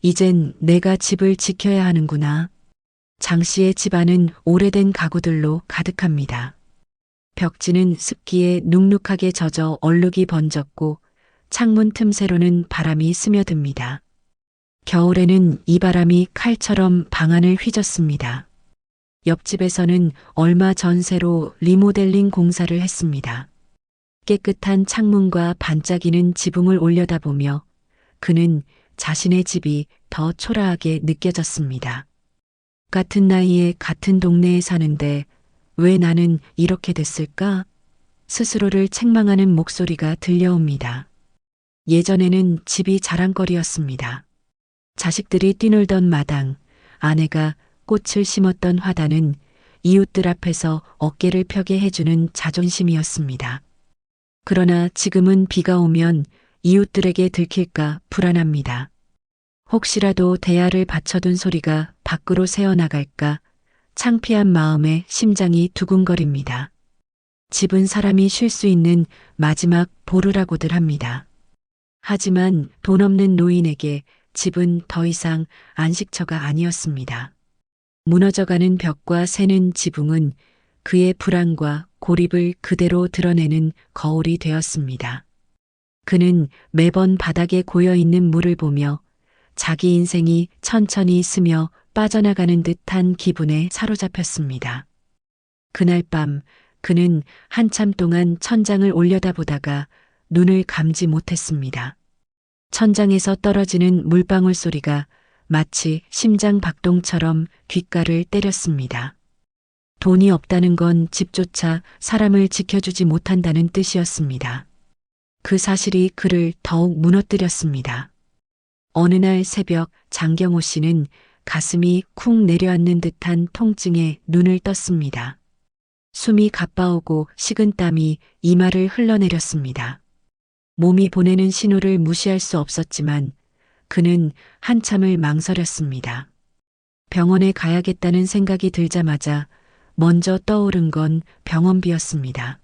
이젠 내가 집을 지켜야 하는구나. 장 씨의 집안은 오래된 가구들로 가득합니다. 벽지는 습기에 눅눅하게 젖어 얼룩이 번졌고 창문 틈새로는 바람이 스며듭니다. 겨울에는 이 바람이 칼처럼 방안을 휘젓습니다. 옆집에서는 얼마 전새로 리모델링 공사를 했습니다. 깨끗한 창문과 반짝이는 지붕을 올려다보며 그는 자신의 집이 더 초라하게 느껴졌습니다. 같은 나이에 같은 동네에 사는데 왜 나는 이렇게 됐을까? 스스로를 책망하는 목소리가 들려옵니다. 예전에는 집이 자랑거리였습니다. 자식들이 뛰놀던 마당, 아내가 꽃을 심었던 화단은 이웃들 앞에서 어깨를 펴게 해주는 자존심이었습니다. 그러나 지금은 비가 오면 이웃들에게 들킬까 불안합니다. 혹시라도 대야를 받쳐둔 소리가 밖으로 새어나갈까 창피한 마음에 심장이 두근거립니다. 집은 사람이 쉴 수 있는 마지막 보루라고들 합니다. 하지만 돈 없는 노인에게 집은 더 이상 안식처가 아니었습니다. 무너져가는 벽과 새는 지붕은 그의 불안과 고립을 그대로 드러내는 거울이 되었습니다. 그는 매번 바닥에 고여있는 물을 보며 자기 인생이 천천히 스며 빠져나가는 듯한 기분에 사로잡혔습니다. 그날 밤 그는 한참 동안 천장을 올려다보다가 눈을 감지 못했습니다. 천장에서 떨어지는 물방울 소리가 마치 심장 박동처럼 귓가를 때렸습니다. 돈이 없다는 건 집조차 사람을 지켜주지 못한다는 뜻이었습니다. 그 사실이 그를 더욱 무너뜨렸습니다. 어느 날 새벽 장경호 씨는 가슴이 쿵 내려앉는 듯한 통증에 눈을 떴습니다. 숨이 가빠오고 식은땀이 이마를 흘러내렸습니다. 몸이 보내는 신호를 무시할 수 없었지만 그는 한참을 망설였습니다. 병원에 가야겠다는 생각이 들자마자 먼저 떠오른 건 병원비였습니다.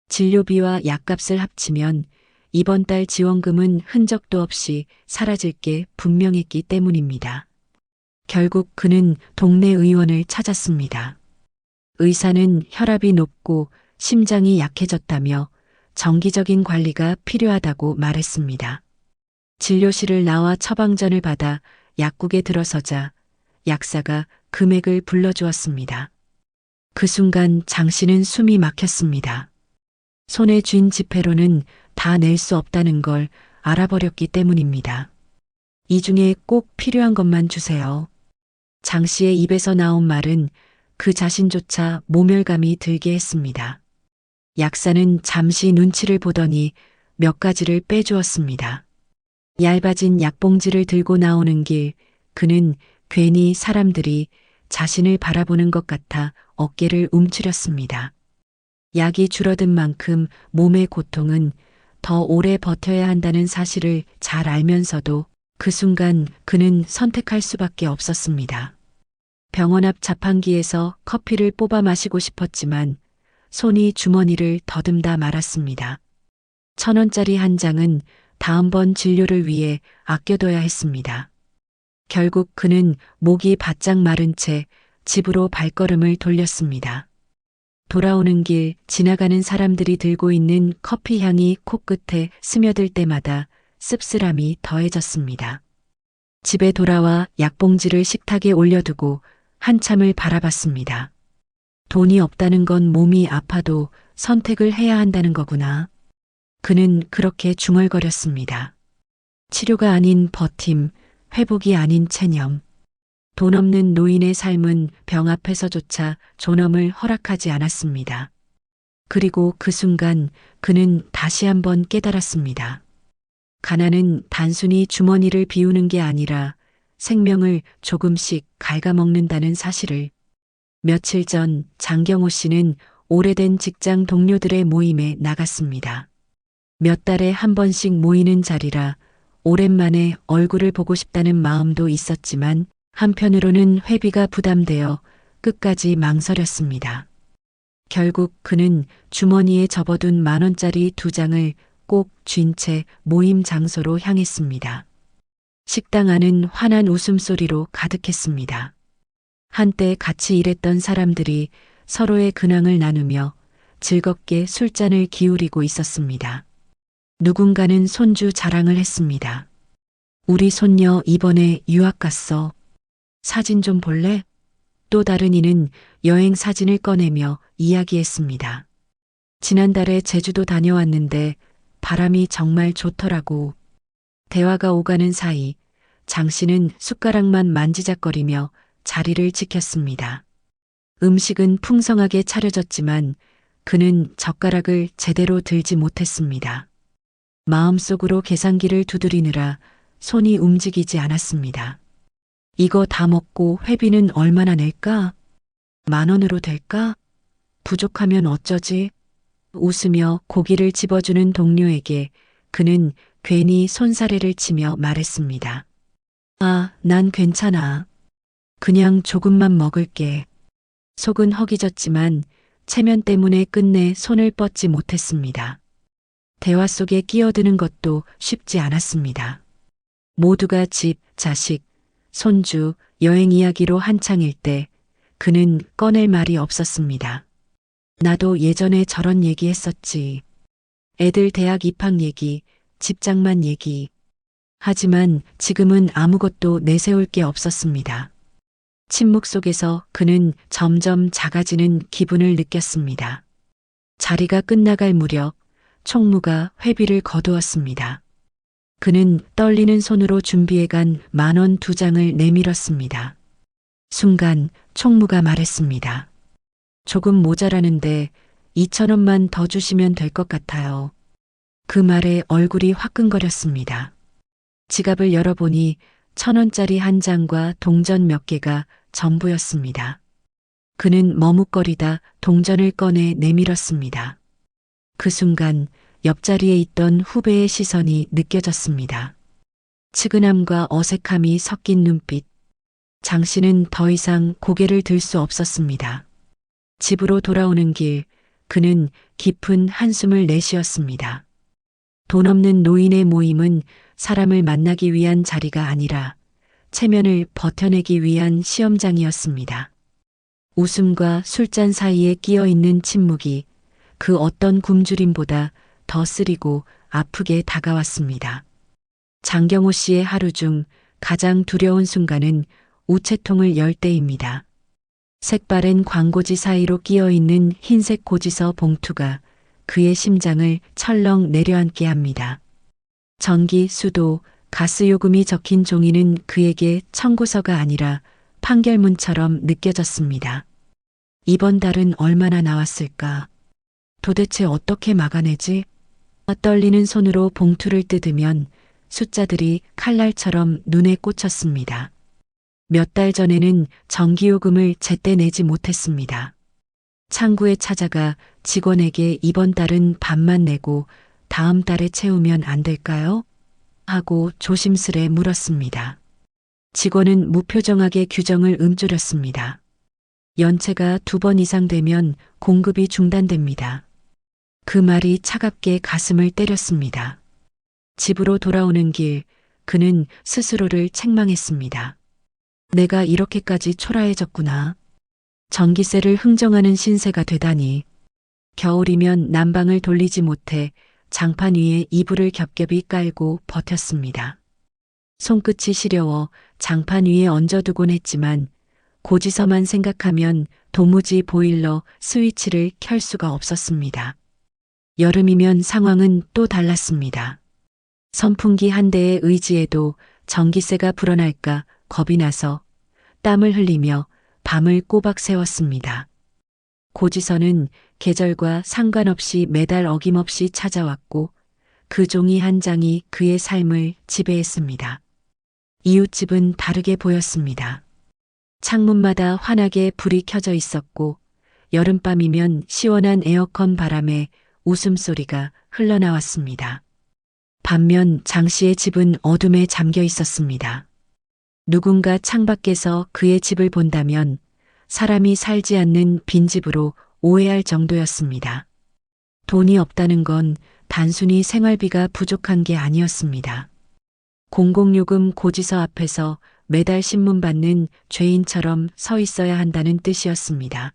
진료비와 약값을 합치면 이번 달 지원금은 흔적도 없이 사라질 게 분명했기 때문입니다. 결국 그는 동네 의원을 찾았습니다. 의사는 혈압이 높고 심장이 약해졌다며 정기적인 관리가 필요하다고 말했습니다. 진료실을 나와 처방전을 받아 약국에 들어서자 약사가 금액을 불러주었습니다. 그 순간 장 씨는 숨이 막혔습니다. 손에 쥔 지폐로는 다 낼 수 없다는 걸 알아버렸기 때문입니다. 이 중에 꼭 필요한 것만 주세요. 장 씨의 입에서 나온 말은 그 자신조차 모멸감이 들게 했습니다. 약사는 잠시 눈치를 보더니 몇 가지를 빼주었습니다. 얇아진 약봉지를 들고 나오는 길, 그는 괜히 사람들이 자신을 바라보는 것 같아 어깨를 움츠렸습니다. 약이 줄어든 만큼 몸의 고통은 더 오래 버텨야 한다는 사실을 잘 알면서도 그 순간 그는 선택할 수밖에 없었습니다. 병원 앞 자판기에서 커피를 뽑아 마시고 싶었지만 손이 주머니를 더듬다 말았습니다. 1,000원짜리 한 장은 다음번 진료를 위해 아껴둬야 했습니다. 결국 그는 목이 바짝 마른 채 집으로 발걸음을 돌렸습니다. 돌아오는 길 지나가는 사람들이 들고 있는 커피 향이 코끝에 스며들 때마다 씁쓸함이 더해졌습니다. 집에 돌아와 약봉지를 식탁에 올려두고 한참을 바라봤습니다. 돈이 없다는 건 몸이 아파도 선택을 해야 한다는 거구나. 그는 그렇게 중얼거렸습니다. 치료가 아닌 버팀, 회복이 아닌 체념. 돈 없는 노인의 삶은 병 앞에서조차 존엄을 허락하지 않았습니다. 그리고 그 순간 그는 다시 한번 깨달았습니다. 가난은 단순히 주머니를 비우는 게 아니라 생명을 조금씩 갉아먹는다는 사실을. 며칠 전 장경호 씨는 오래된 직장 동료들의 모임에 나갔습니다. 몇 달에 한 번씩 모이는 자리라 오랜만에 얼굴을 보고 싶다는 마음도 있었지만 한편으로는 회비가 부담되어 끝까지 망설였습니다. 결국 그는 주머니에 접어둔 10,000원짜리 2장을 꼭 쥔 채 모임 장소로 향했습니다. 식당 안은 환한 웃음소리로 가득했습니다. 한때 같이 일했던 사람들이 서로의 근황을 나누며 즐겁게 술잔을 기울이고 있었습니다. 누군가는 손주 자랑을 했습니다. 우리 손녀 이번에 유학 갔어. 사진 좀 볼래? 또 다른 이는 여행 사진을 꺼내며 이야기했습니다. 지난달에 제주도 다녀왔는데 바람이 정말 좋더라고. 대화가 오가는 사이 장 씨는 숟가락만 만지작거리며 자리를 지켰습니다. 음식은 풍성하게 차려졌지만 그는 젓가락을 제대로 들지 못했습니다. 마음속으로 계산기를 두드리느라 손이 움직이지 않았습니다. 이거 다 먹고 회비는 얼마나 낼까? 10,000원으로 될까? 부족하면 어쩌지? 웃으며 고기를 집어주는 동료에게 그는 괜히 손사래를 치며 말했습니다. 아, 난 괜찮아. 그냥 조금만 먹을게. 속은 허기졌지만 체면 때문에 끝내 손을 뻗지 못했습니다. 대화 속에 끼어드는 것도 쉽지 않았습니다. 모두가 집, 자식, 손주, 여행 이야기로 한창일 때 그는 꺼낼 말이 없었습니다. 나도 예전에 저런 얘기 했었지. 애들 대학 입학 얘기, 집장만 얘기. 하지만 지금은 아무것도 내세울 게 없었습니다. 침묵 속에서 그는 점점 작아지는 기분을 느꼈습니다. 자리가 끝나갈 무렵 총무가 회비를 거두었습니다. 그는 떨리는 손으로 준비해간 10,000원 2장을 내밀었습니다. 순간 총무가 말했습니다. 조금 모자라는데 2,000원만 더 주시면 될 것 같아요. 그 말에 얼굴이 화끈거렸습니다. 지갑을 열어보니 1,000원짜리 한 장과 동전 몇 개가 전부였습니다. 그는 머뭇거리다 동전을 꺼내 내밀었습니다. 그 순간 옆자리에 있던 후배의 시선이 느껴졌습니다. 측은함과 어색함이 섞인 눈빛. 장 씨는 더 이상 고개를 들 수 없었습니다. 집으로 돌아오는 길, 그는 깊은 한숨을 내쉬었습니다. 돈 없는 노인의 모임은 사람을 만나기 위한 자리가 아니라 체면을 버텨내기 위한 시험장이었습니다. 웃음과 술잔 사이에 끼어 있는 침묵이 그 어떤 굶주림보다 더 쓰리고 아프게 다가왔습니다. 장경호 씨의 하루 중 가장 두려운 순간은 우체통을 열 때입니다. 색바랜 광고지 사이로 끼어 있는 흰색 고지서 봉투가 그의 심장을 철렁 내려앉게 합니다. 전기, 수도, 가스 요금이 적힌 종이는 그에게 청구서가 아니라 판결문처럼 느껴졌습니다. 이번 달은 얼마나 나왔을까? 도대체 어떻게 막아내지? 떨리는 손으로 봉투를 뜯으면 숫자들이 칼날처럼 눈에 꽂혔습니다. 몇 달 전에는 전기요금을 제때 내지 못했습니다. 창구에 찾아가 직원에게 이번 달은 반만 내고 다음 달에 채우면 안 될까요? 하고 조심스레 물었습니다. 직원은 무표정하게 규정을 움츠렸습니다. 연체가 2번 이상 되면 공급이 중단됩니다. 그 말이 차갑게 가슴을 때렸습니다. 집으로 돌아오는 길, 그는 스스로를 책망했습니다. 내가 이렇게까지 초라해졌구나. 전기세를 흥정하는 신세가 되다니. 겨울이면 난방을 돌리지 못해 장판 위에 이불을 겹겹이 깔고 버텼습니다. 손끝이 시려워 장판 위에 얹어두곤 했지만 고지서만 생각하면 도무지 보일러 스위치를 켤 수가 없었습니다. 여름이면 상황은 또 달랐습니다. 선풍기 한 대의 의지에도 전기세가 불어날까 겁이 나서 땀을 흘리며 밤을 꼬박 새웠습니다. 고지서는 계절과 상관없이 매달 어김없이 찾아왔고 그 종이 한 장이 그의 삶을 지배했습니다. 이웃집은 다르게 보였습니다. 창문마다 환하게 불이 켜져 있었고 여름밤이면 시원한 에어컨 바람에 웃음소리가 흘러나왔습니다. 반면 장 씨의 집은 어둠에 잠겨 있었습니다. 누군가 창밖에서 그의 집을 본다면 사람이 살지 않는 빈집으로 오해할 정도였습니다. 돈이 없다는 건 단순히 생활비가 부족한 게 아니었습니다. 공공요금 고지서 앞에서 매달 신문 받는 죄인처럼 서 있어야 한다는 뜻이었습니다.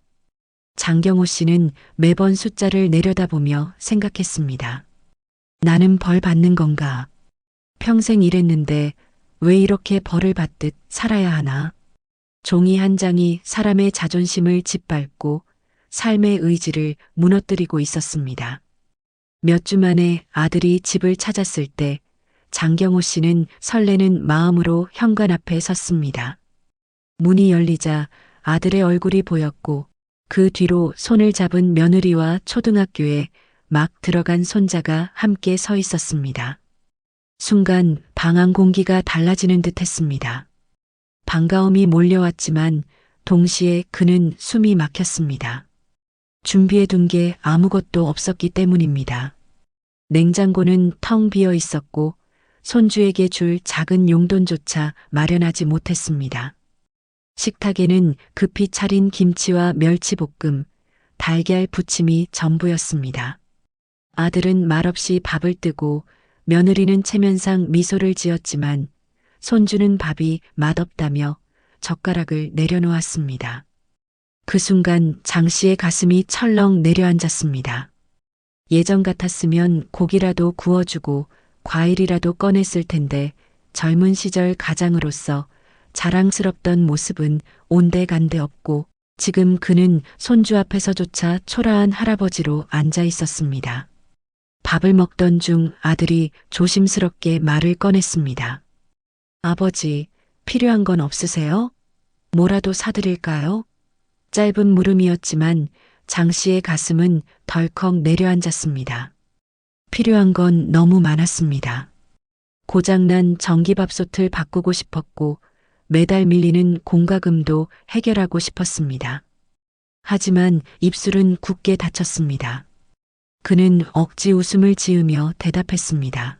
장경호 씨는 매번 숫자를 내려다보며 생각했습니다. 나는 벌 받는 건가? 평생 일했는데 왜 이렇게 벌을 받듯 살아야 하나? 종이 한 장이 사람의 자존심을 짓밟고 삶의 의지를 무너뜨리고 있었습니다. 몇 주 만에 아들이 집을 찾았을 때 장경호 씨는 설레는 마음으로 현관 앞에 섰습니다. 문이 열리자 아들의 얼굴이 보였고 그 뒤로 손을 잡은 며느리와 초등학교에 막 들어간 손자가 함께 서 있었습니다. 순간 방안 공기가 달라지는 듯 했습니다. 반가움이 몰려왔지만 동시에 그는 숨이 막혔습니다. 준비해둔 게 아무것도 없었기 때문입니다. 냉장고는 텅 비어 있었고 손주에게 줄 작은 용돈조차 마련하지 못했습니다. 식탁에는 급히 차린 김치와 멸치볶음, 달걀 부침이 전부였습니다. 아들은 말없이 밥을 뜨고 며느리는 체면상 미소를 지었지만 손주는 밥이 맛없다며 젓가락을 내려놓았습니다. 그 순간 장 씨의 가슴이 철렁 내려앉았습니다. 예전 같았으면 고기라도 구워주고 과일이라도 꺼냈을 텐데 젊은 시절 가장으로서 자랑스럽던 모습은 온데간데 없고 지금 그는 손주 앞에서조차 초라한 할아버지로 앉아 있었습니다. 밥을 먹던 중 아들이 조심스럽게 말을 꺼냈습니다. 아버지, 필요한 건 없으세요? 뭐라도 사드릴까요? 짧은 물음이었지만 장 씨의 가슴은 덜컥 내려앉았습니다. 필요한 건 너무 많았습니다. 고장난 전기밥솥을 바꾸고 싶었고 매달 밀리는 공과금도 해결하고 싶었습니다. 하지만 입술은 굳게 닫혔습니다. 그는 억지 웃음을 지으며 대답했습니다.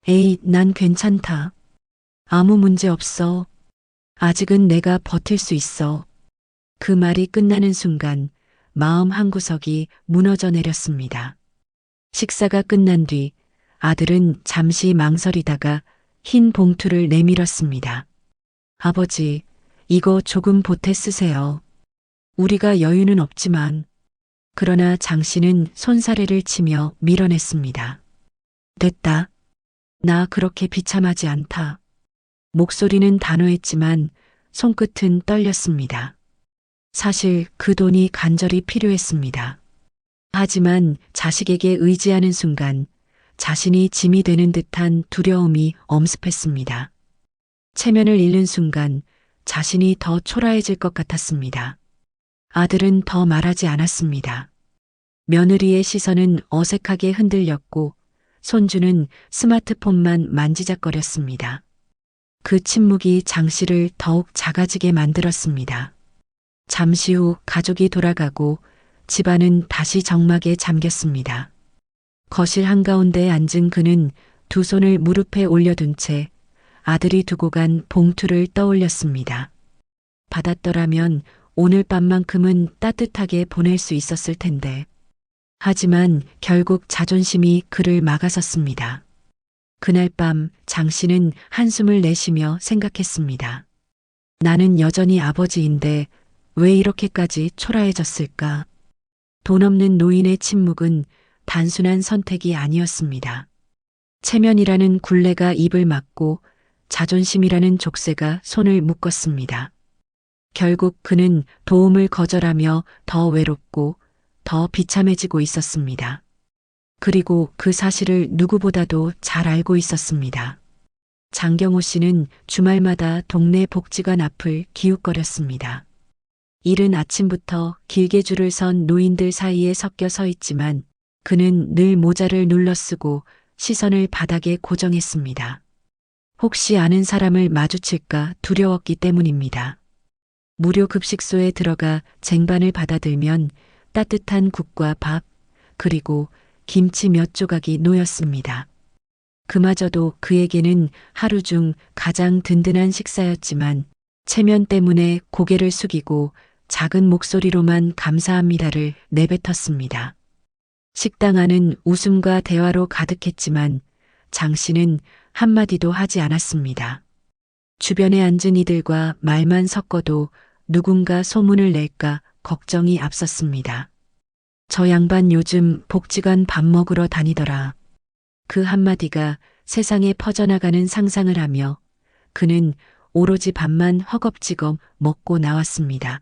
에이, 난 괜찮다. 아무 문제 없어. 아직은 내가 버틸 수 있어. 그 말이 끝나는 순간 마음 한구석이 무너져 내렸습니다. 식사가 끝난 뒤 아들은 잠시 망설이다가 흰 봉투를 내밀었습니다. 아버지, 이거 조금 보태 쓰세요. 우리가 여유는 없지만. 그러나 장 씨는 손사래를 치며 밀어냈습니다. 됐다. 나 그렇게 비참하지 않다. 목소리는 단호했지만 손끝은 떨렸습니다. 사실 그 돈이 간절히 필요했습니다. 하지만 자식에게 의지하는 순간 자신이 짐이 되는 듯한 두려움이 엄습했습니다. 체면을 잃는 순간 자신이 더 초라해질 것 같았습니다. 아들은 더 말하지 않았습니다. 며느리의 시선은 어색하게 흔들렸고 손주는 스마트폰만 만지작거렸습니다. 그 침묵이 장 씨를 더욱 작아지게 만들었습니다. 잠시 후 가족이 돌아가고 집안은 다시 적막에 잠겼습니다. 거실 한가운데에 앉은 그는 두 손을 무릎에 올려둔 채 아들이 두고 간 봉투를 떠올렸습니다. 받았더라면 오늘 밤만큼은 따뜻하게 보낼 수 있었을 텐데. 하지만 결국 자존심이 그를 막아섰습니다. 그날 밤 장 씨는 한숨을 내쉬며 생각했습니다. 나는 여전히 아버지인데 왜 이렇게까지 초라해졌을까? 돈 없는 노인의 침묵은 단순한 선택이 아니었습니다. 체면이라는 굴레가 입을 막고 자존심이라는 족쇄가 손을 묶었습니다. 결국 그는 도움을 거절하며 더 외롭고 더 비참해지고 있었습니다. 그리고 그 사실을 누구보다도 잘 알고 있었습니다. 장경호 씨는 주말마다 동네 복지관 앞을 기웃거렸습니다. 이른 아침부터 길게 줄을 선 노인들 사이에 섞여 서 있지만 그는 늘 모자를 눌러쓰고 시선을 바닥에 고정했습니다. 혹시 아는 사람을 마주칠까 두려웠기 때문입니다. 무료 급식소에 들어가 쟁반을 받아들면 따뜻한 국과 밥, 그리고 김치 몇 조각이 놓였습니다. 그마저도 그에게는 하루 중 가장 든든한 식사였지만 체면 때문에 고개를 숙이고 작은 목소리로만 감사합니다를 내뱉었습니다. 식당 안은 웃음과 대화로 가득했지만 장 씨는 한마디도 하지 않았습니다. 주변에 앉은 이들과 말만 섞어도 누군가 소문을 낼까 걱정이 앞섰습니다. 저 양반 요즘 복지관 밥 먹으러 다니더라. 그 한마디가 세상에 퍼져나가는 상상을 하며 그는 오로지 밥만 허겁지겁 먹고 나왔습니다.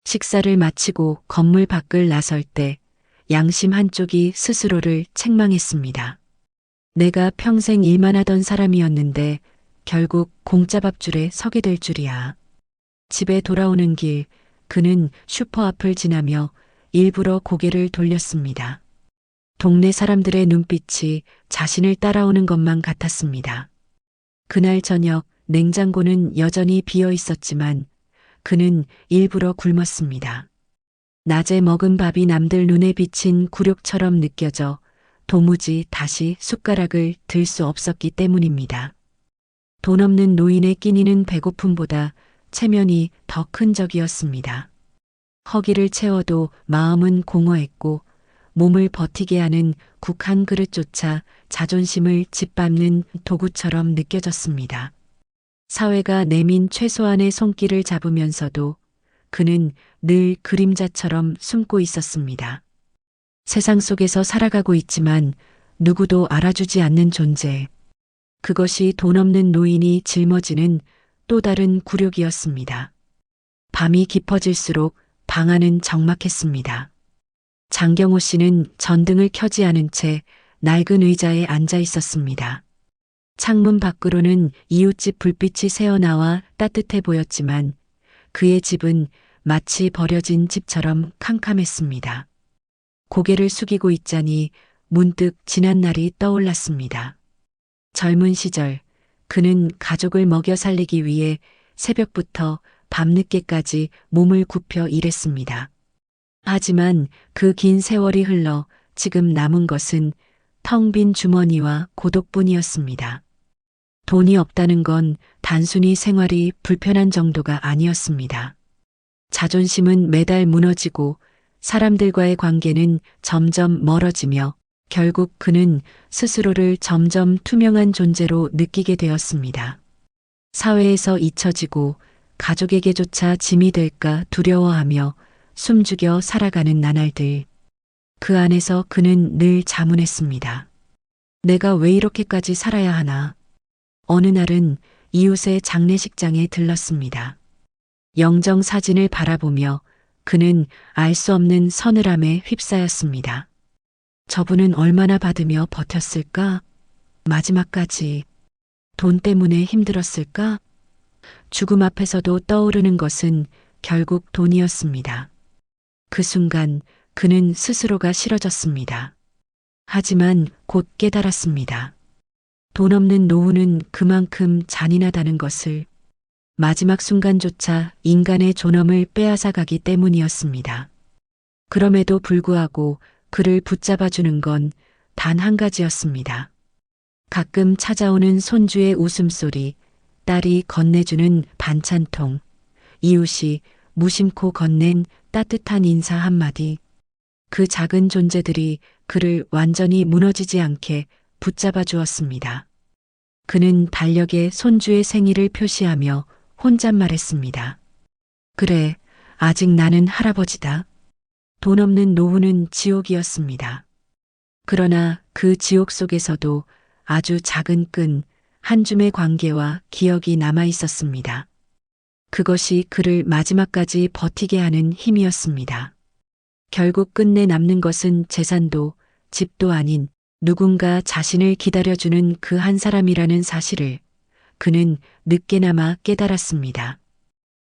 식사를 마치고 건물 밖을 나설 때 양심 한쪽이 스스로를 책망했습니다. 내가 평생 일만 하던 사람이었는데 결국 공짜 밥줄에 서게 될 줄이야. 집에 돌아오는 길 그는 슈퍼 앞을 지나며 일부러 고개를 돌렸습니다. 동네 사람들의 눈빛이 자신을 따라오는 것만 같았습니다. 그날 저녁 냉장고는 여전히 비어 있었지만 그는 일부러 굶었습니다. 낮에 먹은 밥이 남들 눈에 비친 굴욕처럼 느껴져 도무지 다시 숟가락을 들 수 없었기 때문입니다. 돈 없는 노인의 끼니는 배고픔보다 체면이 더 큰 적이었습니다. 허기를 채워도 마음은 공허했고 몸을 버티게 하는 국 한 그릇조차 자존심을 짓밟는 도구처럼 느껴졌습니다. 사회가 내민 최소한의 손길을 잡으면서도 그는 늘 그림자처럼 숨고 있었습니다. 세상 속에서 살아가고 있지만 누구도 알아주지 않는 존재. 그것이 돈 없는 노인이 짊어지는 또 다른 굴욕이었습니다. 밤이 깊어질수록 방 안은 적막했습니다. 장경호 씨는 전등을 켜지 않은 채 낡은 의자에 앉아 있었습니다. 창문 밖으로는 이웃집 불빛이 새어나와 따뜻해 보였지만 그의 집은 마치 버려진 집처럼 캄캄했습니다. 고개를 숙이고 있자니 문득 지난 날이 떠올랐습니다. 젊은 시절 그는 가족을 먹여 살리기 위해 새벽부터 밤늦게까지 몸을 굽혀 일했습니다. 하지만 그 긴 세월이 흘러 지금 남은 것은 텅 빈 주머니와 고독뿐이었습니다. 돈이 없다는 건 단순히 생활이 불편한 정도가 아니었습니다. 자존심은 매달 무너지고 사람들과의 관계는 점점 멀어지며 결국 그는 스스로를 점점 투명한 존재로 느끼게 되었습니다. 사회에서 잊혀지고 가족에게조차 짐이 될까 두려워하며 숨죽여 살아가는 나날들. 그 안에서 그는 늘 자문했습니다. 내가 왜 이렇게까지 살아야 하나? 어느 날은 이웃의 장례식장에 들렀습니다. 영정 사진을 바라보며 그는 알 수 없는 서늘함에 휩싸였습니다. 저분은 얼마나 받으며 버텼을까? 마지막까지 돈 때문에 힘들었을까? 죽음 앞에서도 떠오르는 것은 결국 돈이었습니다. 그 순간 그는 스스로가 싫어졌습니다. 하지만 곧 깨달았습니다. 돈 없는 노후는 그만큼 잔인하다는 것을. 마지막 순간조차 인간의 존엄을 빼앗아 가기 때문이었습니다. 그럼에도 불구하고 그를 붙잡아주는 건 단 한 가지였습니다. 가끔 찾아오는 손주의 웃음소리, 딸이 건네주는 반찬통, 이웃이 무심코 건넨 따뜻한 인사 한마디. 그 작은 존재들이 그를 완전히 무너지지 않게 붙잡아 주었습니다. 그는 달력에 손주의 생일을 표시하며 혼잣말했습니다. 그래, 아직 나는 할아버지다. 돈 없는 노후는 지옥이었습니다. 그러나 그 지옥 속에서도 아주 작은 끈, 한 줌의 관계와 기억이 남아 있었습니다. 그것이 그를 마지막까지 버티게 하는 힘이었습니다. 결국 끝내 남는 것은 재산도 집도 아닌 누군가 자신을 기다려주는 그 한 사람이라는 사실을 그는 늦게나마 깨달았습니다.